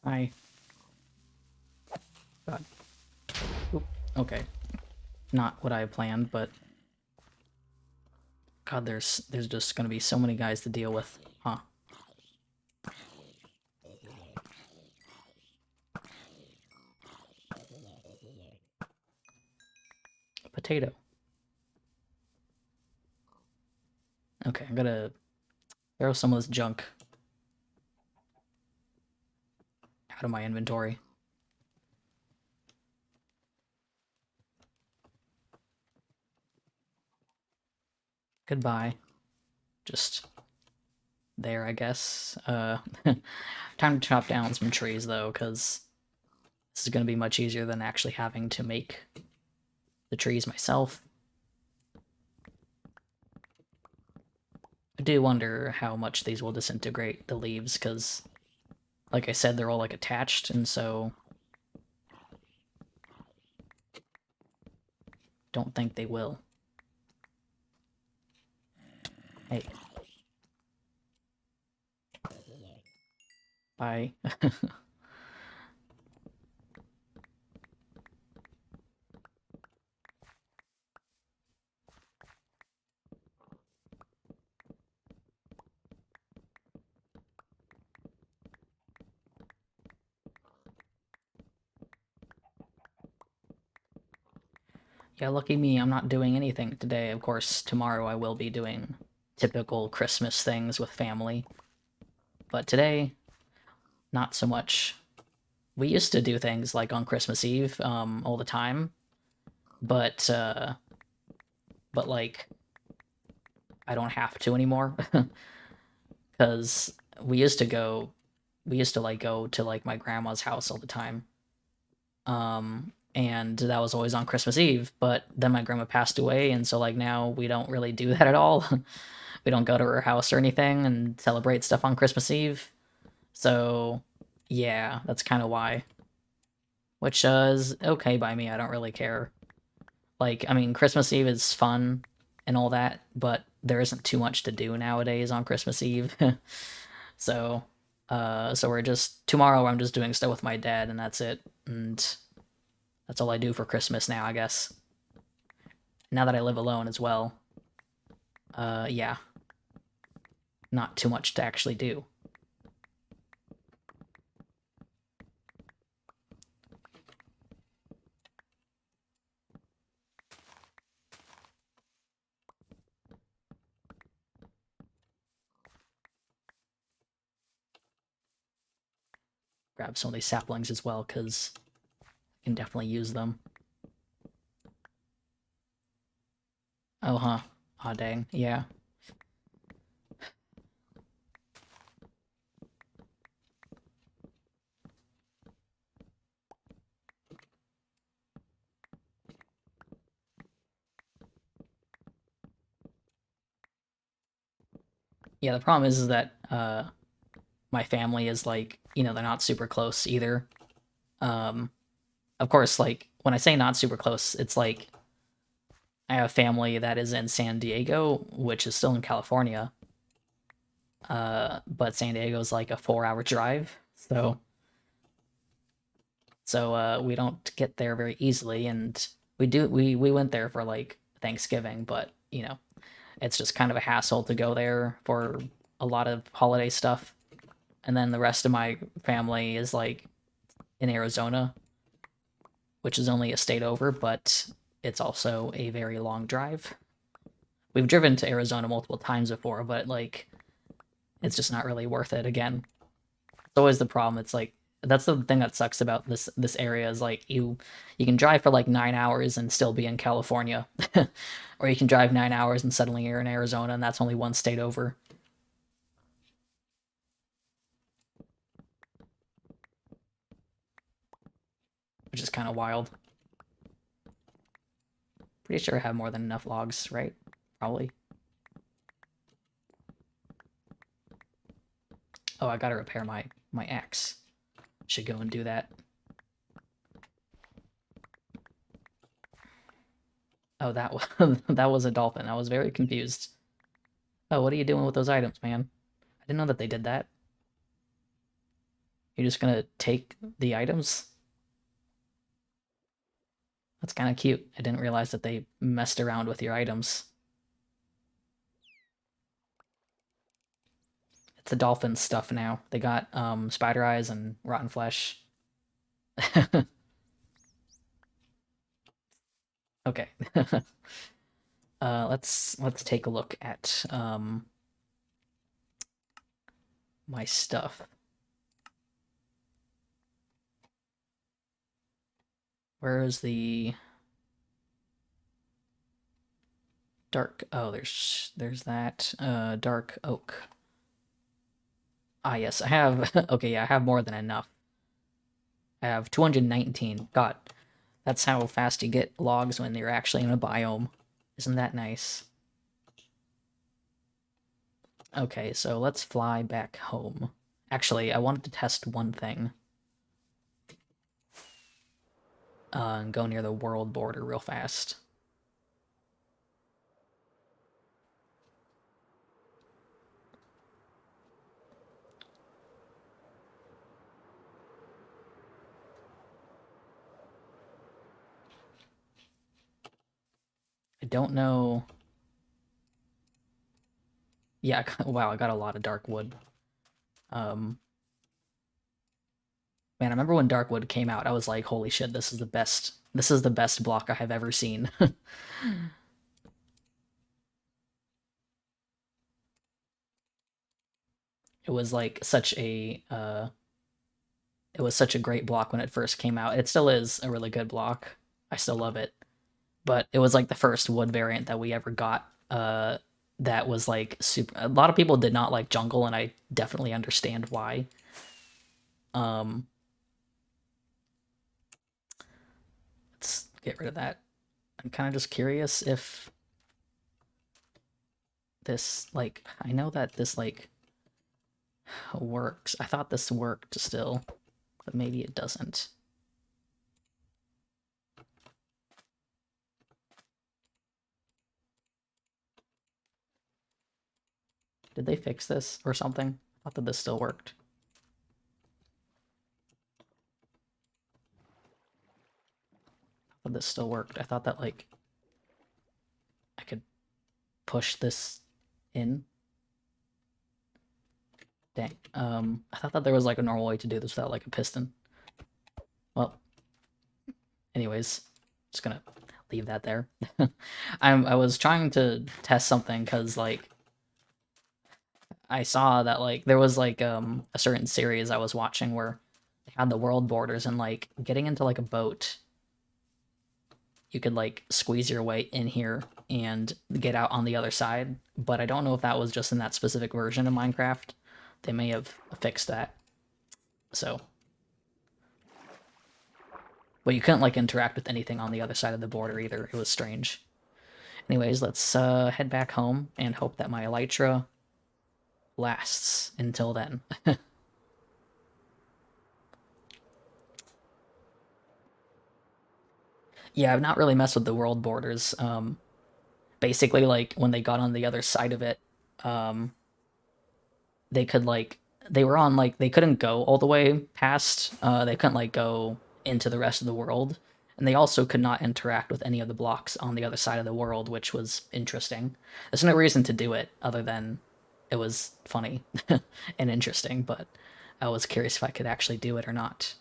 Hi. God. Oop. Okay. Not what I planned, but God, there's just gonna be so many guys to deal with. Huh. Potato. Okay, I'm gonna throw some of this junk out of my inventory. Goodbye. Just there, I guess. Time to chop down some trees, though, because this is going to be much easier than actually having to make the trees myself. I do wonder how much these will disintegrate, the leaves, because, like I said, they're all, like, attached, and so don't think they will. Hey. Bye. Yeah, lucky me, I'm not doing anything today. Of course, tomorrow I will be doing typical Christmas things with family. But today, not so much. We used to do things like on Christmas Eve, all the time, but like I don't have to anymore because we used to like go to like my grandma's house all the time. And that was always on Christmas Eve, but then my grandma passed away, and so like now we don't really do that at all. We don't go to her house or anything and celebrate stuff on Christmas Eve. So, yeah, that's kind of why. Which is okay by me. I don't really care. Like, I mean, Christmas Eve is fun and all that, but there isn't too much to do nowadays on Christmas Eve. So, so we're just tomorrow. I'm just doing stuff with my dad, and that's it. And that's all I do for Christmas now, I guess. Now that I live alone as well. Yeah, not too much to actually do. Grab some of these saplings as well, because I can definitely use them. Oh, huh. Aw, dang. Yeah. Yeah, the problem is that my family is like, they're not super close either. Um, of course, like when I say not super close, it's like I have family that is in San Diego, which is still in California. But San Diego is like a 4-hour drive, so we don't get there very easily, and we went there for like Thanksgiving, but it's just kind of a hassle to go there for a lot of holiday stuff. And then the rest of my family is like in Arizona, which is only a state over, but it's also a very long drive. We've driven to Arizona multiple times before, but like it's just not really worth it again. It's always the problem. It's like that's the thing that sucks about this area is like you can drive for like 9 hours and still be in California, or you can drive 9 hours and suddenly you're in Arizona, and that's only one state over, which is kind of wild. Pretty sure I have more than enough logs, right? Probably. Oh, I gotta repair my axe. Should go and do that. Oh, that was that was a dolphin. I was very confused. Oh, what are you doing with those items, man? I didn't know that they did that. You're just gonna take the items? That's kind of cute. I didn't realize that they messed around with your items. It's the dolphin stuff now. They got spider eyes and rotten flesh. Okay. Let's take a look at my stuff. Where is the dark? Oh, there's that dark oak. Ah, yes, I have. Okay, yeah, I have more than enough. I have 219. God, that's how fast you get logs when you're actually in a biome. Isn't that nice? Okay, so let's fly back home. Actually, I wanted to test one thing. And go near the world border real fast. I don't know. Yeah, wow, I got a lot of dark wood. Um, Man, I remember when Darkwood came out, I was like, holy shit, this is the best. This is the best block I have ever seen. It was like such a it was such a great block when it first came out. It still is a really good block. I still love it. But it was like the first wood variant that we ever got that was like super. A lot of people did not like jungle, and I definitely understand why. Um let's get rid of that. I'm kind of just curious if this, like, I know that this like works. I thought this worked still, but maybe it doesn't. Did they fix this or something? I thought that this still worked. I thought this still worked. I thought that, like, I could push this in. Dang. I thought that there was, like, a normal way to do this without, like, a piston. Well, anyways, just gonna leave that there. I was trying to test something because, like, I saw that, like, there was, like, a certain series I was watching where they had the world borders, and, like, getting into, like, a boat, you could, like, squeeze your way in here and get out on the other side. But I don't know if that was just in that specific version of Minecraft. They may have fixed that. So, but you couldn't, like, interact with anything on the other side of the border either. It was strange. Anyways, let's head back home and hope that my elytra lasts until then. Yeah, I've not really messed with the world borders. Basically, like, when they got on the other side of it, um, they could, like, they were on, like, they couldn't go all the way past, they couldn't, like, go into the rest of the world, and they also could not interact with any of the blocks on the other side of the world, which was interesting. There's no reason to do it other than it was funny and interesting, but I was curious if I could actually do it or not.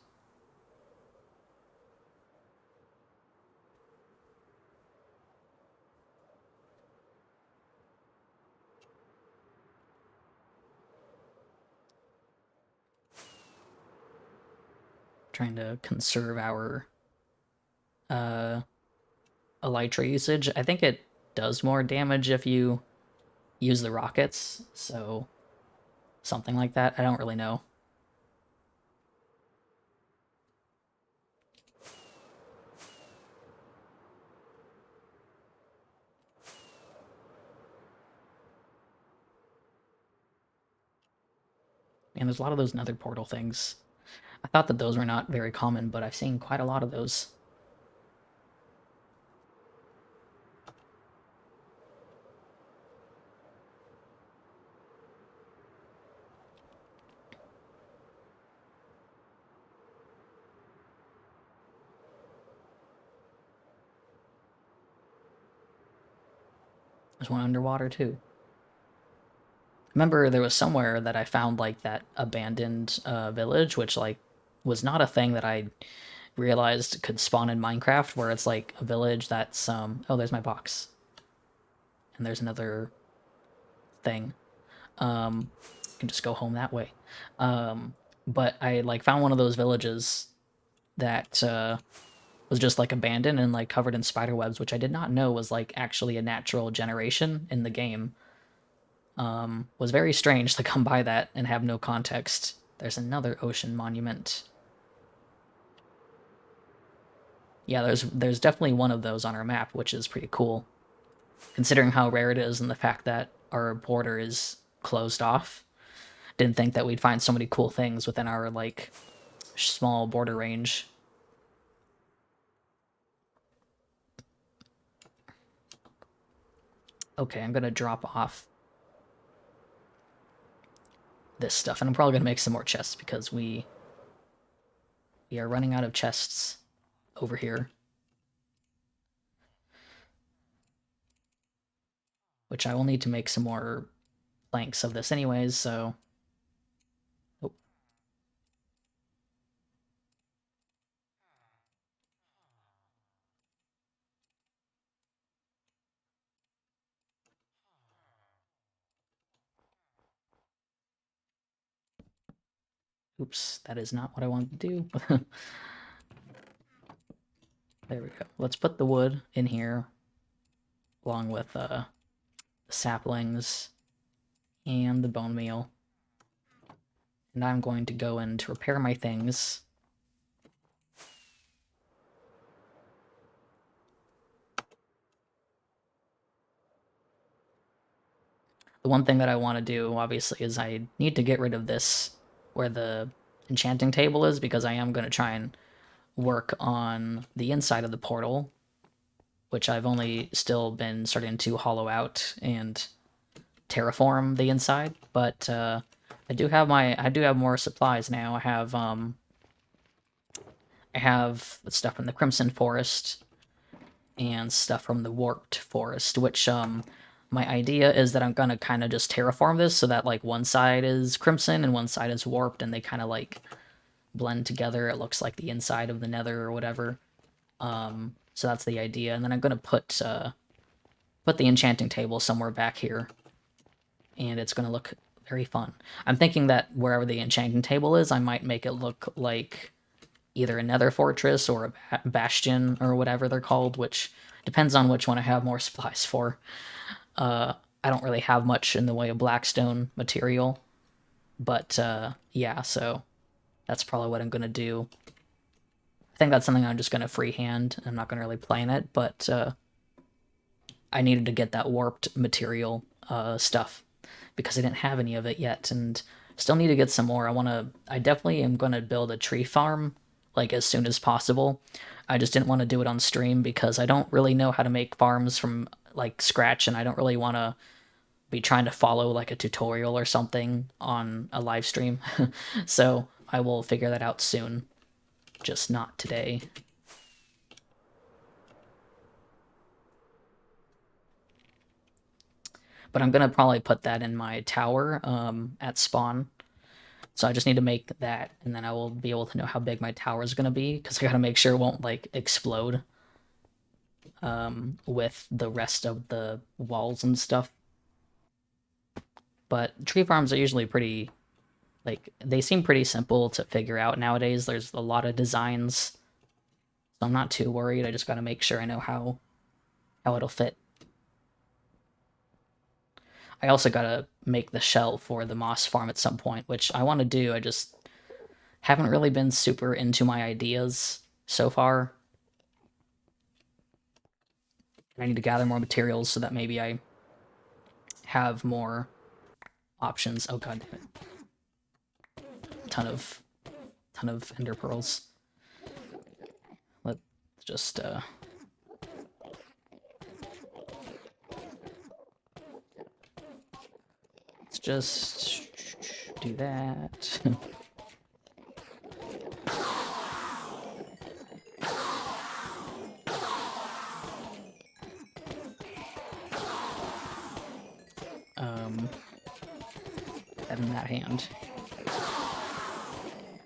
Trying to conserve our uh elytra usage. I think it does more damage if you use the rockets, so something like that. I don't really know. And there's a lot of those nether portal things. I thought that those were not very common, but I've seen quite a lot of those. There's one underwater too. Remember, there was somewhere that I found like that abandoned village, which like was not a thing that I realized could spawn in Minecraft, where it's like a village that's oh, there's my box. And there's another thing. You can just go home that way. But I like found one of those villages that was just like abandoned and like covered in spider webs, which I did not know was like actually a natural generation in the game. Was very strange to come by that and have no context. There's another ocean monument. Yeah, there's definitely one of those on our map, which is pretty cool, considering how rare it is and the fact that our border is closed off. Didn't think that we'd find so many cool things within our like small border range. Okay, I'm gonna drop off this stuff, and I'm probably gonna make some more chests because we are running out of chests over here, which I will need to make some more planks of this anyways, so... Oh. Oops, that is not what I wanted to do. There we go. Let's put the wood in here, along with saplings and the bone meal. And I'm going to go in to repair my things. The one thing that I want to do, obviously, is I need to get rid of this where the enchanting table is, because I am going to try and work on the inside of the portal, which I've only still been starting to hollow out and terraform the inside. But I do have more supplies now. I have stuff from the Crimson Forest and stuff from the Warped Forest, which my idea is that I'm gonna kind of just terraform this so that like one side is crimson and one side is warped, and they kind of like blend together. It looks like the inside of the Nether or whatever. So that's the idea, and then I'm gonna put the enchanting table somewhere back here, and it's gonna look very fun. I'm thinking that wherever the enchanting table is, I might make it look like either a nether fortress or a bastion or whatever they're called, which depends on which one I have more supplies for. I don't really have much in the way of blackstone material, but yeah, so that's probably what I'm going to do. I think that's something I'm just going to freehand. I'm not going to really plan it, but I needed to get that warped material stuff because I didn't have any of it yet, and still need to get some more. I definitely am going to build a tree farm like as soon as possible. I just didn't want to do it on stream because I don't really know how to make farms from like scratch, and I don't really want to be trying to follow like a tutorial or something on a live stream. So I will figure that out soon, just not today. But I'm gonna probably put that in my tower at spawn. So I just need to make that, and then I will be able to know how big my tower is gonna be, because I gotta make sure it won't like explode with the rest of the walls and stuff. But tree farms are usually pretty, like, they seem pretty simple to figure out nowadays. There's a lot of designs, so I'm not too worried. I just gotta make sure I know how it'll fit. I also gotta make the shell for the moss farm at some point, which I want to do. I just haven't really been super into my ideas so far. I need to gather more materials so that maybe I have more options. Oh god damn it. Ton of ender pearls. Let's just let's just do that. That in that hand.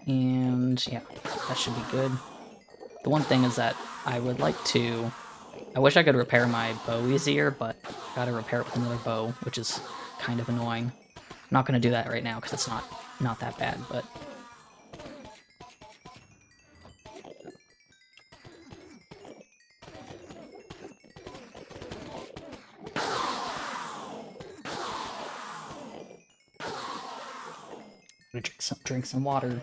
And yeah, that should be good. The one thing is that I would like to... I wish I could repair my bow easier, but I gotta repair it with another bow, which is kind of annoying. I'm not gonna do that right now because it's not that bad, but... I'm gonna drink some water.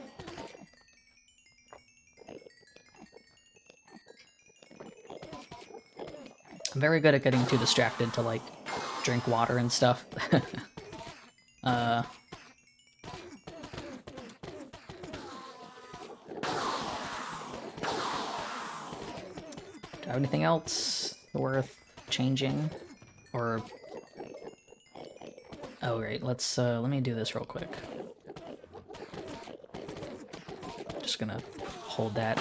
I'm very good at getting too distracted to, like, drink water and stuff. Do I have anything else worth changing? Or... Oh, great. Let me do this real quick. Just gonna hold that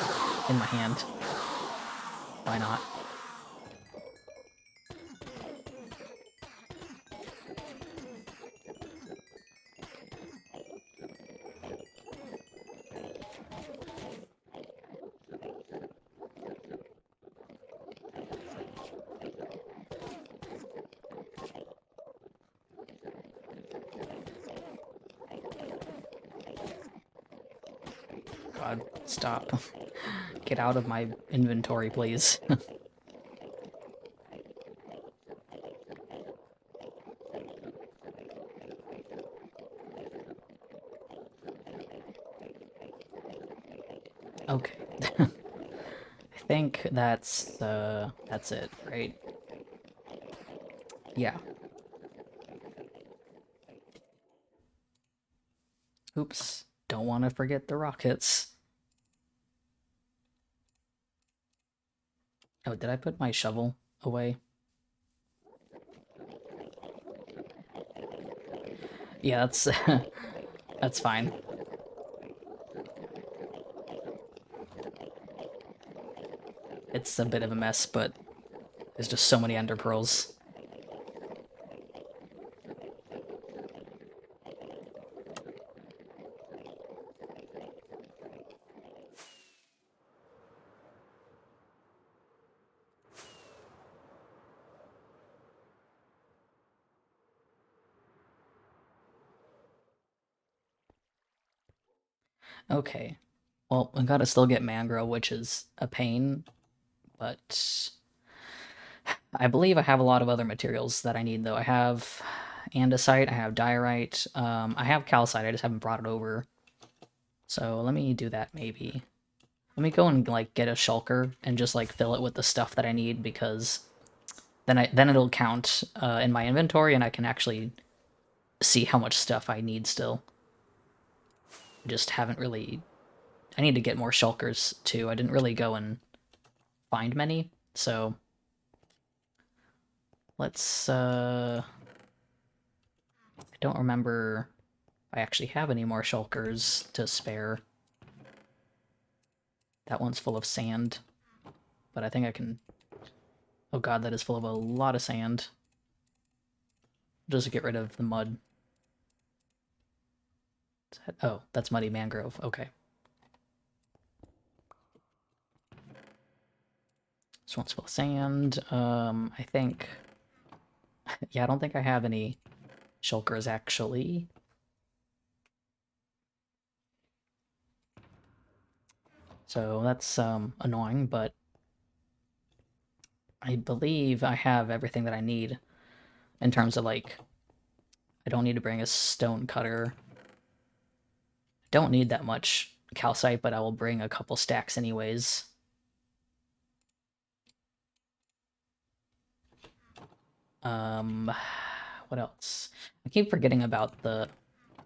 in my hand. Why not? Stop. Get out of my inventory, please. Okay. I think that's it, right? Yeah. Oops. Don't want to forget the rockets. Oh, did I put my shovel away? Yeah, that's that's fine. It's a bit of a mess, but there's just so many ender pearls. Okay. Well, I gotta still get mangrove, which is a pain, but I believe I have a lot of other materials that I need, though. I have andesite, I have diorite, I have calcite, I just haven't brought it over. So let me do that, maybe. Let me go and, like, get a shulker and just, like, fill it with the stuff that I need, because then it'll count in my inventory, and I can actually see how much stuff I need still. I just haven't really... I need to get more shulkers, too. I didn't really go and find many, so... Let's, I don't remember if I actually have any more shulkers to spare. That one's full of sand, but I think I can... Oh god, that is full of a lot of sand. Just get rid of the mud. Oh, that's muddy mangrove. Okay. This one's full of sand. I think... Yeah, I don't think I have any shulkers, actually. So that's, annoying, but... I believe I have everything that I need in terms of, like... I don't need to bring a stone cutter. Don't need that much calcite, but I will bring a couple stacks anyways. What else? I keep forgetting about the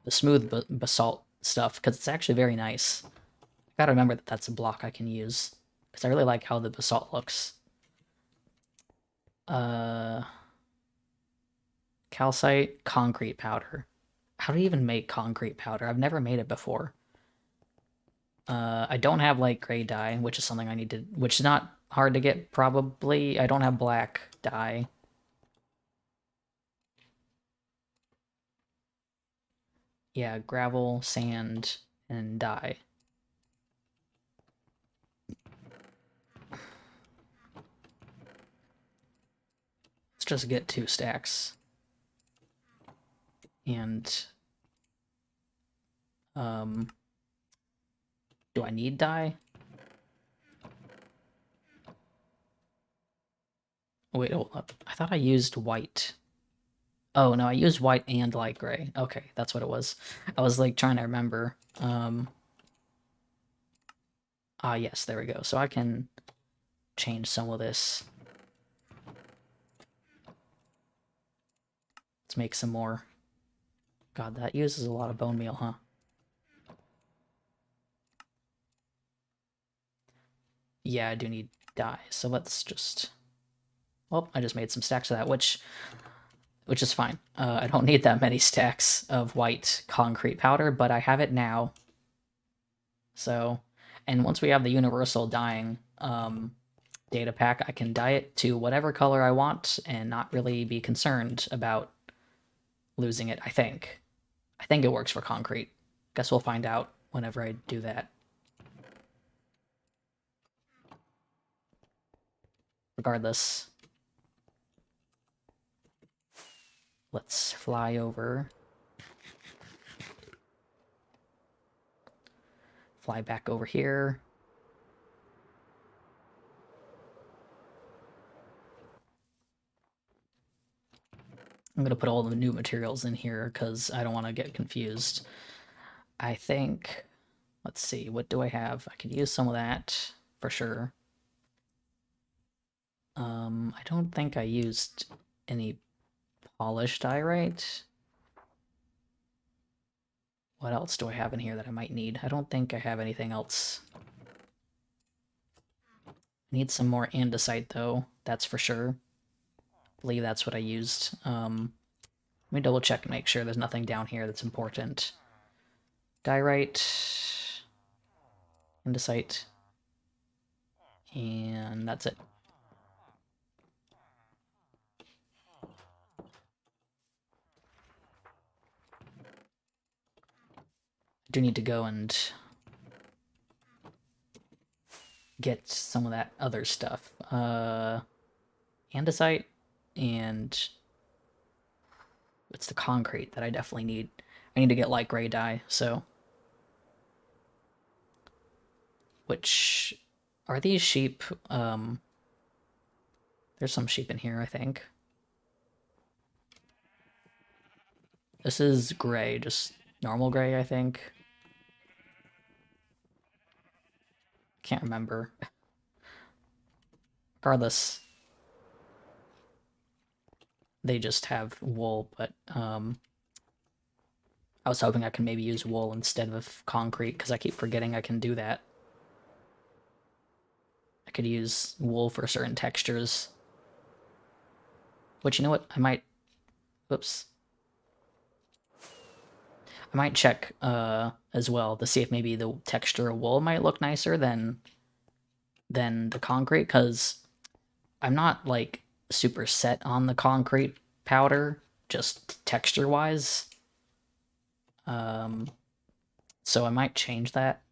smooth basalt stuff, because it's actually very nice. I gotta remember that that's a block I can use, because I really like how the basalt looks. Calcite, concrete powder. How do you even make concrete powder? I've never made it before. I don't have light gray dye, which is something I need to... Which is not hard to get, probably. I don't have black dye. Yeah, gravel, sand, and dye. Let's just get 2 stacks. And... Do I need dye? Wait, hold up. I thought I used white. Oh, no, I used white and light gray. Okay, that's what it was. I was, like, trying to remember. Yes, there we go. So I can change some of this. Let's make some more. God, that uses a lot of bone meal, huh? Yeah, I do need dye, so let's just... Well, I just made some stacks of that, which is fine. I don't need that many stacks of white concrete powder, but I have it now. So, and once we have the universal dyeing data pack, I can dye it to whatever color I want and not really be concerned about losing it, I think. I think it works for concrete. Guess we'll find out whenever I do that. Regardless, let's fly over. Fly back over here. I'm gonna put all the new materials in here because I don't want to get confused. I think, let's see, what do I have? I could use some of that for sure. I don't think I used any polished diorite. What else do I have in here that I might need? I don't think I have anything else. I need some more andesite though, that's for sure. I believe that's what I used. Let me double check and make sure there's nothing down here that's important. Diorite, andesite, and that's it. I do need to go and get some of that other stuff. Andesite and it's the concrete that I definitely need. I need to get light gray dye, so. Which, are these sheep? There's some sheep in here, I think. This is gray, just normal gray, I think. Can't remember. Regardless, they just have wool, but I was hoping I could maybe use wool instead of concrete, because I keep forgetting I can do that. I could use wool for certain textures. Which, you know what, I might... Whoops. I might check as well to see if maybe the texture of wool might look nicer than the concrete, because I'm not like super set on the concrete powder, just texture wise. So I might change that.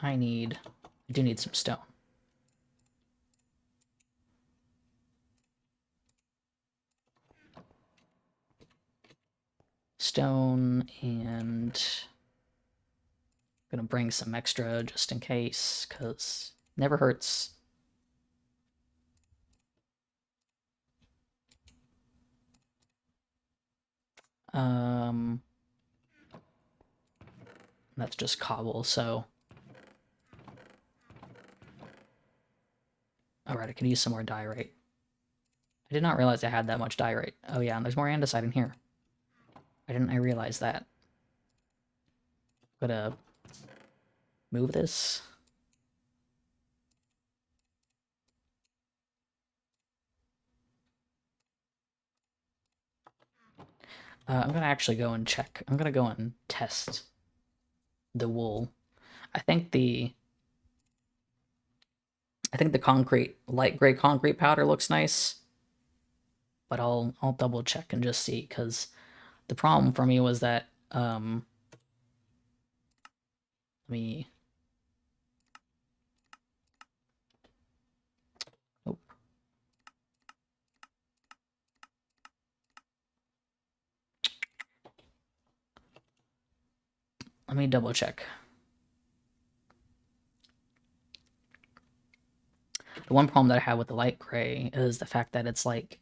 I do need some stone. Stone, and I'm gonna bring some extra just in case, because never hurts. That's just cobble, so. Alright, I can use some more diorite. I did not realize I had that much diorite. Oh yeah, and there's more andesite in here. Why didn't I realize that? I'm gonna move this. I'm gonna actually go and check. I'm gonna go and test the wool. I think the concrete, light gray concrete powder looks nice, but I'll double check and just see, because the problem for me was that let me. Nope. Let me double check. The one problem that I have with the light gray is the fact that it's like,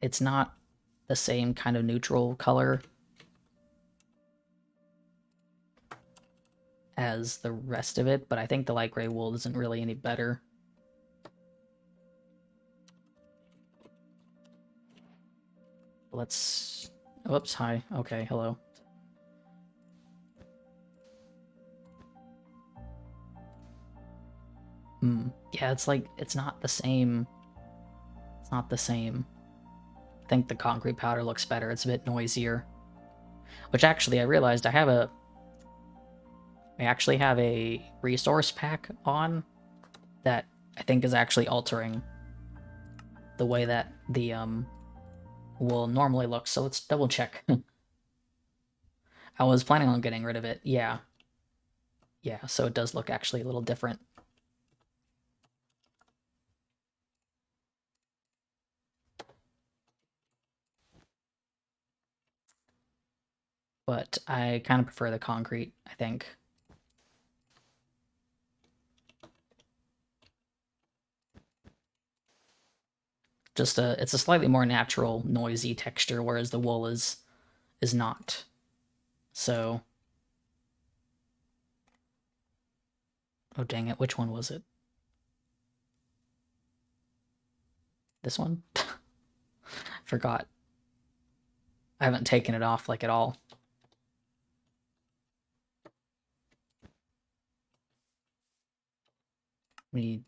it's not the same kind of neutral color as the rest of it, but I think the light gray wool isn't really any better. Let's... Whoops, hi. Okay, hello. Yeah, it's like, it's not the same. It's not the same. I think the concrete powder looks better. It's a bit noisier. Which actually, I realized I actually have a resource pack on that I think is actually altering the way that the will normally look. So let's double check. I was planning on getting rid of it. Yeah. Yeah, so it does look actually a little different. but I kind of prefer the concrete, I think. Just it's a slightly more natural, noisy texture, whereas the wool is not. So, oh dang it, which one was it? This one? Forgot. I haven't taken it off like at all. We need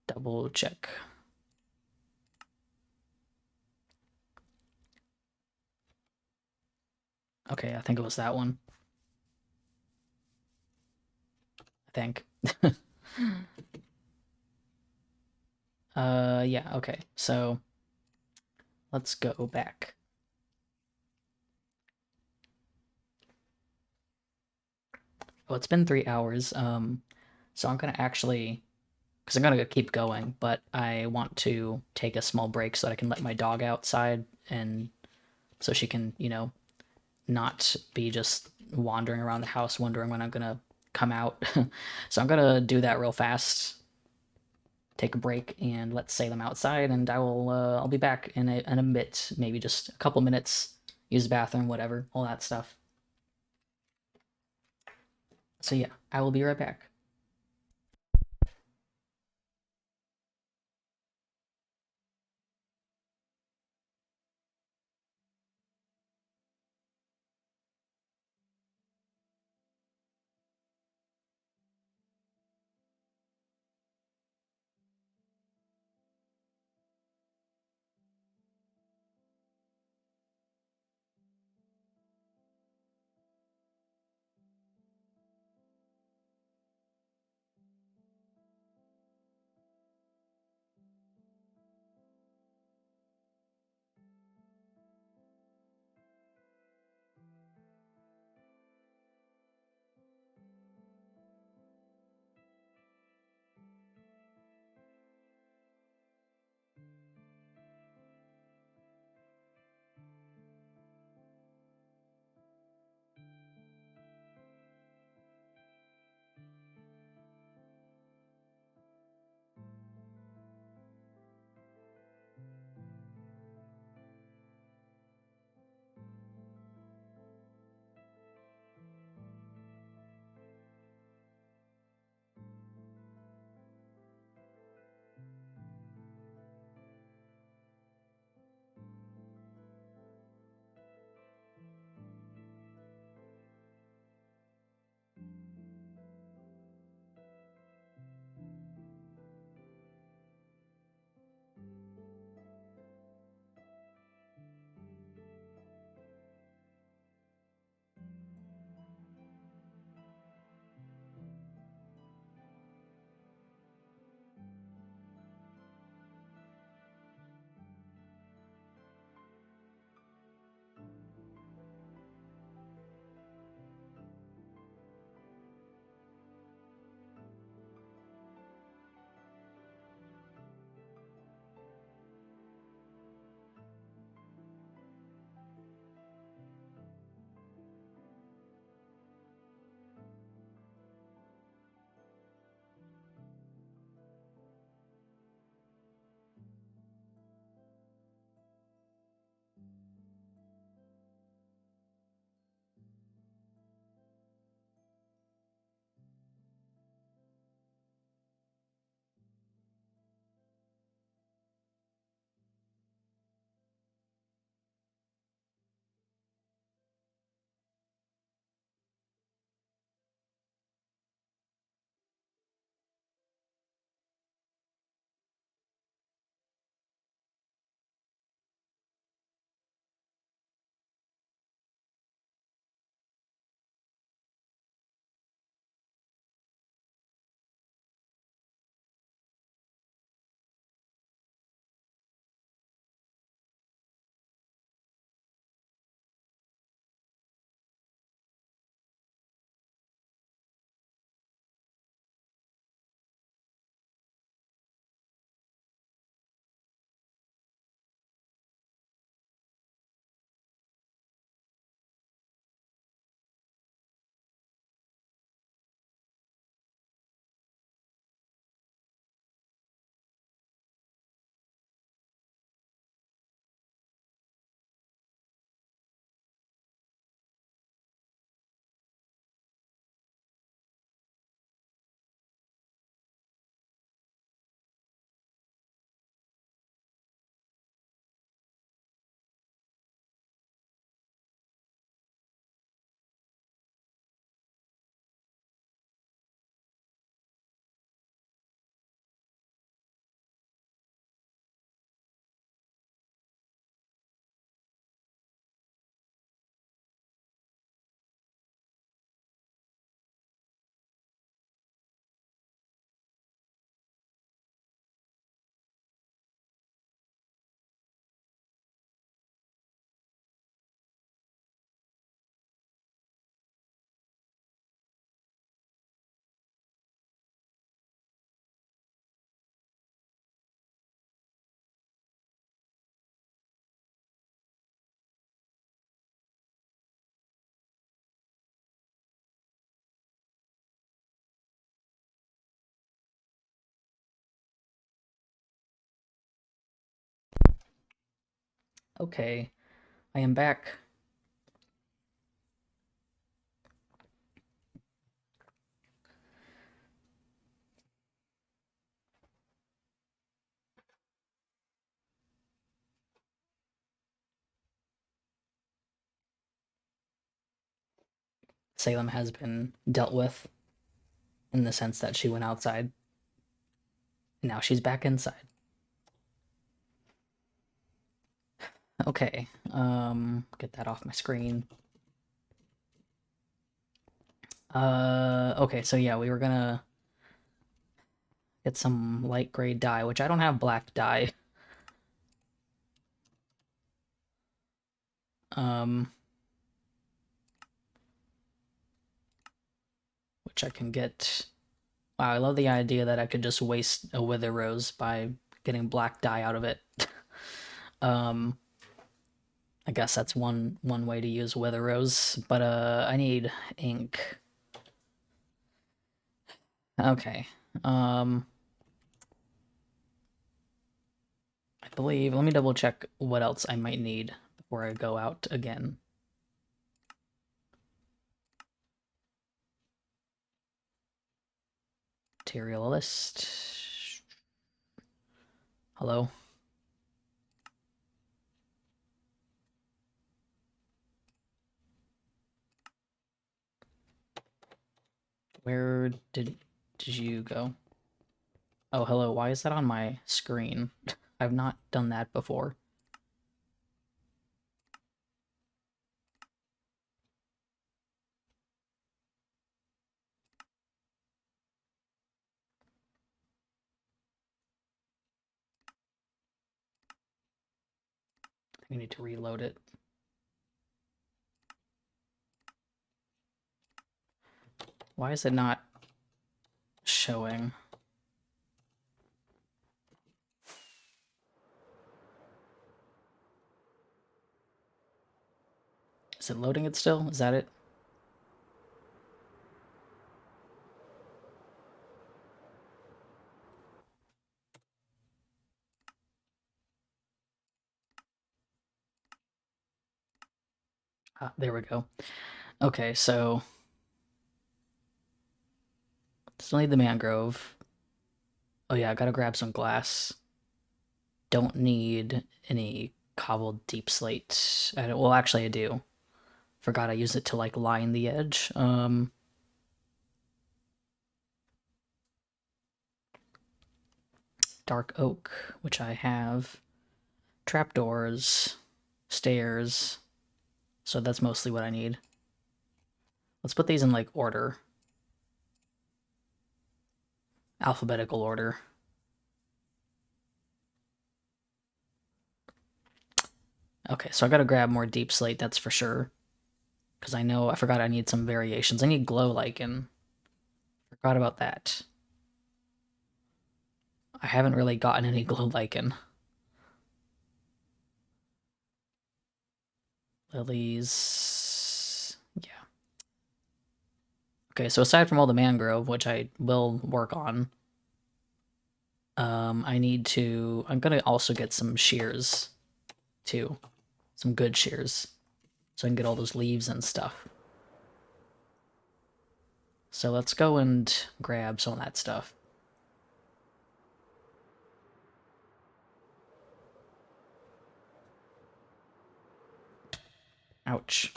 double check. Okay, I think it was that one. I think. Yeah, okay. So let's go back. Oh, it's been 3 hours. So I'm gonna actually, because I'm gonna keep going, but I want to take a small break so that I can let my dog outside and so she can, not be just wandering around the house wondering when I'm gonna come out. So I'm gonna do that real fast, take a break, and let's say them outside, and I'll be back in a bit, maybe just a couple minutes, use the bathroom, whatever, all that stuff. So yeah, I will be right back. Okay, I am back. Salem has been dealt with in the sense that she went outside. Now she's back inside. Okay, get that off my screen. Okay, so yeah, we were gonna get some light gray dye, which I don't have black dye. Um, which I can get. Wow, I love the idea that I could just waste a wither rose by getting black dye out of it. um, I guess that's one way to use wither rose, but I need ink. Okay. Um, I believe. Let me double check what else I might need before I go out again. Material list. Hello. Where did you go? Oh, hello. Why is that on my screen? I've not done that before. I need to reload it. Why is it not showing? Is it loading it still? Is that it? Ah, there we go. Okay, so still need the mangrove. Oh yeah, I gotta grab some glass. Don't need any cobbled deep slate. Well, actually, I do. Forgot I use it to like line the edge. Dark oak, which I have. Trapdoors, stairs. So that's mostly what I need. Let's put these in like order. Alphabetical order. Okay, so I gotta grab more deep slate, that's for sure. Because I forgot I need some variations. I need glow lichen. Forgot about that. I haven't really gotten any glow lichen. Lilies. Yeah. Okay, so aside from all the mangrove, which I will work on, I'm gonna also get some shears, too. Some good shears. So I can get all those leaves and stuff. So let's go and grab some of that stuff. Ouch.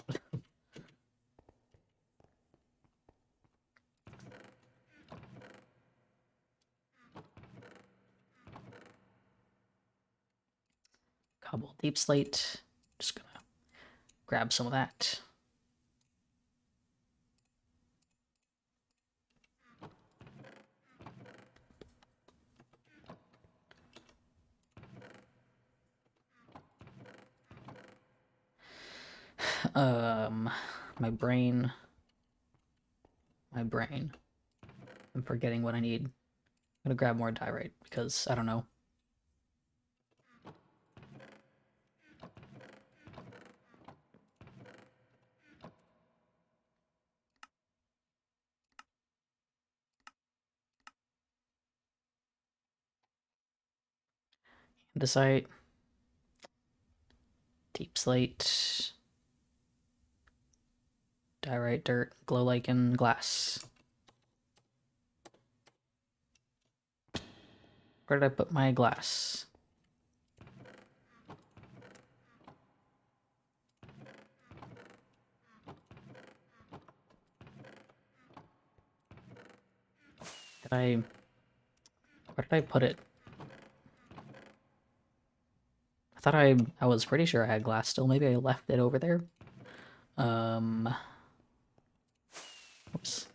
Cobble deep slate. Just gonna grab some of that. Um, my brain. My brain. I'm forgetting what I need. I'm gonna grab more diorite because I don't know. Andesite. Deep slate. Diorite, dirt, glow lichen, glass. Where did I put my glass? Where did I put it? I thought I was pretty sure I had glass still. Maybe I left it over there. Oops.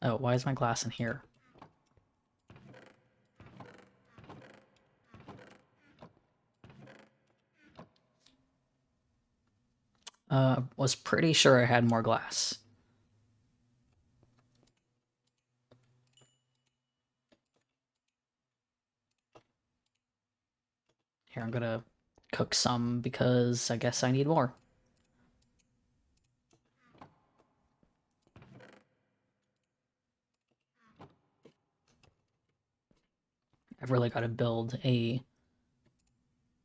Oh, why is my glass in here? Was pretty sure I had more glass. Here, I'm gonna cook some because I guess I need more. I've really got to build a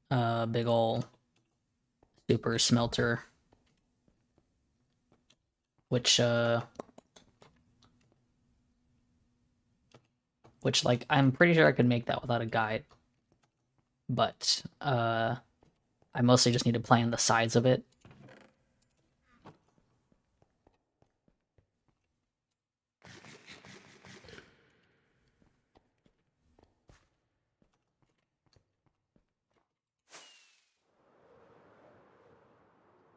big ol' super smelter, which like I'm pretty sure I could make that without a guide, but I mostly just need to plan the size of it.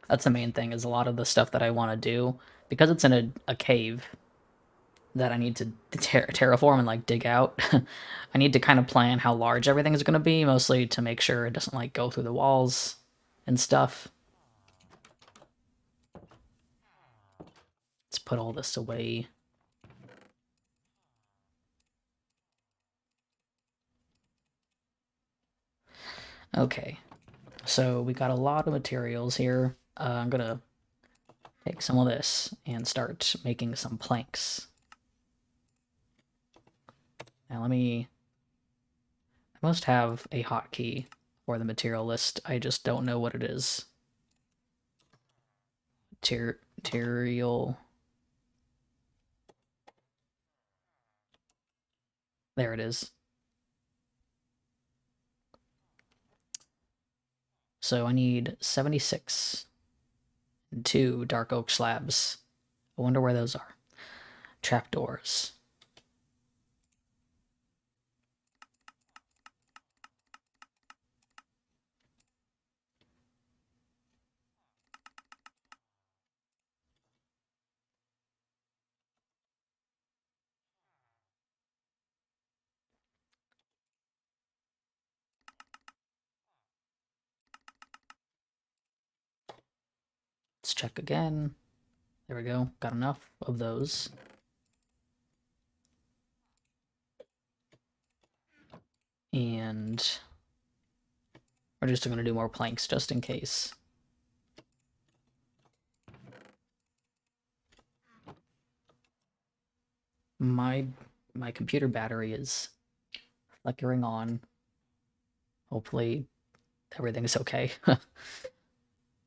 That's the main thing, is a lot of the stuff that I want to do, because it's in a cave that I need to terraform and like dig out. I need to kind of plan how large everything is going to be, mostly to make sure it doesn't like go through the walls and stuff. Let's put all this away. Okay, so we got a lot of materials here. I'm gonna take some of this and start making some planks. Now I must have a hotkey for the material list. I just don't know what it is. Material. There it is. So I need 76 and 2 dark oak slabs. I wonder where those are. Trapdoors. Let's check again. There we go. Got enough of those. And we're just going to do more planks just in case. My computer battery is flickering on. Hopefully everything's okay.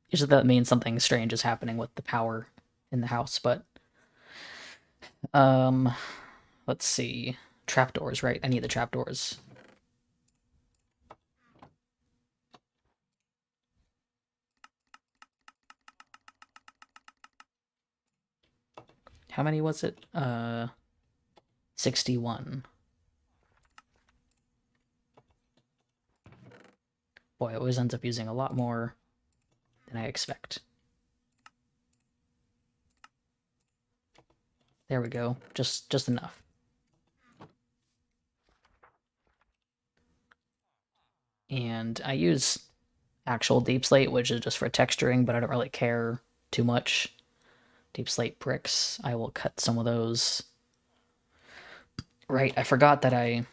Usually that means something strange is happening with the power in the house, but let's see. Trapdoors, right? I need the trapdoors. How many was it? 61. Boy, it always ends up using a lot more than I expect. There we go. Just enough. And I use actual deep slate, which is just for texturing, but I don't really care too much. Deep slate bricks. I will cut some of those. Right, I forgot that I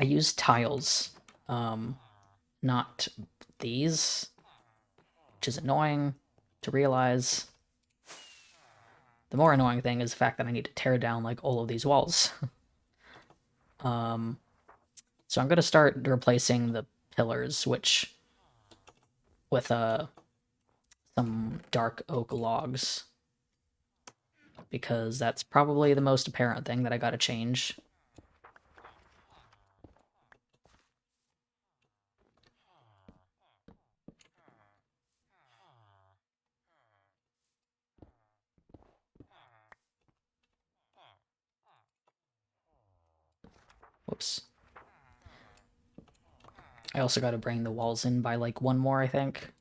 use tiles, not these, which is annoying to realize. The more annoying thing is the fact that I need to tear down like all of these walls. So I'm gonna start replacing the pillars, which with some dark oak logs, because that's probably the most apparent thing that I gotta change. Whoops. I also gotta bring the walls in by like one more, I think.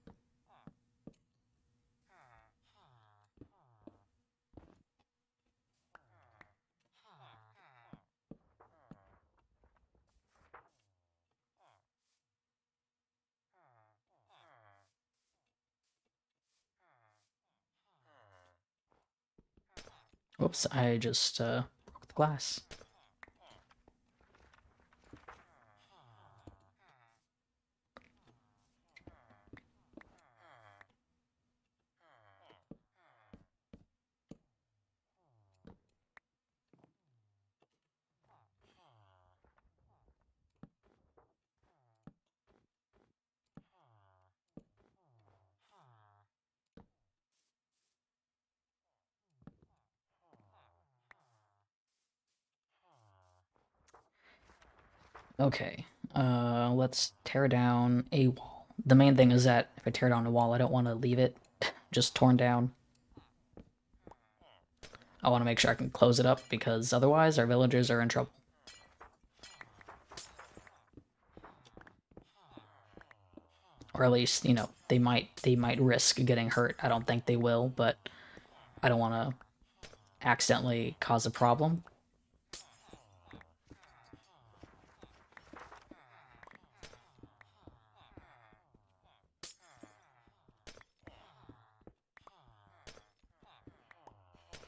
Whoops, I just broke the glass. Okay, let's tear down a wall. The main thing is that if I tear down a wall, I don't want to leave it just torn down. I want to make sure I can close it up, because otherwise our villagers are in trouble. Or at least, you know, they might risk getting hurt. I don't think they will, but I don't want to accidentally cause a problem.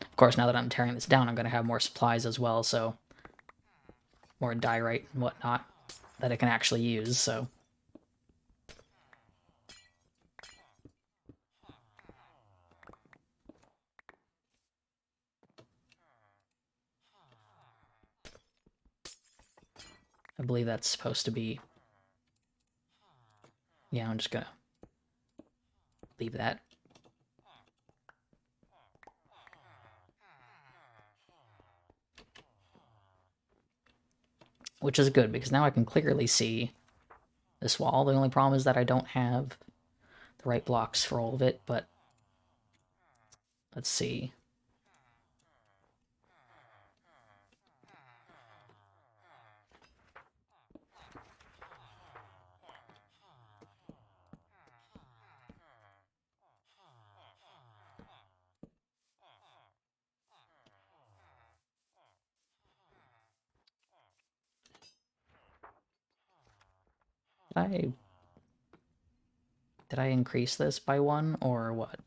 Of course, now that I'm tearing this down, I'm going to have more supplies as well, so more diorite and whatnot that I can actually use, so. I believe that's supposed to be... Yeah, I'm just gonna leave that. Which is good, because now I can clearly see this wall. The only problem is that I don't have the right blocks for all of it, but let's see. Did I increase this by one, or what?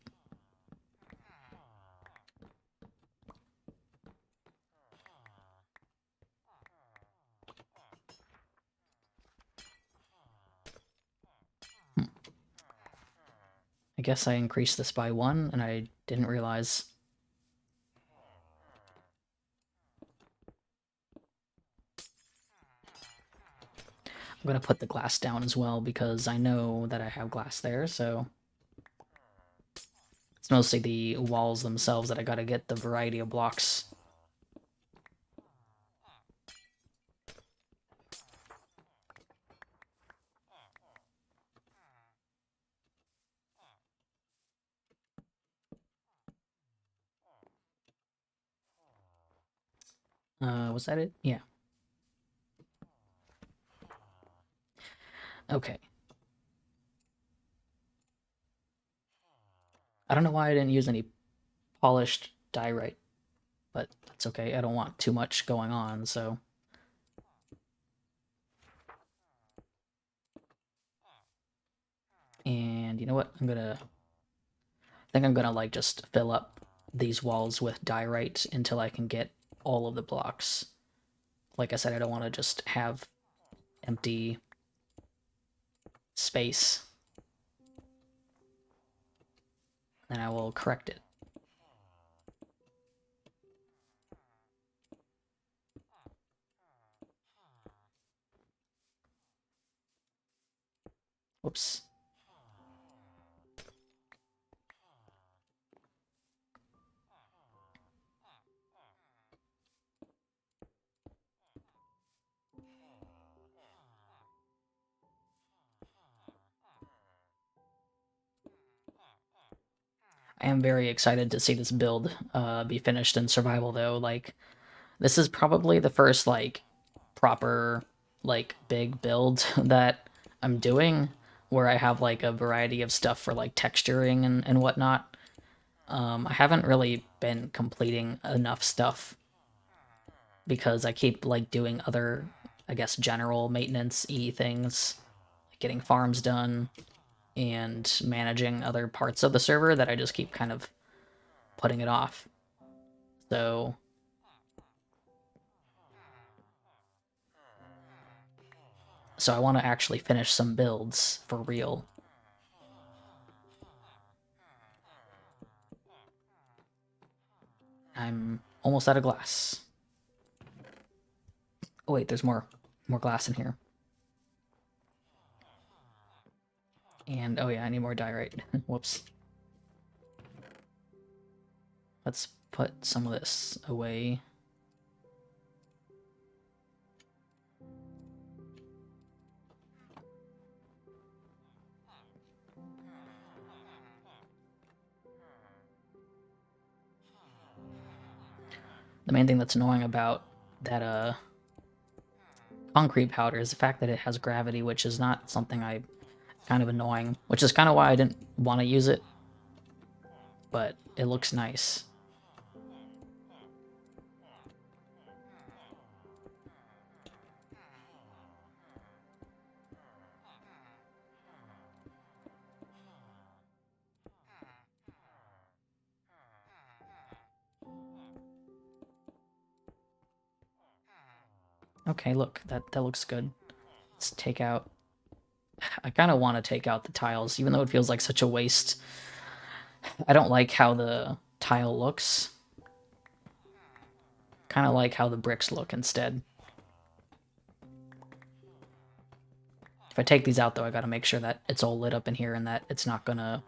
I guess I increased this by one, and I didn't realize. I'm gonna put the glass down as well, because I know that I have glass there, so... It's mostly the walls themselves that I gotta get the variety of blocks. Was that it? Yeah. Okay. I don't know why I didn't use any polished diorite, but that's okay. I don't want too much going on, so... And you know what? I think I'm gonna, like, just fill up these walls with diorite until I can get all of the blocks. Like I said, I don't want to just have empty space. Then I will correct it. Whoops. I am very excited to see this build be finished in survival, though. Like, this is probably the first, like, proper, like, big build that I'm doing, where I have, like, a variety of stuff for, like, texturing and whatnot. I haven't really been completing enough stuff because I keep, like, doing other, I guess, general maintenance-y things, like getting farms done and managing other parts of the server that I just keep kind of putting it off. So I want to actually finish some builds for real. I'm almost out of glass. Oh wait, there's more glass in here. And oh yeah, I need more diorite. Whoops. Let's put some of this away. The main thing that's annoying about that concrete powder is the fact that it has gravity, which is not something I kind of annoying, which is kind of why I didn't want to use it, but it looks nice. Okay, look, that looks good. Let's take out... I kind of want to take out the tiles, even though it feels like such a waste. I don't like how the tile looks. Kind of like how the bricks look instead. If I take these out, though, I gotta make sure that it's all lit up in here and that it's not gonna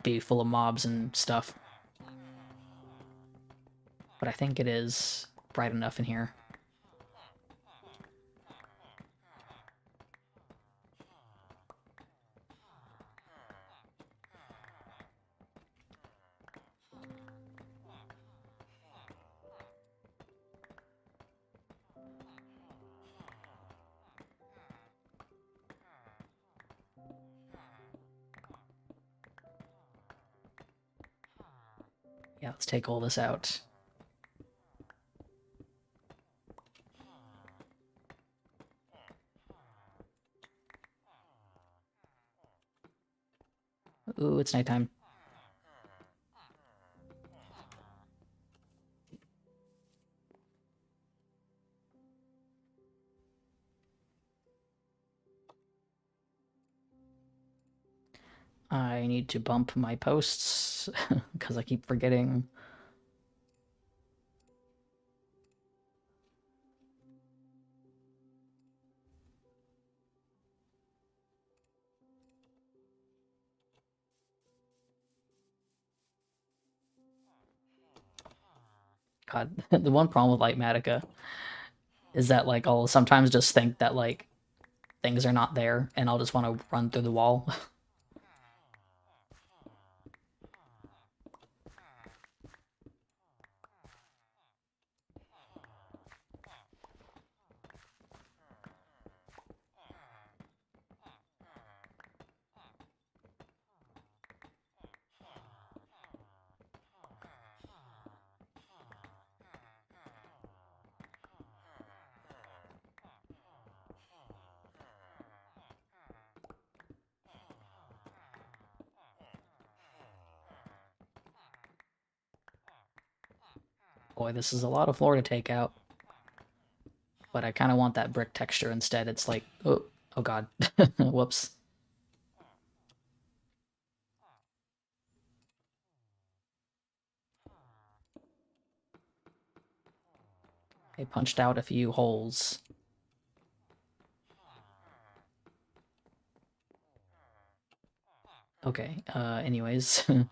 be full of mobs and stuff. But I think it is bright enough in here. Yeah, let's take all this out. Ooh, it's nighttime. I need to bump my posts because I keep forgetting. God, the one problem with Lightmatica is that, like, I'll sometimes just think that, like, things are not there, and I'll just want to run through the wall. Boy, this is a lot of floor to take out. But I kind of want that brick texture instead. It's like, oh god. Whoops. I punched out a few holes. Okay, anyways. Let's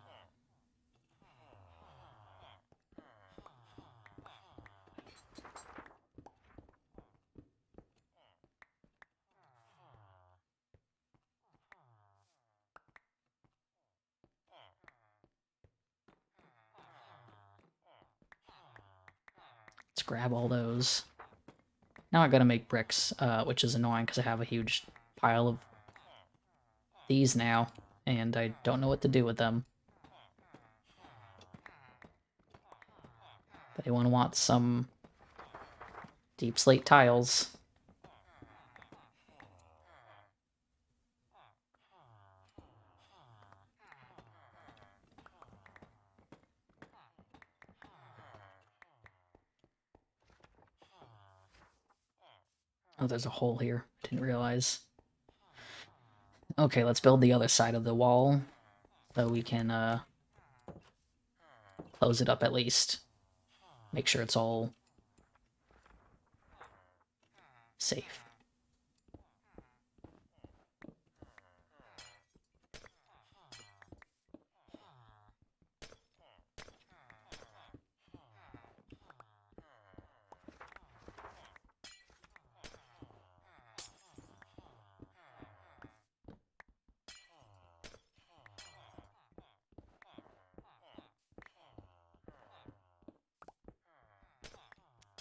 grab all those. Now I gotta make bricks, which is annoying because I have a huge pile of these now, and I don't know what to do with them. But anyone wants some deep slate tiles? Oh, there's a hole here. Didn't realize. Okay, let's build the other side of the wall so we can close it up at least. Make sure it's all safe.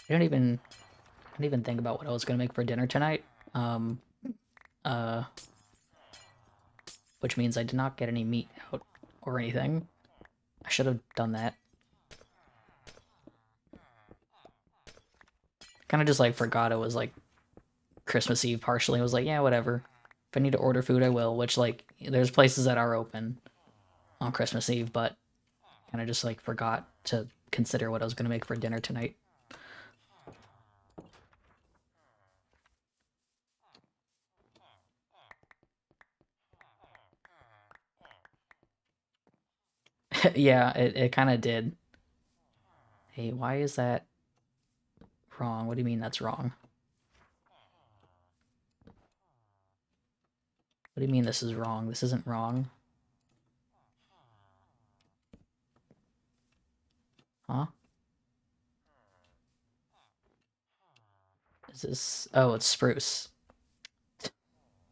I didn't even think about what I was gonna make for dinner tonight. Um, uh, which means I did not get any meat out or anything. I should have done that. Kind of just like forgot it was like Christmas Eve partially. I was like, yeah, whatever. If I need to order food, I will. Which like there's places that are open on Christmas Eve, but kind of just like forgot to consider what I was gonna make for dinner tonight. Yeah, it kind of did. Hey, why is that wrong? What do you mean that's wrong? What do you mean this is wrong? This isn't wrong. Huh? Is this... Oh, it's spruce.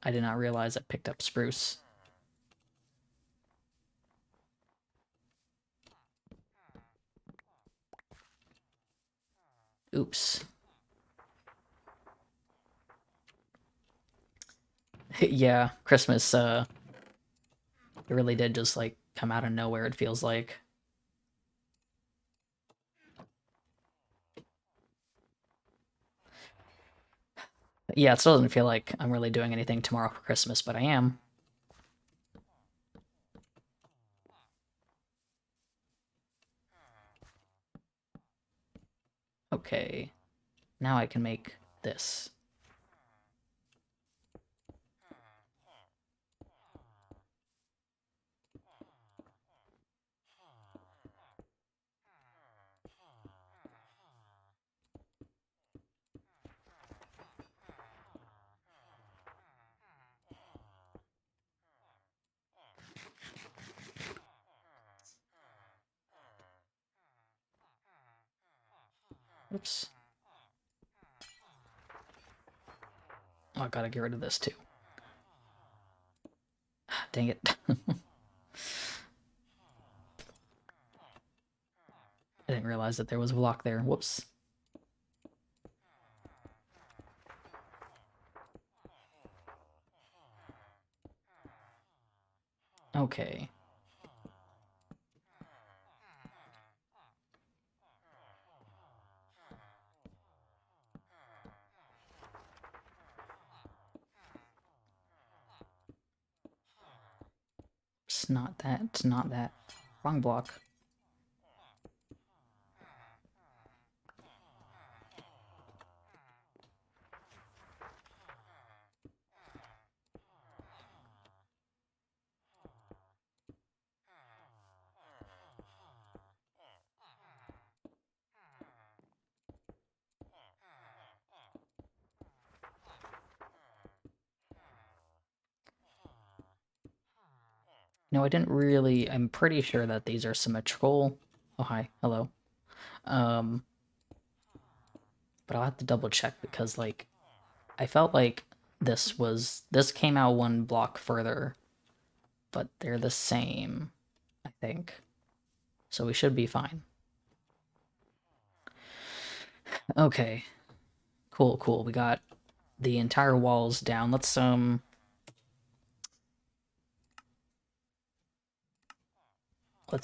I did not realize I picked up spruce. Oops. Yeah, Christmas, it really did just, like, come out of nowhere, it feels like. Yeah, it still doesn't feel like I'm really doing anything tomorrow for Christmas, but I am. Okay. Now I can make this. Oops. Oh, I gotta get rid of this too. Dang it. I didn't realize that there was a block there. Whoops. Okay. It's not that. It's not that. Wrong block. No, I didn't really... I'm pretty sure that these are symmetrical. Oh, hi. Hello. Um, but I'll have to double check because, like, I felt like this came out one block further, but they're the same, I think. So we should be fine. Okay. Cool, cool. We got the entire walls down. Let's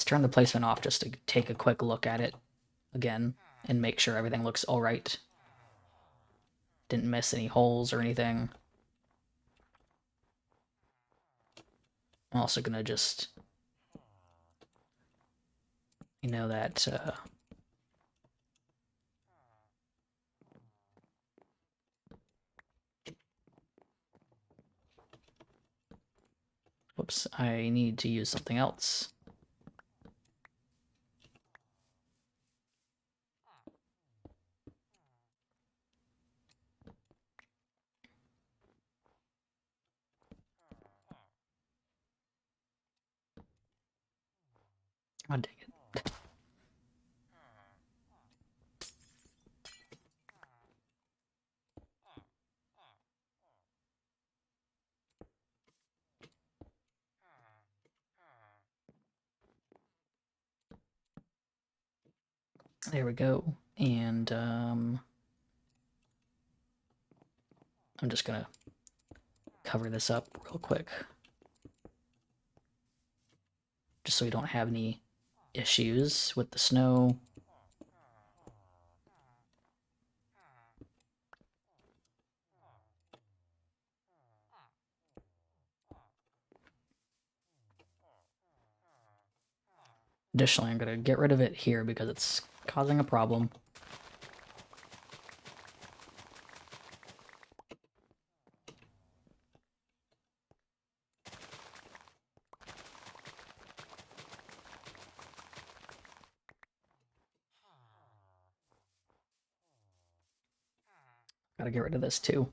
turn the placement off just to take a quick look at it again and make sure everything looks all right. Didn't miss any holes or anything. I'm also gonna just, that whoops, I need to use something else. Oh, dang it. There we go. And I'm just gonna cover this up real quick, just so we don't have any issues with the snow. Additionally, I'm gonna get rid of it here because it's causing a problem. Gotta get rid of this too.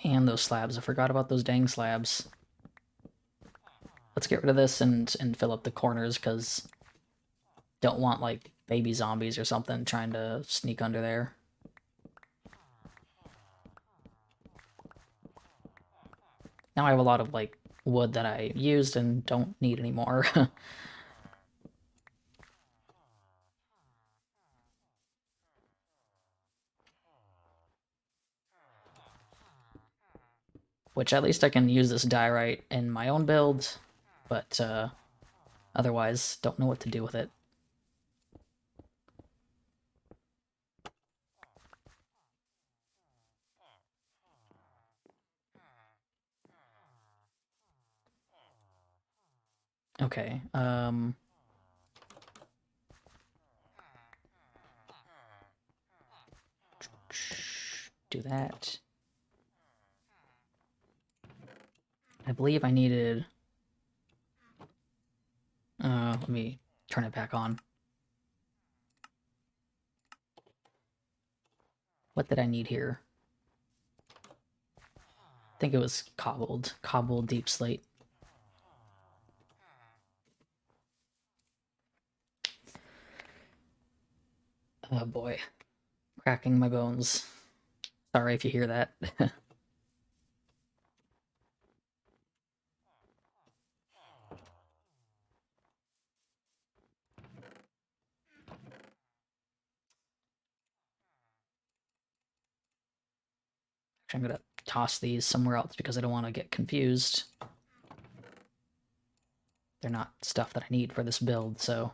And those slabs. I forgot about those dang slabs. Let's get rid of this and fill up the corners, because don't want, like, baby zombies or something trying to sneak under there. Now I have a lot of, like, wood that I used and don't need anymore. Which at least I can use this diorite in my own build, but otherwise don't know what to do with it. Okay, do that. I believe I needed... let me turn it back on. What did I need here? I think it was cobbled deep slate. Oh boy. Cracking my bones. Sorry if you hear that. I'm gonna toss these somewhere else because I don't want to get confused. They're not stuff that I need for this build, so...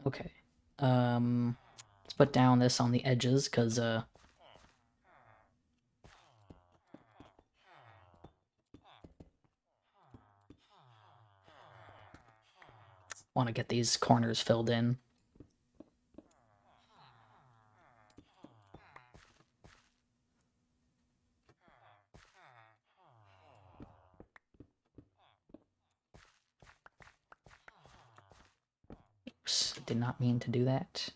Okay. Let's put down this on the edges, because, want to get these corners filled in. Did not mean to do that.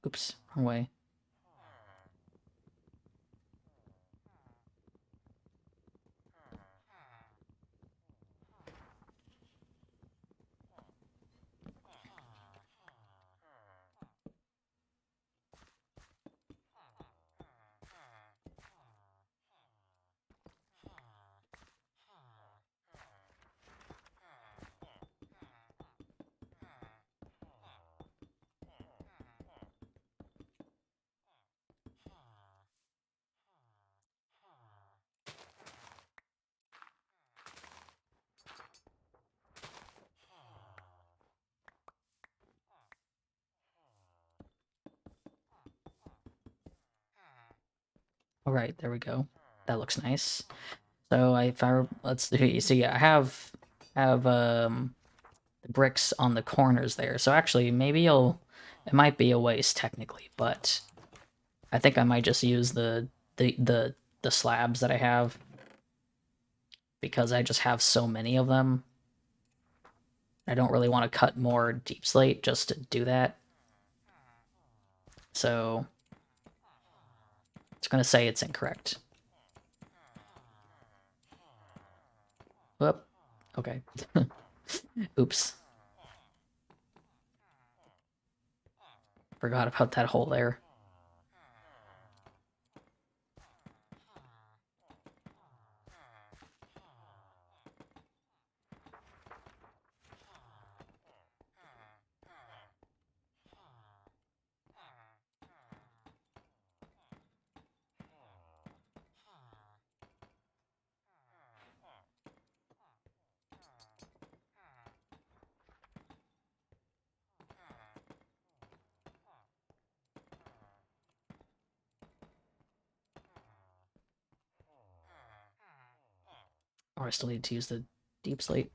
Oops, wrong way. All right, there we go. That looks nice. So let's see. I have the bricks on the corners there. So actually, maybe it might be a waste technically, but I think I might just use the slabs that I have because I just have so many of them. I don't really want to cut more deep slate just to do that. So it's gonna say it's incorrect. Whoop. Okay. Oops. Forgot about that hole there. Or I still need to use the deep slate.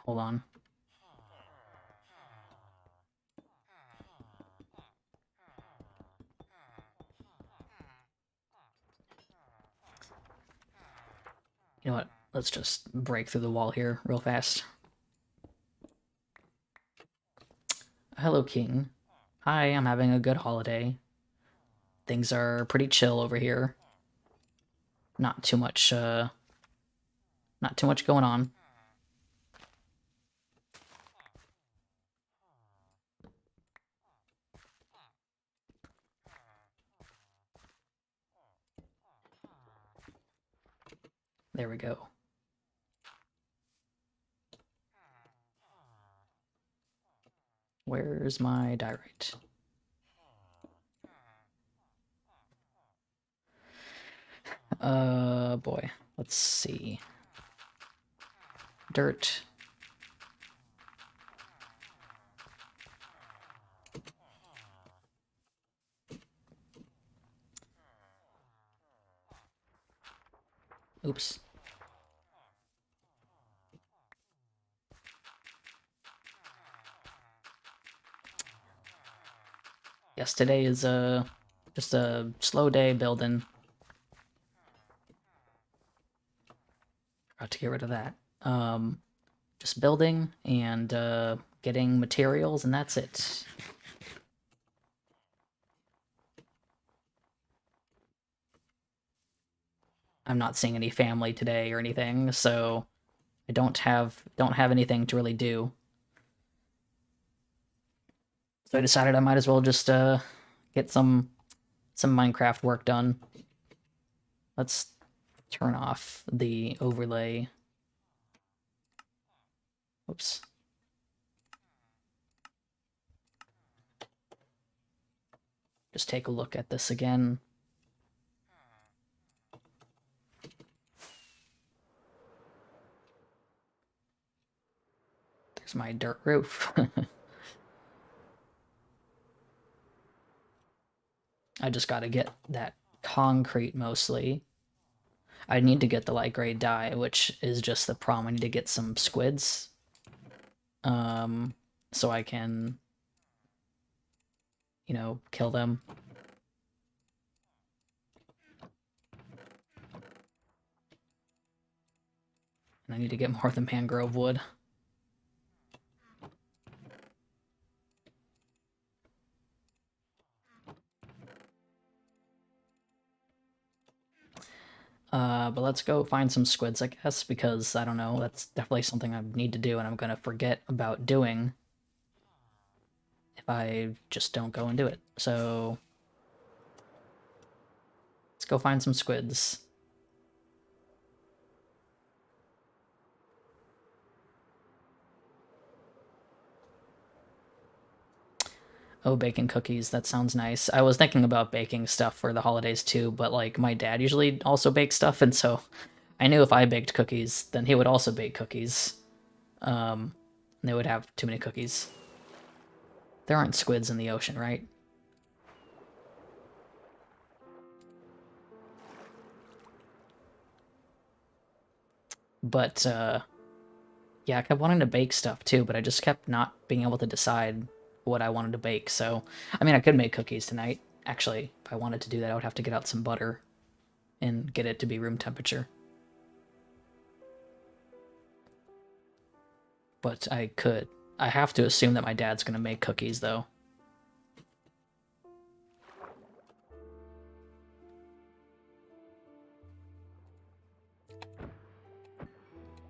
Hold on. You know what? Let's just break through the wall here real fast. Hello, King. Hi, I'm having a good holiday. Things are pretty chill over here. Not too much going on. There we go. Where's my diorite? Boy. Let's see. Dirt. Oops. Yes, today is just a slow day building. Forgot to get rid of that. Just building and getting materials, and that's it. I'm not seeing any family today or anything, so I don't have anything to really do. So I decided I might as well just get some Minecraft work done. Let's turn off the overlay. Oops. Just take a look at this again. There's my dirt roof. I just gotta get that concrete mostly. I need to get the light gray dye, which is just the problem. I need to get some squids, so I can, you know, kill them. And I need to get more of the mangrove wood. But let's go find some squids, I guess, because, I don't know, that's definitely something I need to do, and I'm gonna forget about doing if I just don't go and do it. So, let's go find some squids. Oh, baking cookies, that sounds nice. I was thinking about baking stuff for the holidays too, but like my dad usually also bakes stuff, and so I knew if I baked cookies, then he would also bake cookies. And they would have too many cookies. There aren't squids in the ocean, right? But yeah, I kept wanting to bake stuff too, but I just kept not being able to decide what I wanted to bake. So, I mean, I could make cookies tonight. Actually, if I wanted to do that, I would have to get out some butter and get it to be room temperature. But I could. I have to assume that my dad's gonna make cookies, though.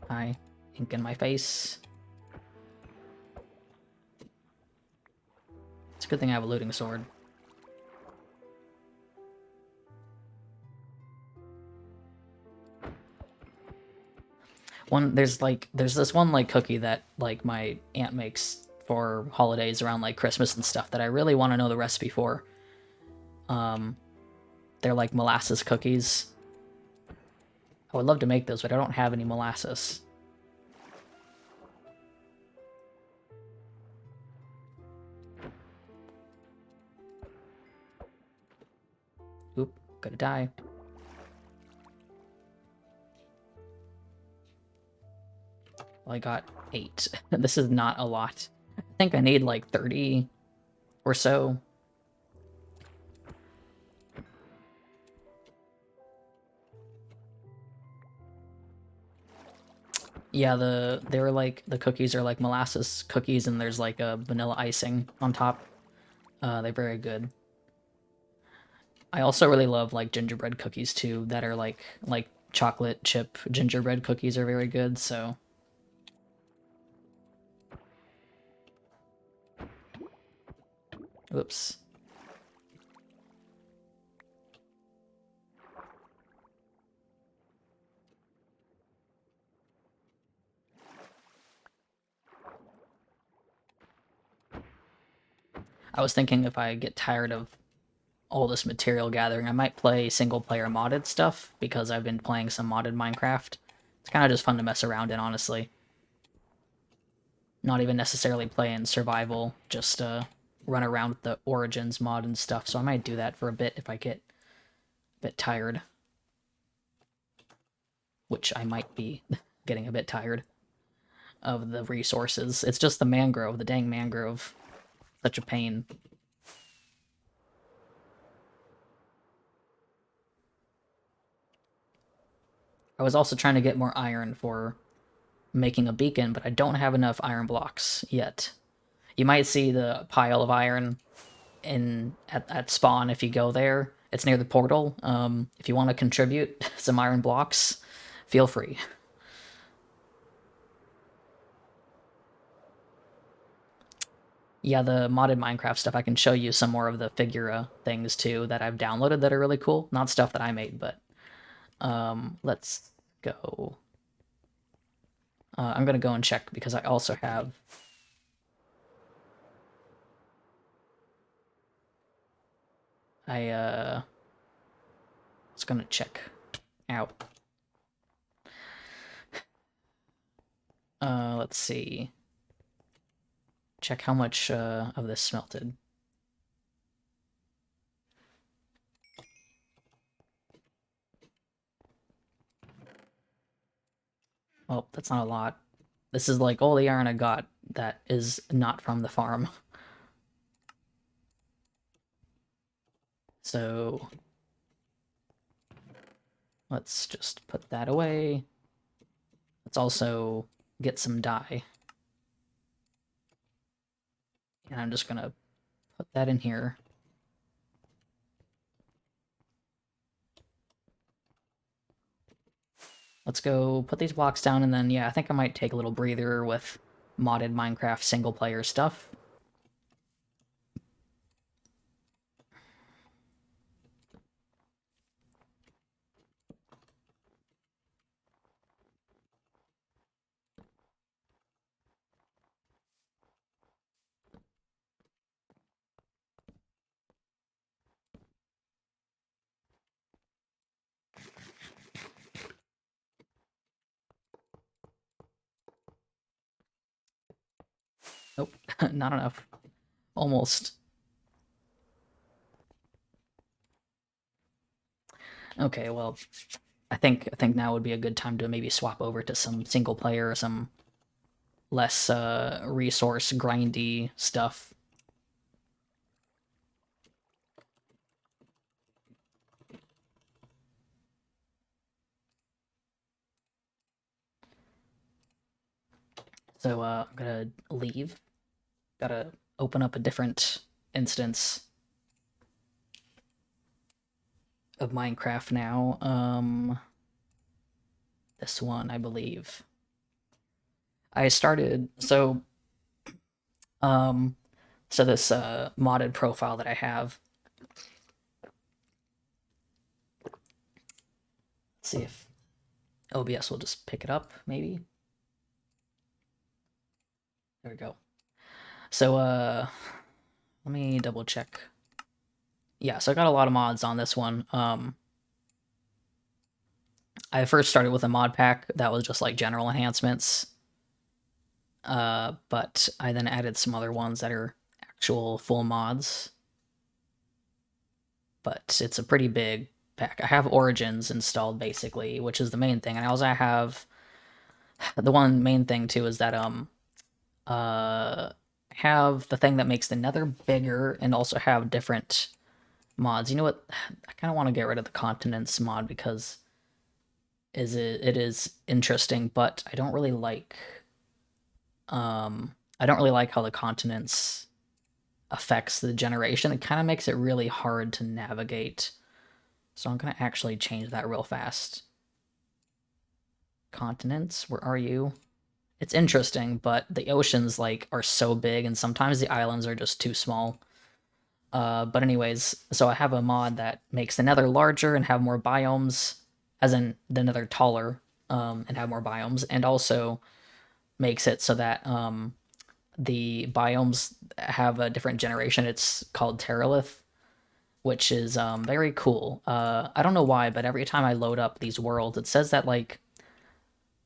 Hi. Ink in my face. It's a good thing I have a looting sword. There's this one like cookie that like my aunt makes for holidays around like Christmas and stuff that I really want to know the recipe for. They're like molasses cookies. I would love to make those, but I don't have any molasses. Oop, gonna die. Well, I got 8. This is not a lot. I think I need like 30 or so. Yeah, they're like the cookies are like molasses cookies, and there's like a vanilla icing on top. They're very good. I also really love like gingerbread cookies too, that are like chocolate chip gingerbread cookies are very good. So, oops. I was thinking if I get tired of all this material gathering, I might play single player modded stuff because I've been playing some modded Minecraft. It's kind of just fun to mess around in, honestly. Not even necessarily playing survival, just run around with the Origins mod and stuff. So I might do that for a bit if I get a bit tired. Which I might be getting a bit tired of the resources. It's just the mangrove, the dang mangrove. Such a pain. I was also trying to get more iron for making a beacon, but I don't have enough iron blocks yet. You might see the pile of iron at spawn if you go there. It's near the portal. If you want to contribute some iron blocks, feel free. Yeah, the modded Minecraft stuff, I can show you some more of the Figura things too that I've downloaded that are really cool. Not stuff that I made, but let's go. I'm gonna go and check because I also have. I was gonna check out. Let's see. Check how much of this smelted. Oh, that's not a lot. This is like all the iron I got that is not from the farm. So let's just put that away. Let's also get some dye. And I'm just gonna put that in here. Let's go put these blocks down, and then, yeah, I think I might take a little breather with modded Minecraft single-player stuff. Nope, not enough. Almost. Okay, well, I think now would be a good time to maybe swap over to some single player or some less resource grindy stuff. So I'm gonna leave. Gotta open up a different instance of Minecraft now. This one, I believe. I started um so this modded profile that I have. Let's see if OBS will just pick it up, maybe. There we go. So let me double check. Yeah, so I got a lot of mods on this one. I first started with a mod pack that was just like general enhancements. But I then added some other ones that are actual full mods. But it's a pretty big pack. I have Origins installed basically, which is the main thing. And I also have the one main thing too is that have the thing that makes the Nether bigger and also have different mods. You know what? I kind of want to get rid of the continents mod because it is interesting, but I don't really like how the continents affects the generation. It kind of makes it really hard to navigate. So I'm gonna actually change that real fast. Continents, where are you? It's interesting, but the oceans like are so big and sometimes the islands are just too small. But anyways, so I have a mod that makes the Nether larger and have more biomes, as in the Nether taller, and have more biomes, and also makes it so that the biomes have a different generation. It's called Terralith, which is very cool. I don't know why, but every time I load up these worlds, it says that like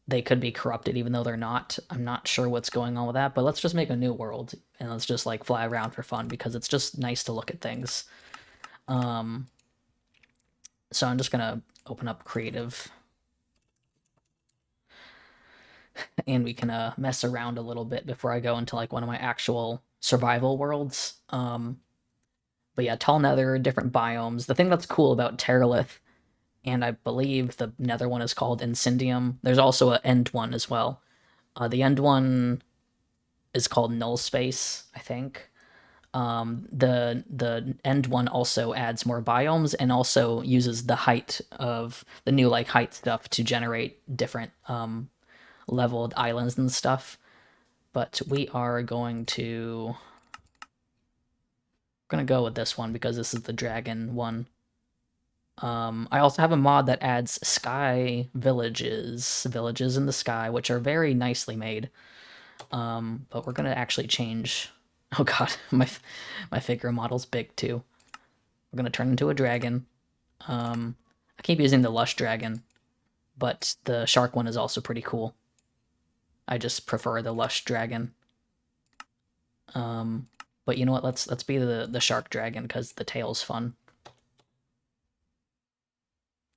they could be corrupted even though they're not. I'm not sure what's going on with that, but let's just make a new world and let's just like fly around for fun because it's just nice to look at things. So I'm just gonna open up creative and we can mess around a little bit before I go into like one of my actual survival worlds. But yeah, tall nether, different biomes. The thing that's cool about Terralith, and I believe the nether one is called Incendium. There's also an end one as well. The end one is called Null Space, I think. The end one also adds more biomes and also uses the height of the new like height stuff to generate different leveled islands and stuff. But we are gonna go with this one because this is the dragon one. I also have a mod that adds sky villages in the sky, which are very nicely made. But we're gonna actually change. Oh god, my figure model's big too. We're gonna turn into a dragon. I keep using the lush dragon, but the shark one is also pretty cool. I just prefer the lush dragon. But you know what? Let's be the shark dragon because the tail's fun.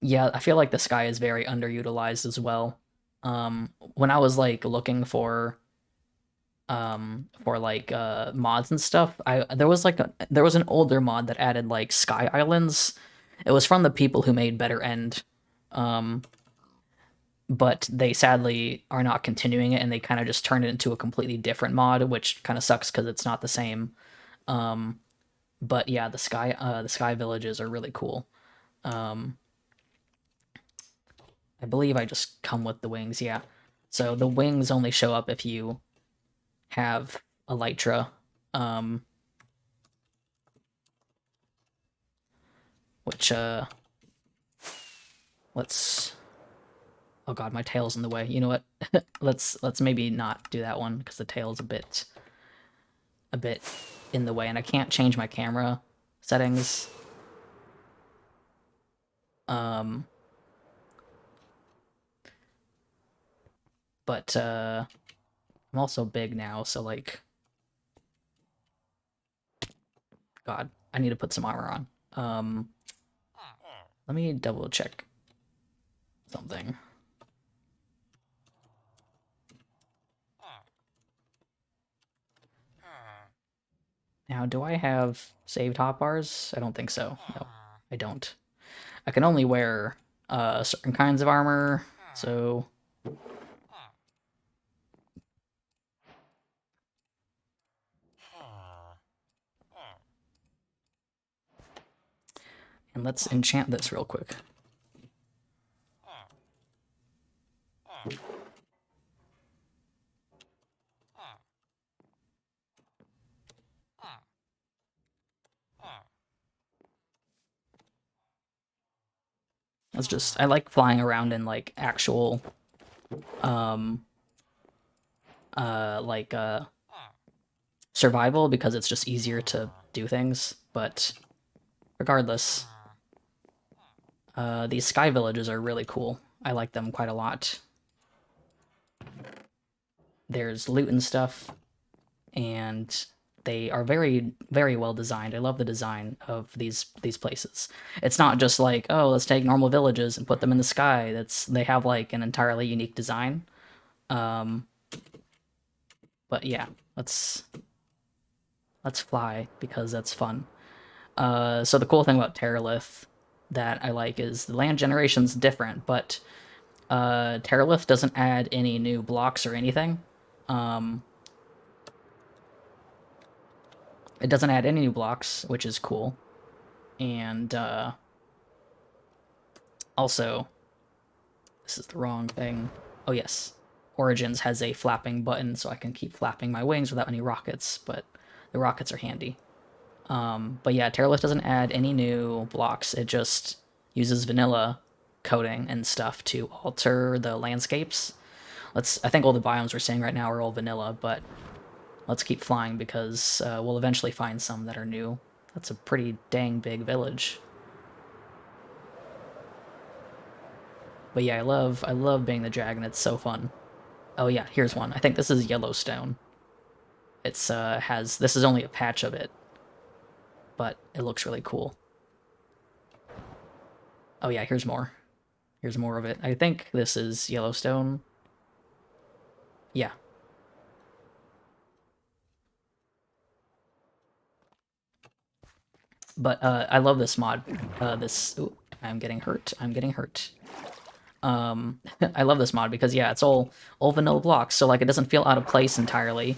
Yeah, I feel like the sky is very underutilized as well. When I was like looking for like mods and stuff, I there was an older mod that added like sky islands. It was from the people who made Better End. Um, but they sadly are not continuing it, and they kind of just turned it into a completely different mod, which kind of sucks because it's not the same. Um, but yeah, the sky villages are really cool. Um, I believe I just come with the wings, yeah. So the wings only show up if you have elytra. Um, which let's oh god, my tail's in the way. You know what? let's maybe not do that one because the tail's a bit in the way, and I can't change my camera settings. Um, but I'm also big now, so like, God, I need to put some armor on. Let me double check something. Now, do I have saved hotbars? I don't think so. No, I don't. I can only wear certain kinds of armor, so... And let's enchant this real quick. That's just... I like flying around in, like, actual... Um... Like, survival, because it's just easier to do things, but... Regardless, these sky villages are really cool. I like them quite a lot. There's loot and stuff, and they are very, very well designed. I love the design of these places. It's not just like, oh, let's take normal villages and put them in the sky. They have like an entirely unique design. But yeah, let's fly because that's fun. So the cool thing about Terralith that I like is the land generation's different, but Terralith doesn't add any new blocks or anything. It doesn't add any new blocks, which is cool. And also, this is the wrong thing. Oh yes, Origins has a flapping button, so I can keep flapping my wings without any rockets, but the rockets are handy. But yeah, Terralith doesn't add any new blocks. It just uses vanilla coding and stuff to alter the landscapes. I think all the biomes we're seeing right now are all vanilla, but let's keep flying because we'll eventually find some that are new. That's a pretty dang big village. But yeah, I love being the dragon. It's so fun. Oh yeah, here's one. I think this is Yellowstone. It's this is only a patch of it, but it looks really cool. Oh yeah, here's more. Here's more of it. I think this is Yellowstone. Yeah. But I love this mod. Ooh, I'm getting hurt. I'm getting hurt. I love this mod because yeah, it's all vanilla blocks, so like it doesn't feel out of place entirely.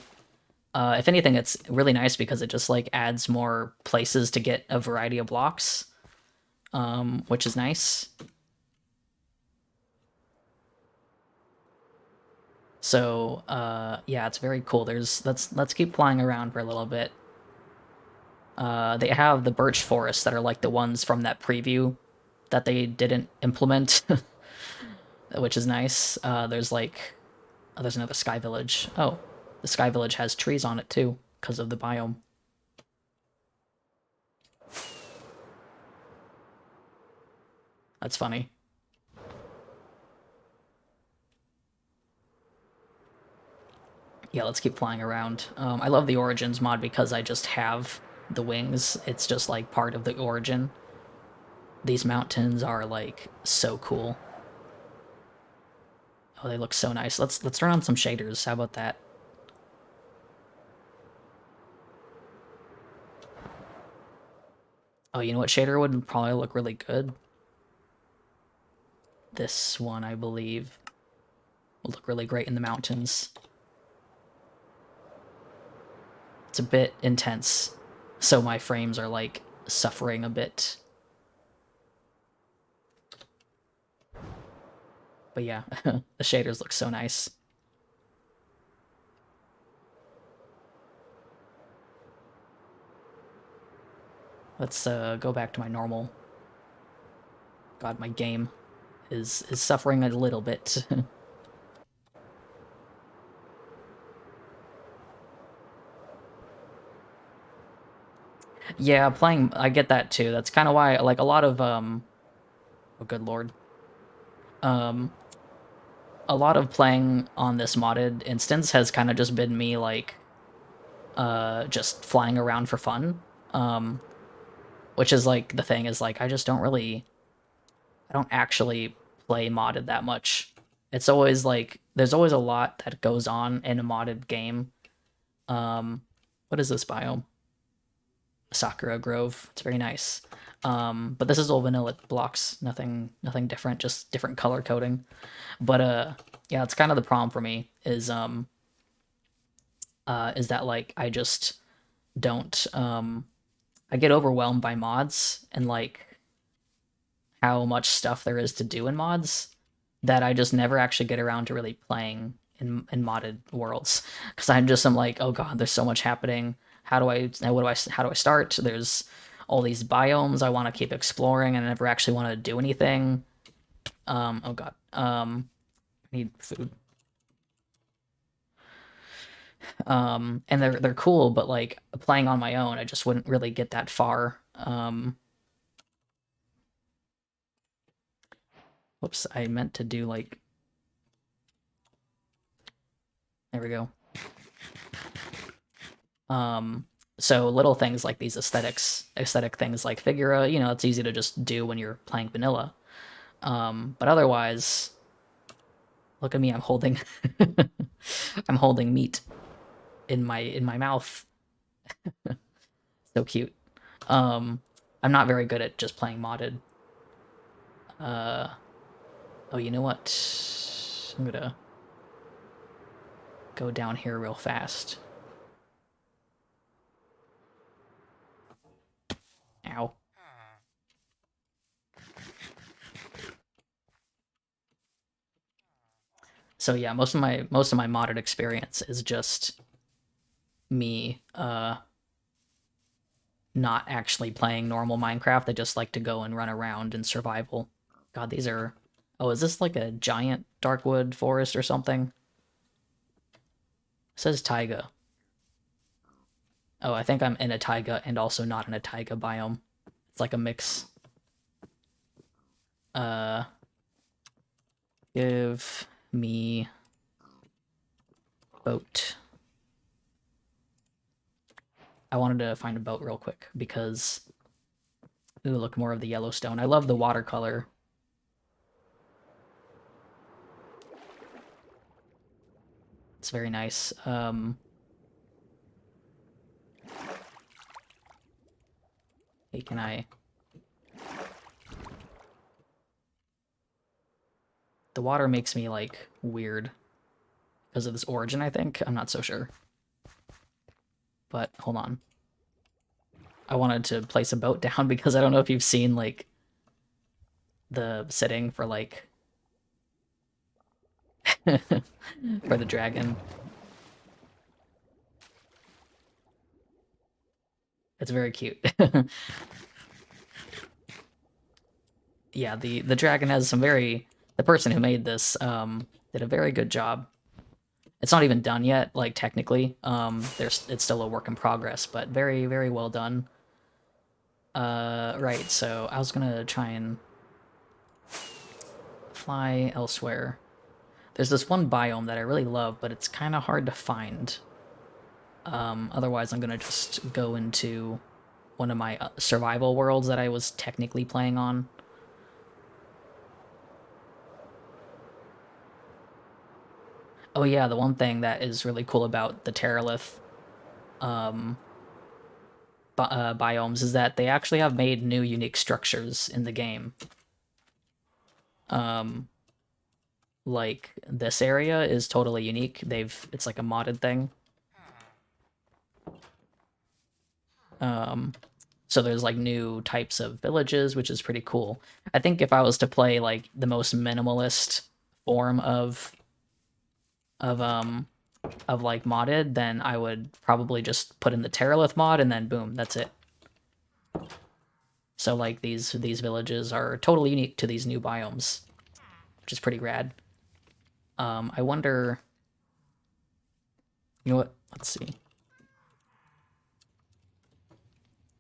If anything, it's really nice because it just like adds more places to get a variety of blocks, which is nice. So yeah, it's very cool. Let's keep flying around for a little bit. They have the birch forests that are like the ones from that preview that they didn't implement, which is nice. There's another sky village. Oh, the sky village has trees on it too because of the biome. That's funny. Yeah, let's keep flying around. I love the Origins mod because I just have the wings. It's just like part of the origin. These mountains are like so cool. Oh, they look so nice. Let's turn on some shaders. How about that? Oh, you know what shader would probably look really good? This one, I believe, will look really great in the mountains. It's a bit intense, so my frames are like suffering a bit. But yeah, the shaders look so nice. Let's go back to my normal. God, my game is suffering a little bit. Yeah, playing, I get that too. That's kind of why, like, a lot of, oh, good lord. Um, a lot of playing on this modded instance has kind of just been me, like, just flying around for fun. Which is, like, the thing is, like, I don't actually play modded that much. It's always, like, there's always a lot that goes on in a modded game. What is this biome? Sakura Grove. It's very nice. But this is all vanilla blocks, nothing different, just different color coding. But yeah, it's kind of the problem for me is that like I just don't I get overwhelmed by mods and like how much stuff there is to do in mods that I just never actually get around to really playing in modded worlds because I'm like, oh god, there's so much happening. How do I start? There's all these biomes I want to keep exploring and I never actually want to do anything. Oh god. I need food. And they're cool, but like playing on my own, I just wouldn't really get that far. Whoops, I meant to do like, there we go. So little things like these aesthetic things like Figura, you know, it's easy to just do when you're playing vanilla. But otherwise, look at me, I'm holding I'm holding meat in my mouth. So cute. I'm not very good at just playing modded. Oh, you know what? I'm gonna go down here real fast. Ow. So yeah, most of my modded experience is just me not actually playing normal Minecraft. I just like to go and run around in survival. God, these are... Oh, is this like a giant darkwood forest or something? It says taiga. Oh, I think I'm in a taiga and also not in a taiga biome. It's like a mix. Uh, give me boat. I wanted to find a boat real quick because... Ooh, look, more of the Yellowstone. I love the watercolor. It's very nice. Hey, can I... The water makes me, like, weird. Because of this origin, I think? I'm not so sure. But, hold on. I wanted to place a boat down because I don't know if you've seen, like, the setting for, like... for the dragon. It's very cute. Yeah, the dragon has some very... The person who made this did a very good job. It's not even done yet, like, technically. It's still a work in progress, but very, very well done. Right, so I was gonna try and fly elsewhere. There's this one biome that I really love, but it's kind of hard to find. Otherwise, I'm gonna just go into one of my survival worlds that I was technically playing on. Oh yeah, the one thing that is really cool about the Terralith um, biomes is that they actually have made new unique structures in the game. Um, like this area is totally unique. It's like a modded thing. Um, so there's like new types of villages, which is pretty cool. I think if I was to play like the most minimalist form of um of like modded, then I would probably just put in the Terralith mod and then boom, that's it. So like these villages are totally unique to these new biomes, which is pretty rad. I wonder, you know what? Let's see,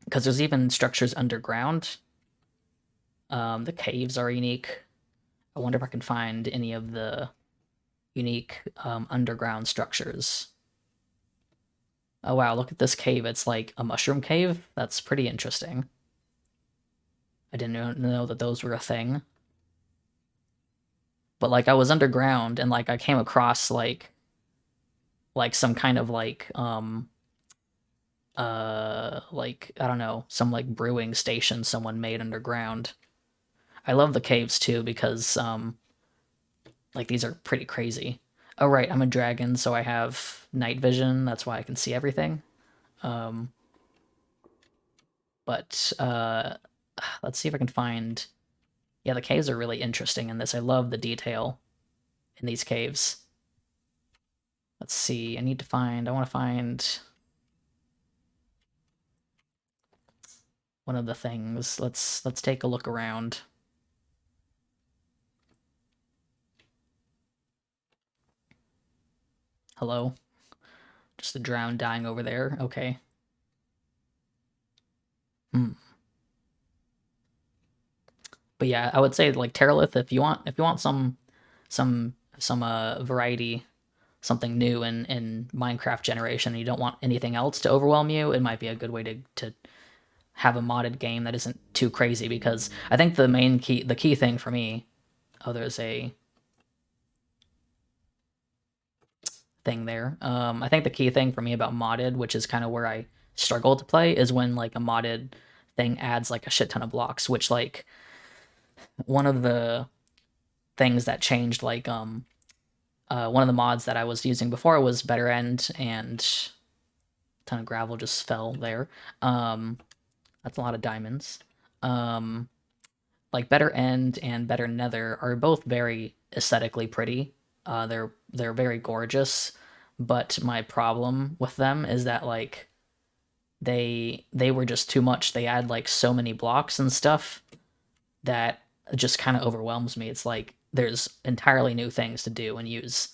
because there's even structures underground. The caves are unique. I wonder if I can find any of the unique underground structures. Oh wow, look at this cave. It's like a mushroom cave. That's pretty interesting. I didn't know that those were a thing. But like I was underground and like I came across like some kind of like I don't know, some like brewing station someone made underground. I love the caves too because like these are pretty crazy. Oh right, I'm a dragon, so I have night vision. That's why I can see everything. Um, but let's see if I can find. Yeah, the caves are really interesting in this. I love the detail in these caves. Let's see. I need to find. I want to find one of the things. Let's take a look around. Hello, just a drown dying over there. Okay. Hmm. But yeah, I would say like Terralith, if you want some variety, something new in Minecraft generation, and you don't want anything else to overwhelm you, it might be a good way to have a modded game that isn't too crazy. Because I think the key thing for me, oh, there's a thing there. I think the key thing for me about modded, which is kind of where I struggle to play, is when like a modded thing adds like a shit ton of blocks. Which like one of the things that changed one of the mods that I was using before was Better End, and a ton of gravel just fell there. Um, that's a lot of diamonds. Um, like Better End and Better Nether are both very aesthetically pretty. They're very gorgeous, but my problem with them is that like they were just too much. They add like so many blocks and stuff that just kind of overwhelms me. It's like there's entirely new things to do and use,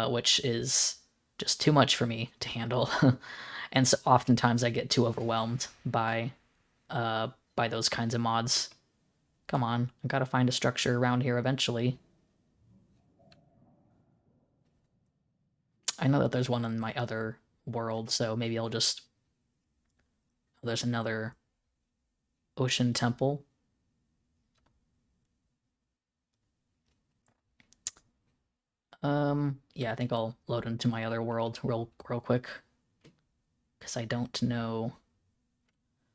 which is just too much for me to handle. And so oftentimes I get too overwhelmed by those kinds of mods. Come on, I gotta find a structure around here eventually. I know that there's one in my other world, so maybe I'll just. Oh, there's another ocean temple. Yeah, I think I'll load into my other world real quick because I don't know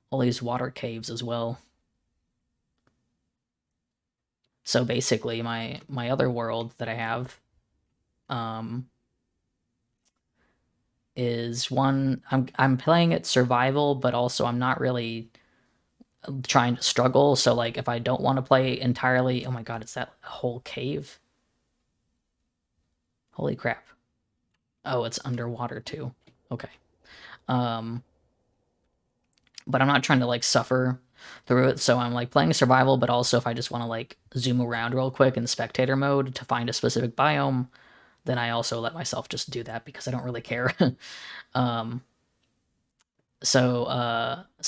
all these water caves as well. So basically, my other world that I have, um, is one I'm playing it survival, but also I'm not really trying to struggle. So like if I don't want to play entirely, oh my god, it's that whole cave. Holy crap. Oh, it's underwater too. Okay. Um but I'm not trying to like suffer through it, so I'm like playing survival, but also if I just want to like zoom around real quick in spectator mode to find a specific biome, then I also let myself just do that because I don't really care. um so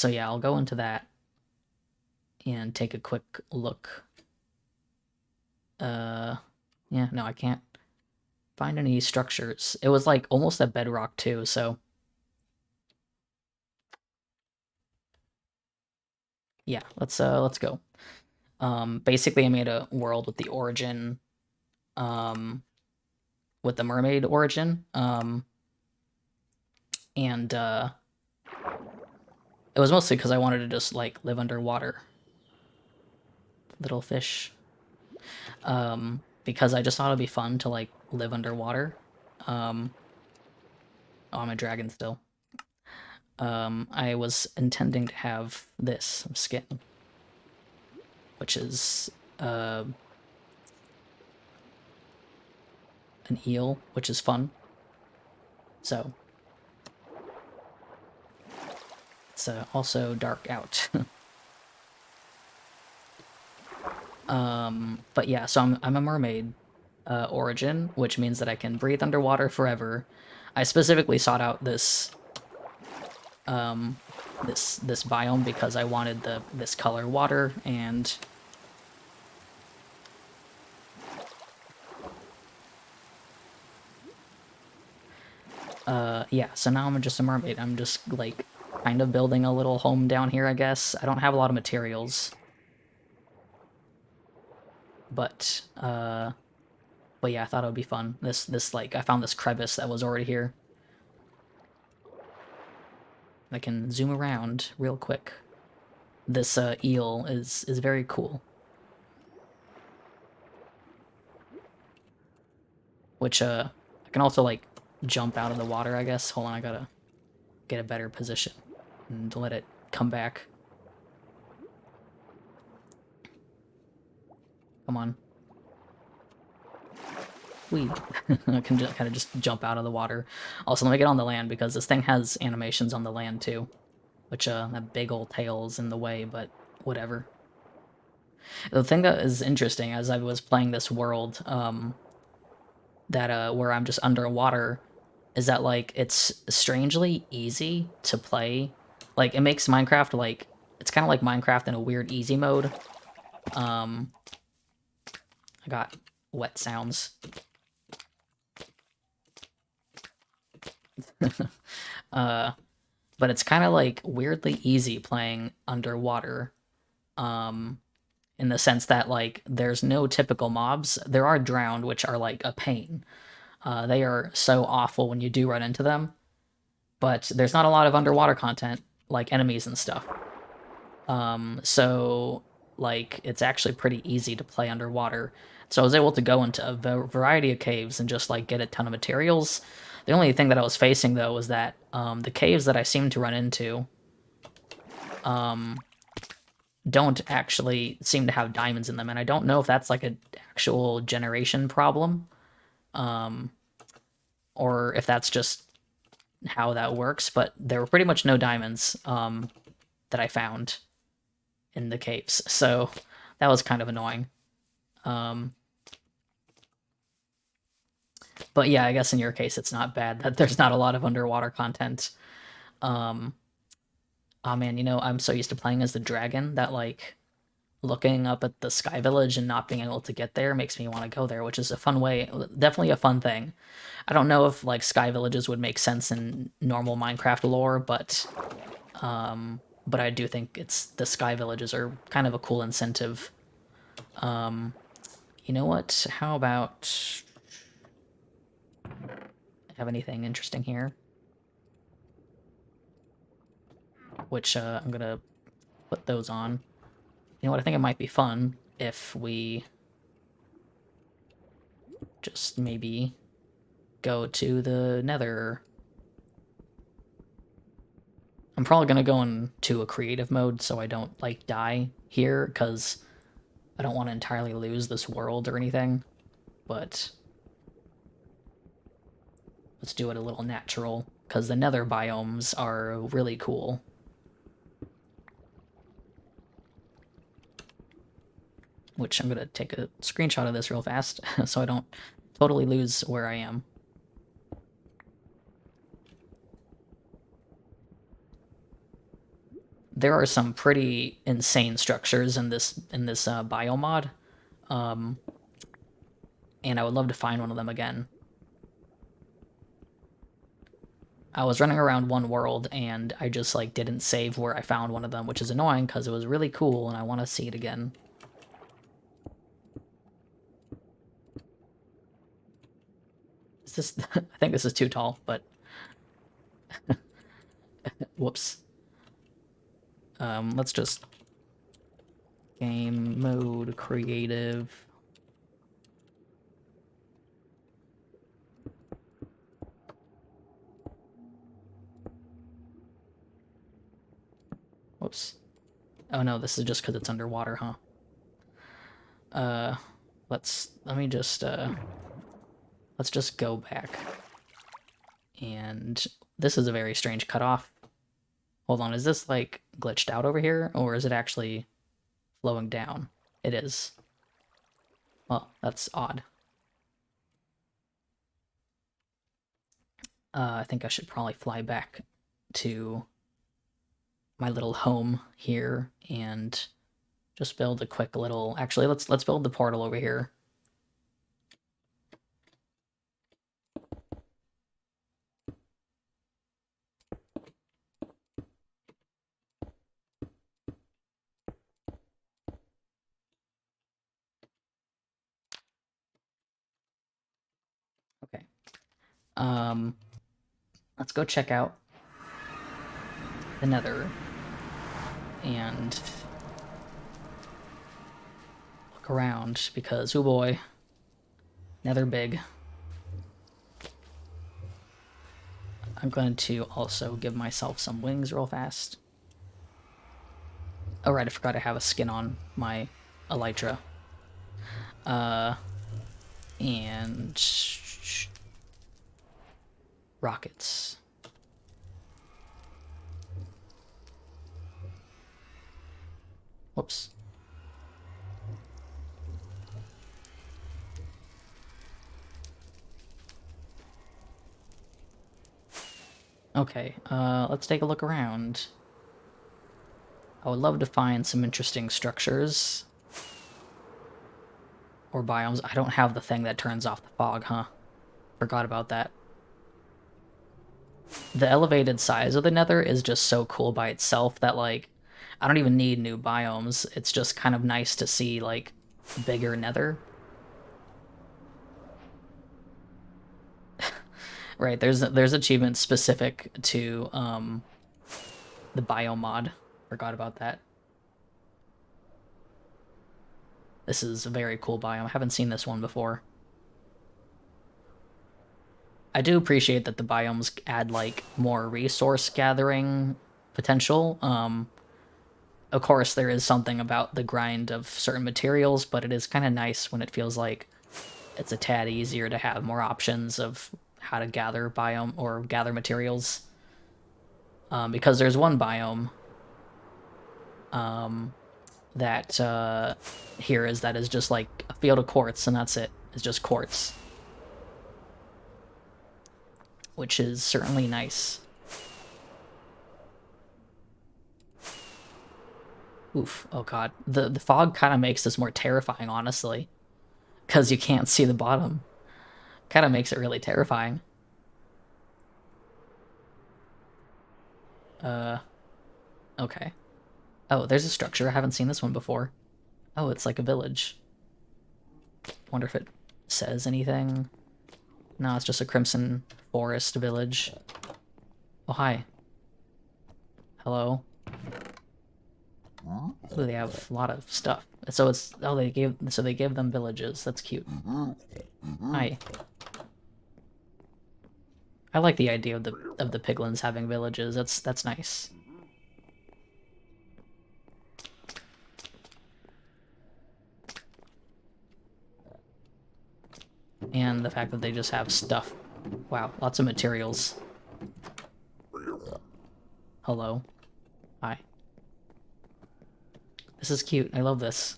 yeah, I'll go into that and take a quick look. Uh, yeah, no, I can't find any structures. It was like almost a bedrock too, so yeah, let's go. Basically I made a world with the origin um with the mermaid origin. And it was mostly because I wanted to just like live underwater. Little fish. Because I just thought it'd be fun to like live underwater. Oh, I'm a dragon still. I was intending to have this skin, which is an eel, which is fun. So it's also dark out. But yeah, so I'm a mermaid origin, which means that I can breathe underwater forever. I specifically sought out this this biome because I wanted this color water, and yeah, so now I'm just a mermaid. I'm just like kind of building a little home down here, I guess. I don't have a lot of materials. But yeah, I thought it would be fun. This like I found this crevice that was already here. I can zoom around real quick. This eel is very cool. Which I can also like jump out of the water, I guess. Hold on, I gotta get a better position and let it come back. Come on. Whee. I can just kind of just jump out of the water. Also, let me get on the land because this thing has animations on the land too. Which that big old tail's in the way, but whatever. The thing that is interesting as I was playing this world, that where I'm just underwater, is that like it's strangely easy to play. Like it makes Minecraft like it's kind of like Minecraft in a weird easy mode. I got wet sounds. But it's kind of like weirdly easy playing underwater. In the sense that like there's no typical mobs. There are drowned, which are like a pain. They are so awful when you do run into them. But there's not a lot of underwater content, like enemies and stuff. So like it's actually pretty easy to play underwater. So I was able to go into a variety of caves and just like get a ton of materials. The only thing that I was facing though was that the caves that I seem to run into don't actually seem to have diamonds in them, and I don't know if that's like an actual generation problem, or if that's just how that works, but there were pretty much no diamonds that I found in the caves, so that was kind of annoying. But yeah, I guess in your case it's not bad that there's not a lot of underwater content. Oh man, you know, I'm so used to playing as the dragon that like looking up at the Sky Village and not being able to get there makes me want to go there, which is a fun way, definitely a fun thing. I don't know if like Sky Villages would make sense in normal Minecraft lore, but I do think it's the Sky Villages are kind of a cool incentive. You know what? How about have anything interesting here? Which I'm gonna put those on. You know what? I think it might be fun if we just maybe go to the Nether. I'm probably gonna go into a creative mode so I don't like die here, because I don't want to entirely lose this world or anything. But let's do it a little natural, because the Nether biomes are really cool. Which I'm gonna take a screenshot of this real fast so I don't totally lose where I am. There are some pretty insane structures in this biomod, and I would love to find one of them again. I was running around one world and I just like didn't save where I found one of them, which is annoying because it was really cool and I want to see it again. Is this... I think this is too tall, but... Whoops. Let's just... Game mode, creative... Whoops. Oh no, this is just because it's underwater, huh? Let's just go back. And this is a very strange cutoff. Hold on, is this like glitched out over here, or is it actually flowing down? It is. Well, that's odd. I think I should probably fly back to my little home here and just build a quick little... Actually, let's build the portal over here. Okay. Let's go check out the Nether and look around because, oh boy, Nether big. I'm going to also give myself some wings real fast. Oh right, I forgot I have a skin on my elytra. And rockets. Whoops. Okay, let's take a look around. I would love to find some interesting structures. Or biomes. I don't have the thing that turns off the fog, huh? Forgot about that. The elevated size of the Nether is just so cool by itself that, like, I don't even need new biomes. It's just kind of nice to see, like, bigger Nether. Right, there's achievements specific to, the biome mod. Forgot about that. This is a very cool biome. I haven't seen this one before. I do appreciate that the biomes add, like, more resource gathering potential. Of course, there is something about the grind of certain materials, but it is kind of nice when it feels like it's a tad easier to have more options of how to gather biome or gather materials. Because there's one biome that here is that is just like a field of quartz, and that's it. It's just quartz. Which is certainly nice. Oof, oh god. The fog kind of makes this more terrifying, honestly. Because you can't see the bottom. Kind of makes it really terrifying. Okay. Oh, there's a structure. I haven't seen this one before. Oh, it's like a village. Wonder if it says anything. No, it's just a Crimson Forest village. Oh, hi. Hello. Oh, they have a lot of stuff. So it's... Oh, they gave them villages. That's cute. Hi. I like the idea of the piglins having villages. That's nice. And the fact that they just have stuff. Wow, lots of materials. Hello. Hi. This is cute. I love this.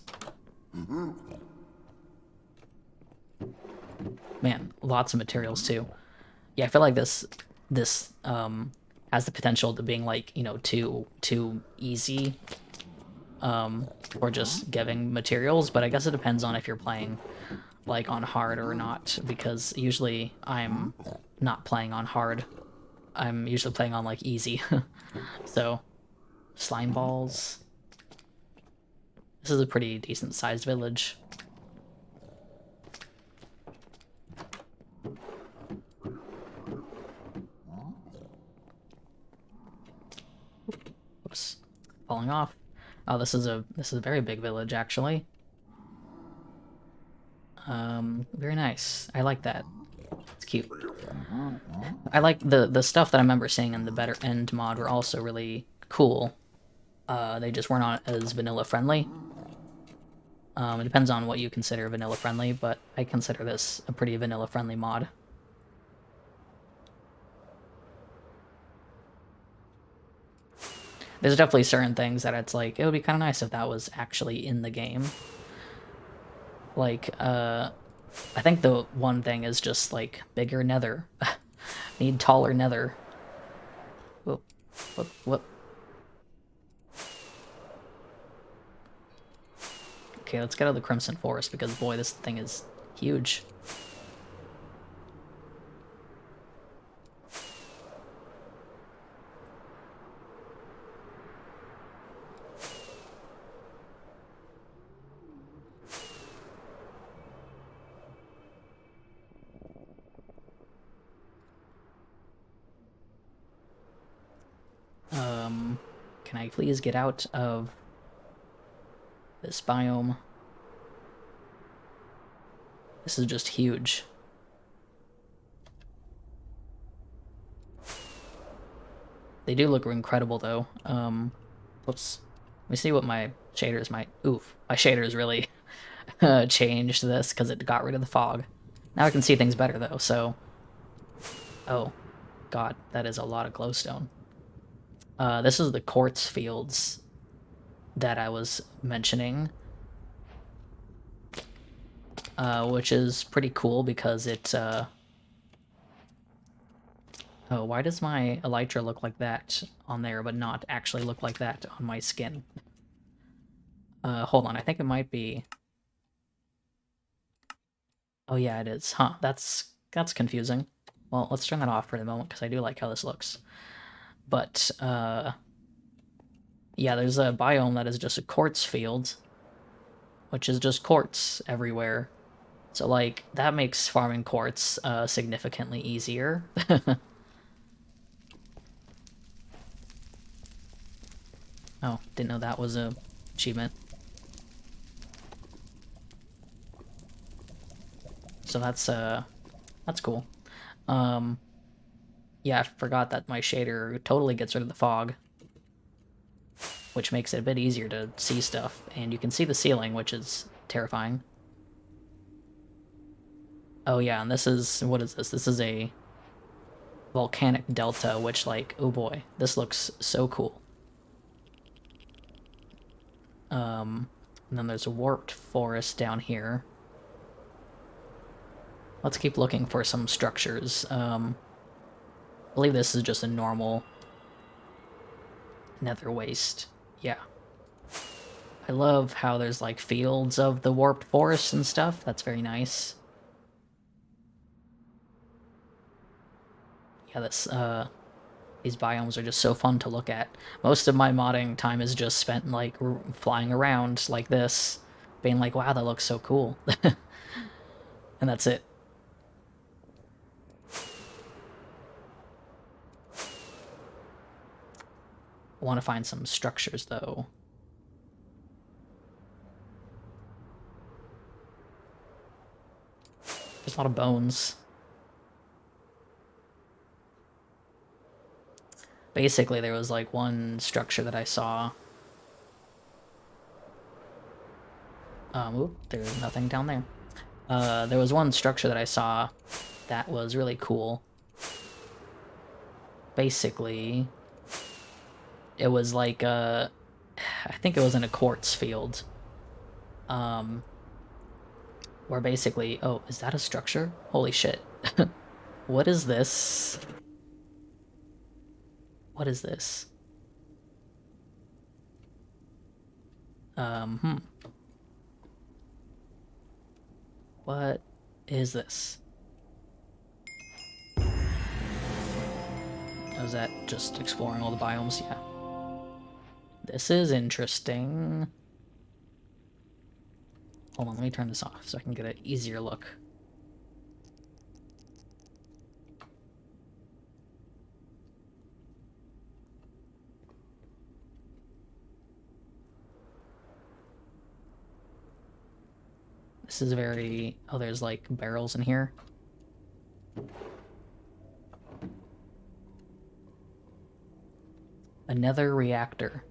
Man, lots of materials too. Yeah, I feel like this has the potential to being, like, you know, too easy for just giving materials, but I guess it depends on if you're playing like on hard or not, because usually I'm not playing on hard. I'm usually playing on like easy. So, slime balls. This is a pretty decent sized village. falling off. Oh, this is a very big village, actually. Very nice. I like that. It's cute. I like the stuff that I remember seeing in the Better End mod were also really cool. They just were not as vanilla friendly. It depends on what you consider vanilla friendly, but I consider this a pretty vanilla friendly mod. There's definitely certain things that it's like, it would be kind of nice if that was actually in the game. Like, I think the one thing is just, like, bigger nether. Need taller nether. Whoop, whoop, whoop. Okay, let's get out of the Crimson Forest, because, boy, this thing is huge. Can I please get out of this biome? This is just huge. They do look incredible, though. Whoops. Let me see what my shaders might... Oof. My shaders really changed this, because it got rid of the fog. Now I can see things better, though, so... Oh. God, that is a lot of glowstone. This is the quartz fields that I was mentioning. Which is pretty cool because it, Oh, why does my elytra look like that on there, but not actually look like that on my skin? Hold on, I think it might be... Oh yeah, it is. Huh, that's confusing. Well, let's turn that off for the moment, because I do like how this looks. But, yeah, there's a biome that is just a quartz field, which is just quartz everywhere. So, like, that makes farming quartz, significantly easier. Oh, didn't know that was a achievement. So that's cool. Yeah, I forgot that my shader totally gets rid of the fog, which makes it a bit easier to see stuff, and you can see the ceiling, which is terrifying. Oh yeah, and this is, what is this? This is a volcanic delta, which, like, oh boy, this looks so cool. And then there's a warped forest down here. Let's keep looking for some structures. I believe this is just a normal nether waste. Yeah. I love how there's, like, fields of the warped forest and stuff. That's very nice. Yeah, these biomes are just so fun to look at. Most of my modding time is just spent, like, flying around like this, being like, wow, that looks so cool. And that's it. I want to find some structures, though. There's a lot of bones. Basically, there was, like, one structure that I saw. Oop, there's nothing down there. There was one structure that I saw that was really cool. Basically, it was like, I think it was in a quartz field. Where basically... Oh, is that a structure? Holy shit. What is this? What is this? What is this? Was that just exploring all the biomes? Yeah. This is interesting. Hold on, let me turn this off so I can get an easier look. This is very... Oh, there's like barrels in here. Another reactor.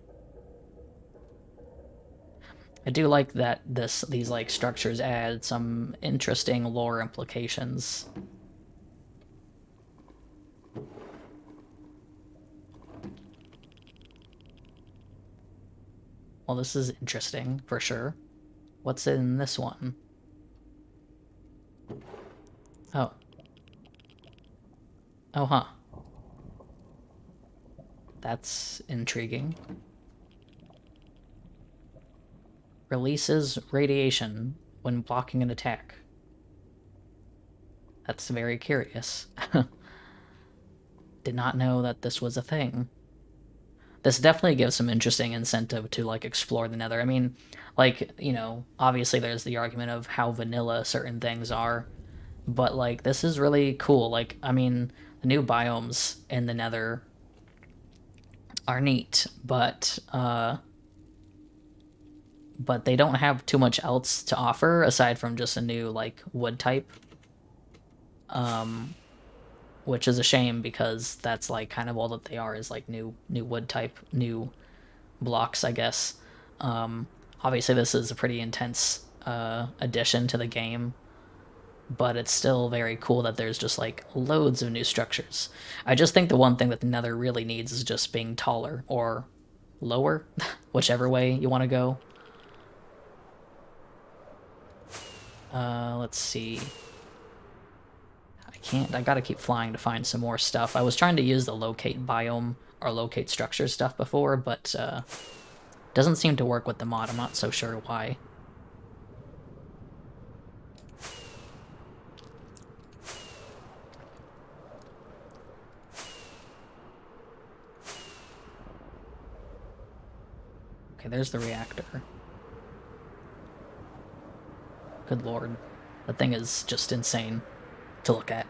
I do like that these like structures add some interesting lore implications. Well, this is interesting for sure. What's in this one? Oh. Oh, huh. That's intriguing. Releases radiation when blocking an attack. That's very curious. Did not know that this was a thing. This definitely gives some interesting incentive to like explore the nether. I mean, like, you know, obviously there's the argument of how vanilla certain things are, but like this is really cool. Like, I mean, the new biomes in the nether are neat, but they don't have too much else to offer aside from just a new like wood type. Which is a shame because that's like kind of all that they are is like new wood type, new blocks, I guess. Obviously this is a pretty intense addition to the game, but it's still very cool that there's just like loads of new structures. I just think the one thing that the nether really needs is just being taller or lower, whichever way you want to go. Let's see. I gotta keep flying to find some more stuff. I was trying to use the locate biome or locate structure stuff before, but doesn't seem to work with the mod. I'm not so sure why. Okay, there's the reactor. Good lord. That thing is just insane to look at.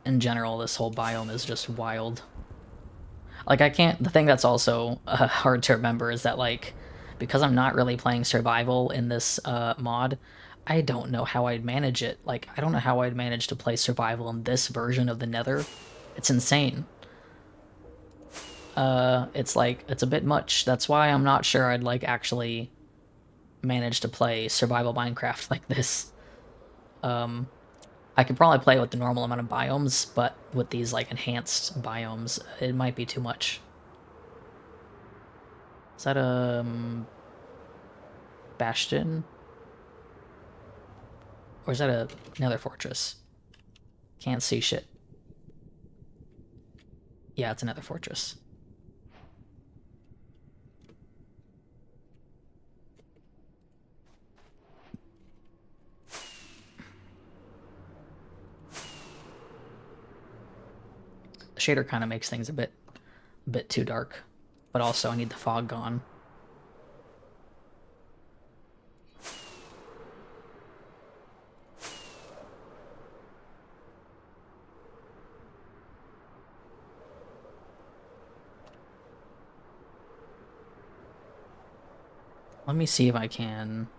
In general, this whole biome is just wild. Like, I can't... The thing that's also hard to remember is that, like, because I'm not really playing survival in this mod, I don't know how I'd manage it. Like, I don't know how I'd manage to play survival in this version of the nether. It's insane. It's like, it's a bit much. That's why I'm not sure I'd, like, actually manage to play survival Minecraft like this. I could probably play with the normal amount of biomes, but with these, like, enhanced biomes, it might be too much. Is that a bastion? Or is that another fortress? Can't see shit. Yeah, it's another fortress. The shader kind of makes things a bit too dark, but also I need the fog gone. Let me see if I can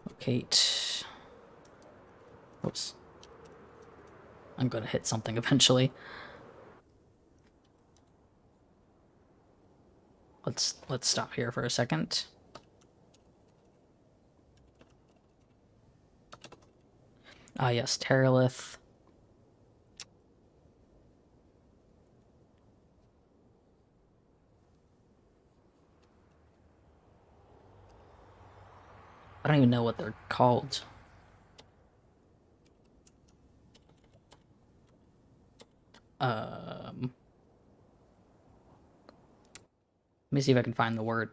locate. Oops. I'm gonna hit something eventually. Let's stop here for a second. Ah, yes, Terralith. I don't even know what they're called. Let me see if I can find the word.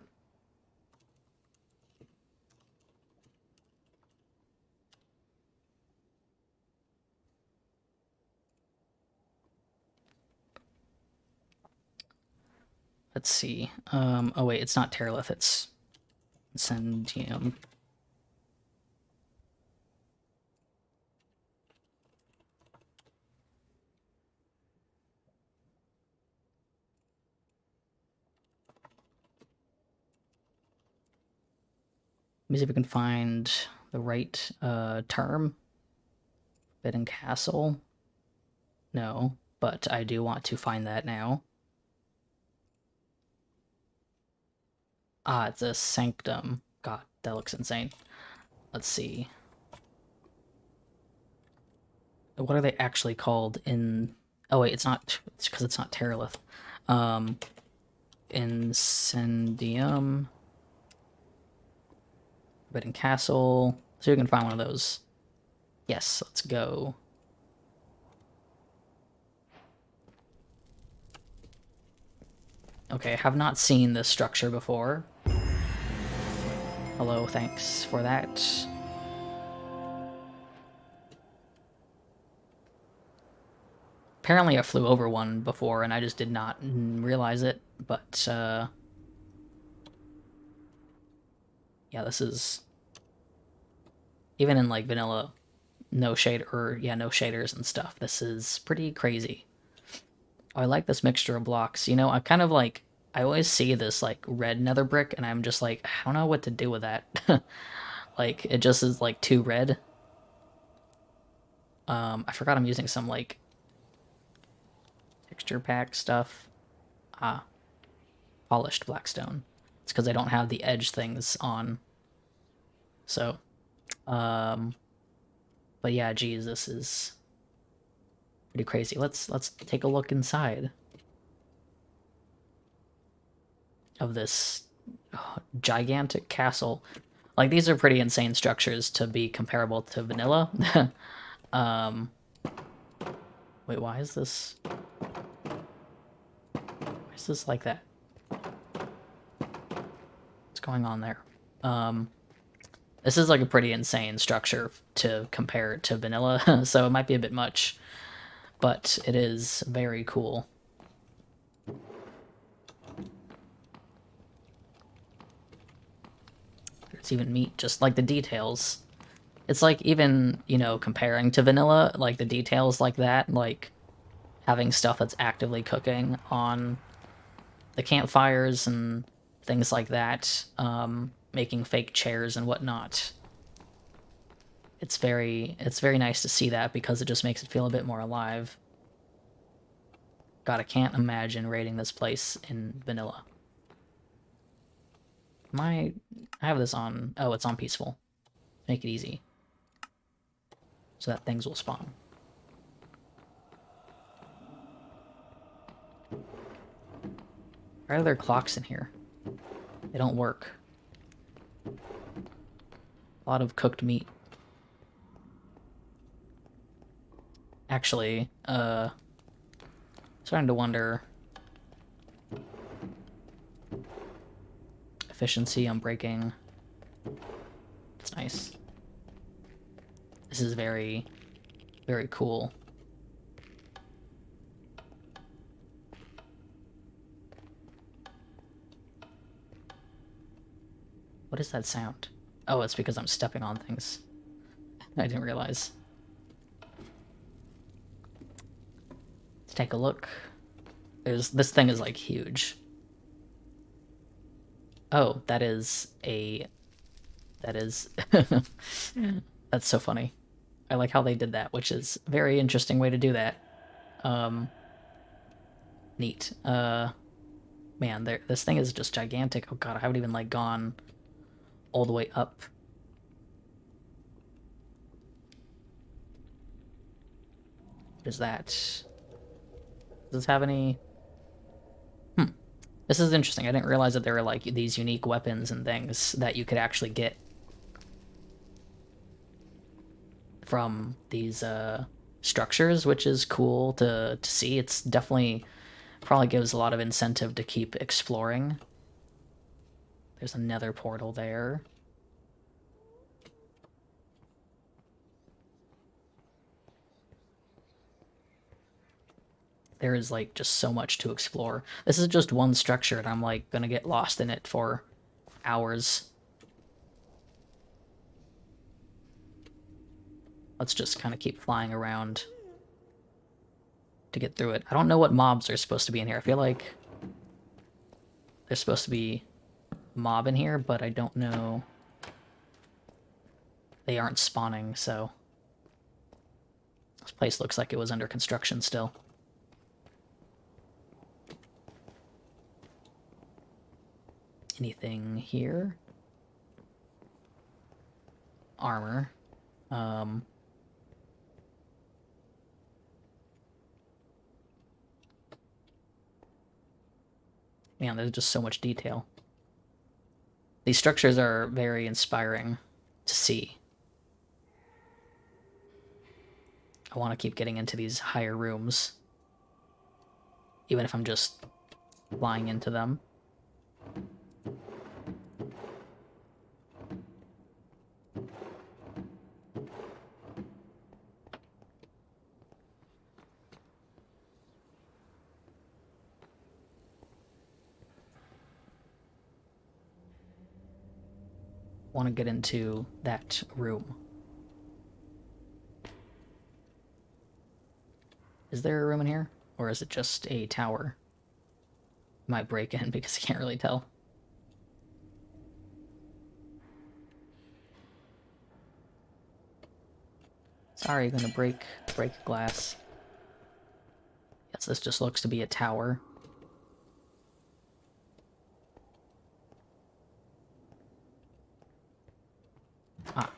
Let's see. Oh wait, it's not Terralith, it's Sendium. me see if we can find the right term. Forbidden Castle. No, but I do want to find that now. Ah, it's a sanctum. God, that looks insane. Let's see. What are they actually called in... Oh wait, it's not... It's because it's not Terralith. Incendium. Forbidden Castle. So you can find one of those. Yes, let's go. Okay, I have not seen this structure before. Hello, thanks for that. Apparently I flew over one before and I just did not realize it, but yeah, this is... Even in like vanilla, no shaders and stuff, this is pretty crazy. Oh, I like this mixture of blocks. You know, I kind of like... I always see this like red nether brick and I'm just like, I don't know what to do with that. Like, it just is like too red. I forgot I'm using some like texture pack stuff. Ah, polished blackstone. It's because I don't have the edge things on. So, but yeah, geez, this is pretty crazy. Let's take a look inside of this gigantic castle. Like, these are pretty insane structures to be comparable to vanilla. Wait, why is this like that? What's going on there? This is like a pretty insane structure to compare to vanilla, so it might be a bit much, but it is very cool. There's even meat, just like the details. It's like even, you know, comparing to vanilla, like the details like that, like having stuff that's actively cooking on the campfires and things like that, making fake chairs and whatnot. It's very nice to see that because it just makes it feel a bit more alive. God, I can't imagine raiding this place in vanilla. I have this on... Oh, it's on peaceful. Make it easy. So that things will spawn. Why are there clocks in here? They don't work. A lot of cooked meat. Actually, starting to wonder... Efficiency on breaking. It's nice. This is very, very cool. What is that sound? Oh, it's because I'm stepping on things. I didn't realize. Let's take a look. This thing is like huge. Oh, that is... That's so funny. I like how they did that, which is a very interesting way to do that. Neat. Man, this thing is just gigantic. Oh god, I haven't even like gone all the way up. What is that? Does this have any... This is interesting. I didn't realize that there were like these unique weapons and things that you could actually get from these structures, which is cool to see. It's definitely probably gives a lot of incentive to keep exploring. There's another portal there. There is like just so much to explore. This is just one structure and I'm like gonna get lost in it for hours. Let's just kind of keep flying around to get through it. I don't know what mobs are supposed to be in here. I feel like there's supposed to be a mob in here, but I don't know they aren't spawning, so this place looks like it was under construction still. Anything here? Armor. Man, there's just so much detail. These structures are very inspiring to see. I want to keep getting into these higher rooms, even if I'm just flying into them. Want to get into that room. Is there a room in here? Or is it just a tower? Might break in because I can't really tell. Sorry, gonna break glass. Yes, this just looks to be a tower. Ah.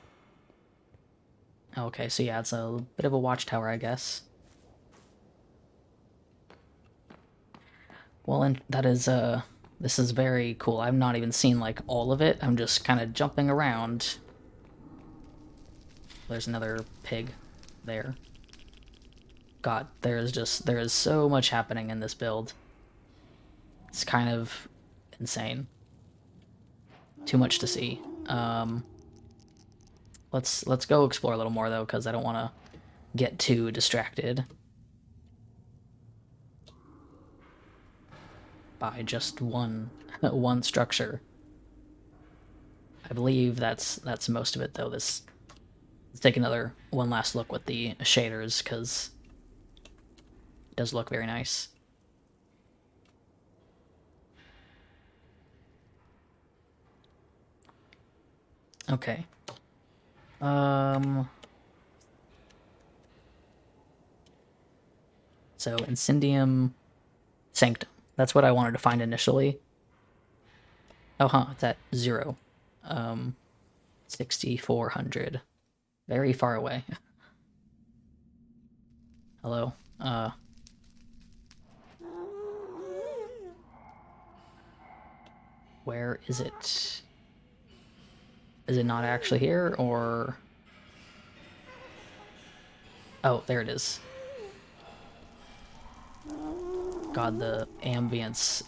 Okay, so yeah, it's a bit of a watchtower, I guess. Well, and that is, this is very cool. I've not even seen, like, all of it. I'm just kind of jumping around. There's another pig there. God, there is so much happening in this build. It's kind of insane. Too much to see. Let's go explore a little more, though, because I don't want to get too distracted by just one structure. I believe that's most of it, though. Let's take one last look with the shaders, because it does look very nice. Okay. So Incendium Sanctum. That's what I wanted to find initially. Oh, huh, it's at 0. 6,400. Very far away. Hello. Where is it? Is it not actually here, or... Oh, there it is. God, the ambiance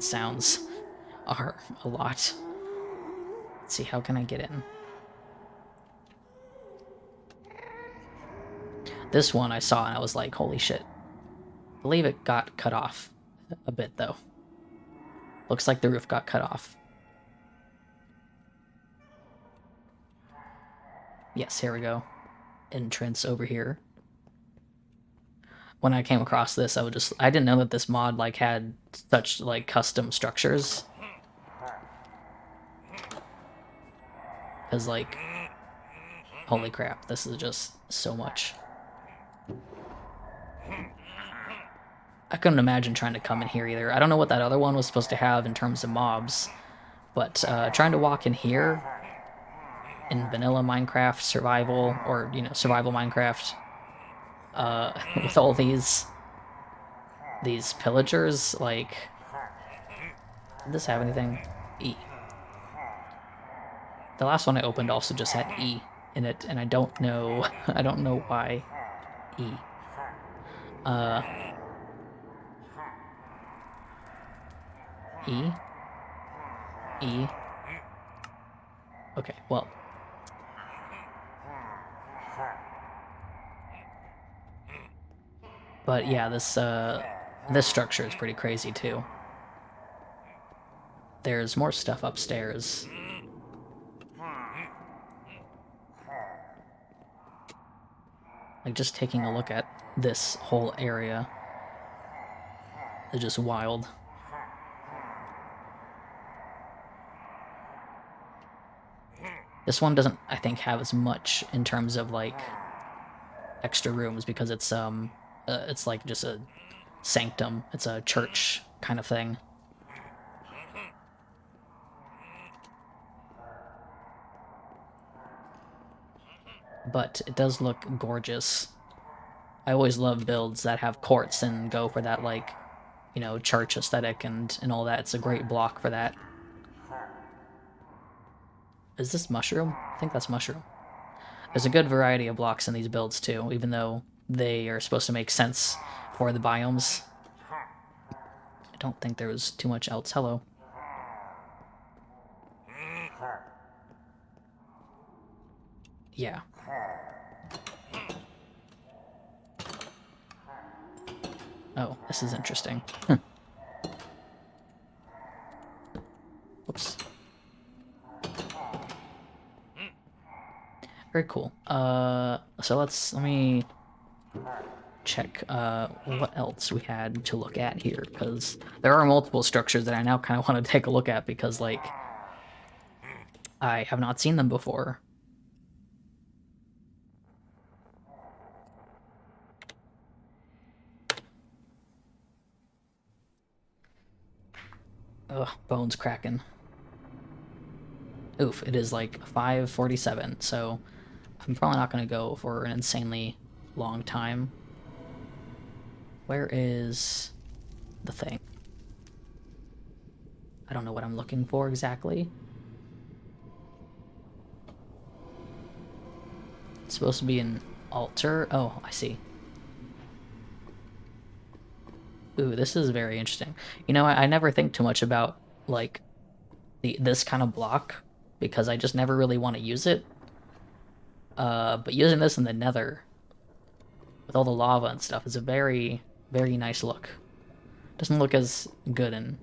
sounds are a lot. Let's see, how can I get in? This one I saw and I was like, holy shit. I believe it got cut off a bit, though. Looks like the roof got cut off. Yes, here we go. Entrance over here. When I came across this, I didn't know that this mod, like, had such, like, custom structures. Because, like, holy crap, this is just so much. I couldn't imagine trying to come in here either. I don't know what that other one was supposed to have in terms of mobs, but trying to walk in here in vanilla Minecraft survival, or, you know, survival Minecraft, with all these pillagers, like, did this have anything? E. The last one I opened also just had E in it, and I don't know, I don't know why E. E? E? Okay, well. But yeah, this structure is pretty crazy too. There's more stuff upstairs. Like, just taking a look at this whole area is just wild. This one doesn't, I think, have as much in terms of like extra rooms because it's like just a sanctum. It's a church kind of thing. But it does look gorgeous. I always love builds that have courts and go for that, like, you know, church aesthetic and all that. It's a great block for that. Is this mushroom? I think that's mushroom. There's a good variety of blocks in these builds too, even though they are supposed to make sense for the biomes. I don't think there was too much else. Hello. Yeah. Oh, this is interesting. Whoops. Very cool. So let me check what else we had to look at here, because there are multiple structures that I now kind of want to take a look at because, like, I have not seen them before. Ugh, bones cracking. Oof, it is like 5:47, so I'm probably not going to go for an insanely long time. Where is the thing? I don't know what I'm looking for exactly. It's supposed to be an altar. Oh, I see. Ooh, this is very interesting. You know, I never think too much about, like, this kind of block, because I just never really want to use it. But using this in the nether, with all the lava and stuff, is a very, very nice look. Doesn't look as good in,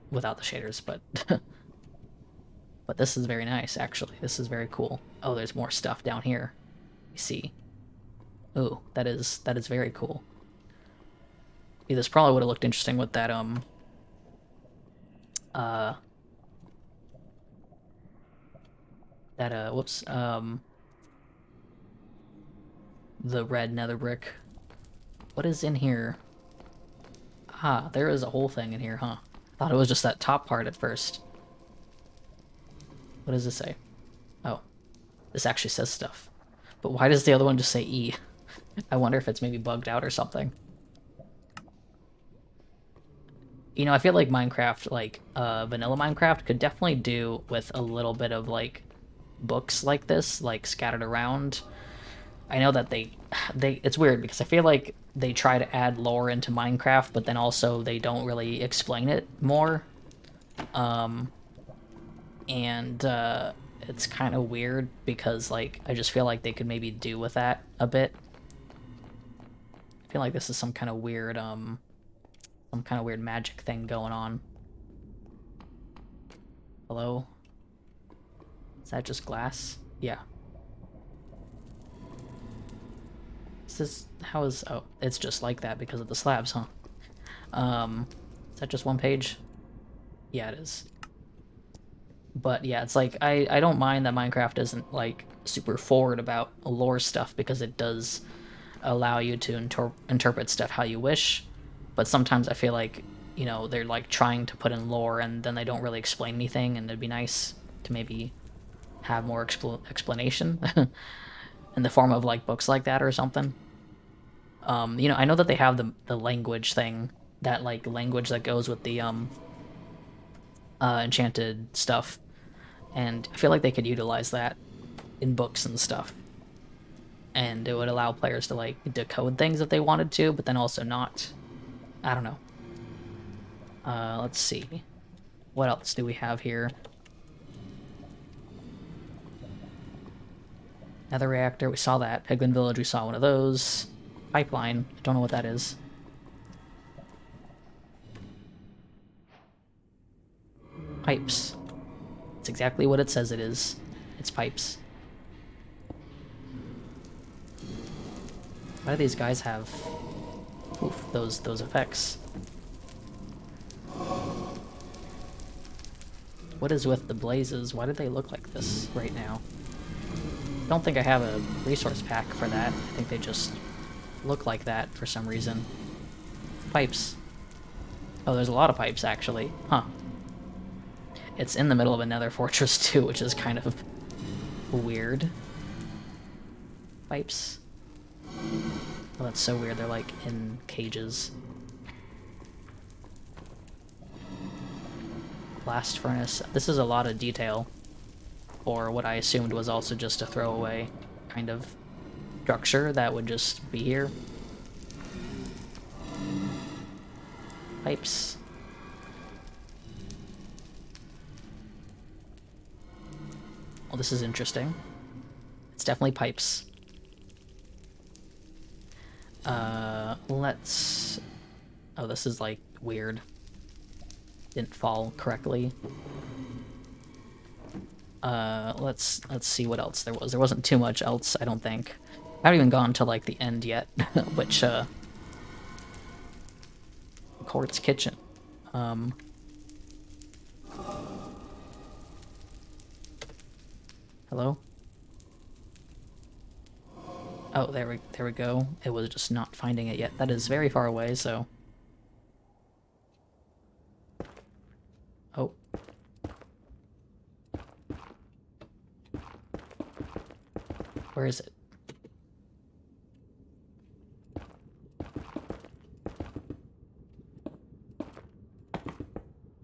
without the shaders, but... but this is very nice, actually. This is very cool. Oh, there's more stuff down here. You see. Ooh, that is very cool. Yeah, this probably would have looked interesting with that, whoops, the red nether brick. What is in here? Ah, there is a whole thing in here, huh? Thought it was just that top part at first. What does this say? Oh, this actually says stuff. But why does the other one just say E? I wonder if it's maybe bugged out or something. You know, I feel like Minecraft, like, vanilla Minecraft could definitely do with a little bit of, like, books like this, like, scattered around. I know that it's weird because I feel like they try to add lore into Minecraft, but then also they don't really explain it more. It's kind of weird because, like, I just feel like they could maybe do with that a bit. I feel like this is some kind of weird magic thing going on. Hello? Is that just glass? Yeah. Is this... how is... oh, it's just like that because of the slabs, huh? Is that just one page? Yeah, it is. But yeah, it's like, I don't mind that Minecraft isn't, like, super forward about lore stuff because it does allow you to interpret stuff how you wish. But sometimes I feel like, you know, they're, like, trying to put in lore and then they don't really explain anything, and it'd be nice to maybe have more explanation in the form of, like, books like that or something. You know, I know that they have the language thing, that, like, language that goes with the, enchanted stuff, and I feel like they could utilize that in books and stuff. And it would allow players to, like, decode things if they wanted to, but then also not. I don't know. Let's see. What else do we have here? Nether reactor, we saw that. Piglin Village, we saw one of those. Pipeline, don't know what that is. Pipes. It's exactly what it says it is. It's pipes. Why do these guys have... oof, those effects? What is with the blazes? Why do they look like this right now? Don't think I have a resource pack for that. I think they just look like that for some reason. Pipes. Oh, there's a lot of pipes, actually. Huh. It's in the middle of another fortress, too, which is kind of weird. Pipes. Oh, that's so weird. They're, like, in cages. Blast furnace. This is a lot of detail for what I assumed was also just a throwaway kind of structure that would just be here. Pipes. Well, this is interesting. It's definitely pipes. Let's... Oh, this is, like, weird. Didn't fall correctly. Let's see what else there was. There wasn't too much else, I don't think. I haven't even gone to, like, the end yet, which, Quartz kitchen. Hello? Oh, there we go. It was just not finding it yet. That is very far away, so... Oh. Where is it?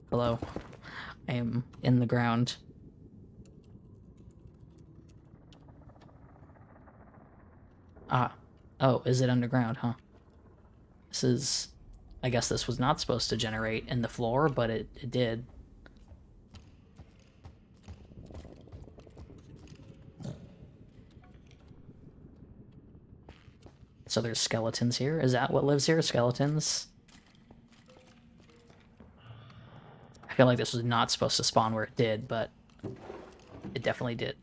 Hello. I am in the ground. Ah. Oh, is it underground, huh? This is... I guess this was not supposed to generate in the floor, but it did. So there's skeletons here? Is that what lives here? Skeletons? I feel like this was not supposed to spawn where it did, but it definitely did.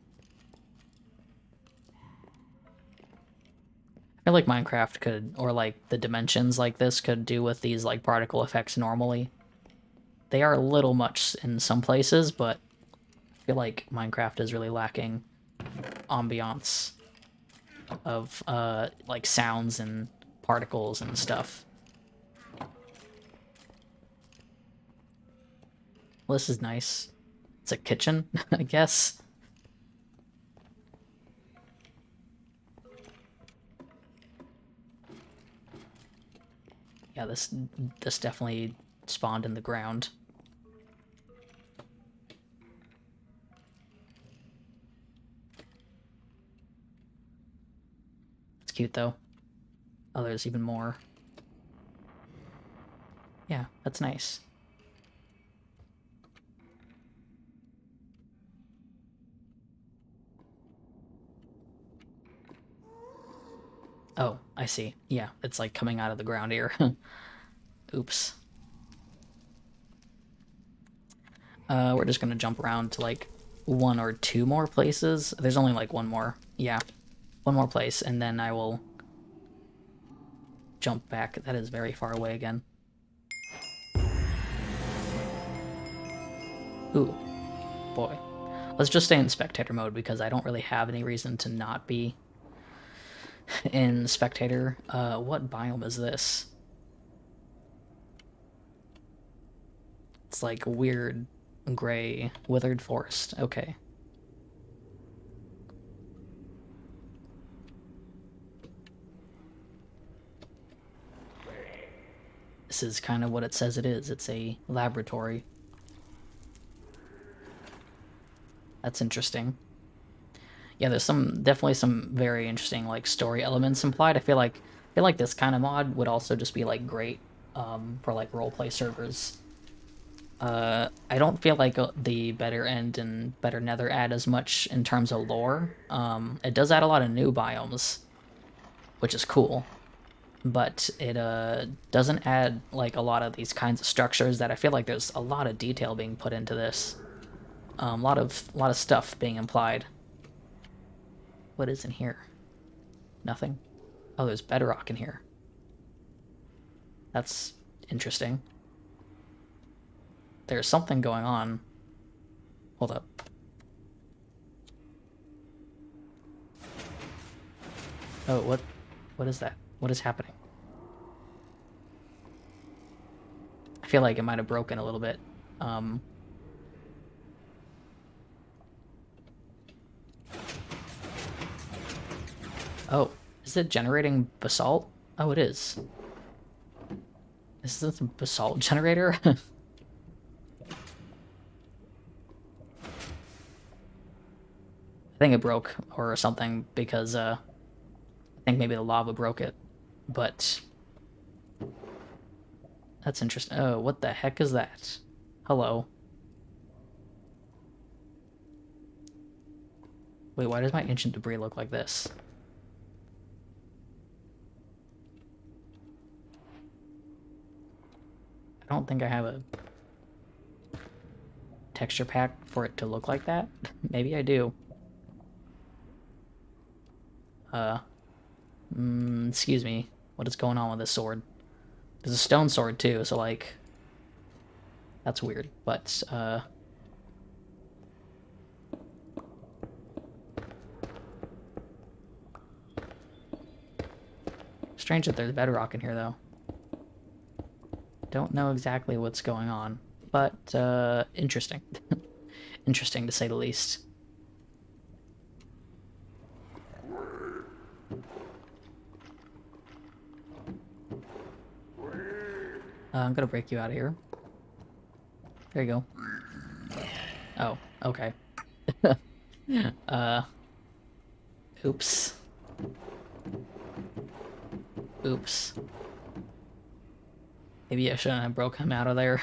I feel like Minecraft could, or like the dimensions like this could do with these like particle effects normally. They are a little much in some places, but I feel like Minecraft is really lacking ambiance of like sounds and particles and stuff. Well, this is nice. It's a kitchen, I guess. Yeah, this definitely spawned in the ground. It's cute though. Oh, there's even more. Yeah, that's nice. Oh, I see. Yeah, it's like coming out of the ground here. Oops. We're just gonna jump around to like one or two more places. There's only like one more. Yeah, one more place, and then I will jump back. That is very far away again. Ooh, boy. Let's just stay in spectator mode because I don't really have any reason to not be in spectator. What biome is this? It's like weird gray withered forest. Okay. This is kind of what it says it is. It's a laboratory. That's interesting. Yeah, there's definitely some very interesting like story elements implied. I feel like this kind of mod would also just be like great for like roleplay servers. I don't feel like the Better End and Better Nether add as much in terms of lore. It does add a lot of new biomes, which is cool, but it doesn't add like a lot of these kinds of structures that I feel like there's a lot of detail being put into this. A lot of stuff being implied. What is in here? Nothing. Oh, there's bedrock in here. That's interesting. There's something going on. Hold up. Oh, what is that? What is happening? I feel like it might have broken a little bit. Um, oh, is it generating basalt? Oh, it is. Is this a basalt generator? I think it broke or something because I think maybe the lava broke it. But that's interesting. Oh, what the heck is that? Hello. Wait, why does my ancient debris look like this? I don't think I have a texture pack for it to look like that. Maybe I do. Excuse me. What is going on with this sword? There's a stone sword too, so like that's weird. But strange that there's bedrock in here though. Don't know exactly what's going on, but interesting. Interesting to say the least. I'm gonna break you out of here. There you go. Oh, okay. Oops. Oops. Maybe I shouldn't have broke him out of there.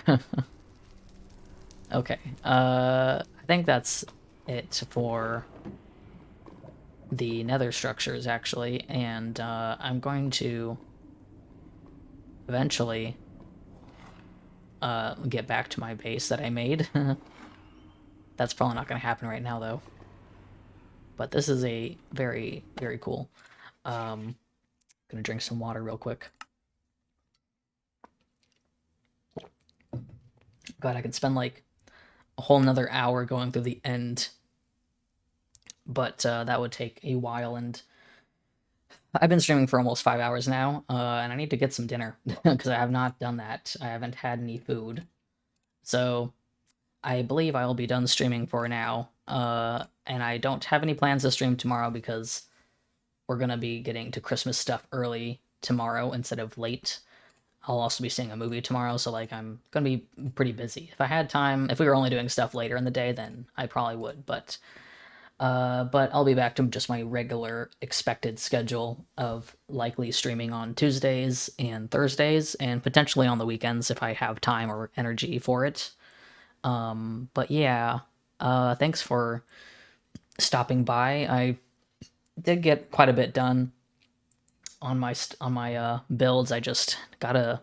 Okay. I think that's it for the nether structures, actually, and I'm going to eventually get back to my base that I made. That's probably not going to happen right now, though. But this is a very, very cool. Gonna drink some water real quick. God, I could spend like a whole another hour going through the end, but that would take a while, and I've been streaming for almost 5 hours now, and I need to get some dinner because I have not done that. I haven't had any food, so I believe I will be done streaming for now. And I don't have any plans to stream tomorrow because we're gonna be getting to Christmas stuff early tomorrow instead of late. I'll also be seeing a movie tomorrow, so like I'm gonna be pretty busy. If I had time, if we were only doing stuff later in the day, then I probably would, but I'll be back to just my regular expected schedule of likely streaming on Tuesdays and Thursdays, and potentially on the weekends if I have time or energy for it. But yeah, thanks for stopping by. I did get quite a bit done on my builds. I gotta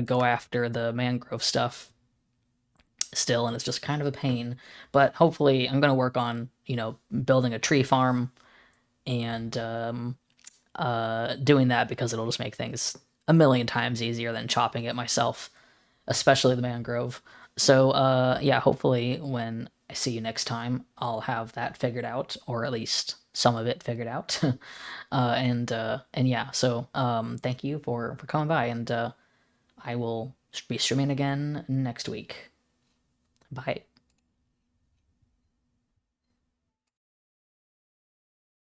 go after the mangrove stuff still, and it's just kind of a pain. But hopefully, I'm gonna work on building a tree farm and doing that because it'll just make things a million times easier than chopping it myself, especially the mangrove. So yeah, hopefully when I see you next time, I'll have that figured out, or at least some of it figured out. And yeah, so thank you for coming by, and I will be streaming again next week. Bye.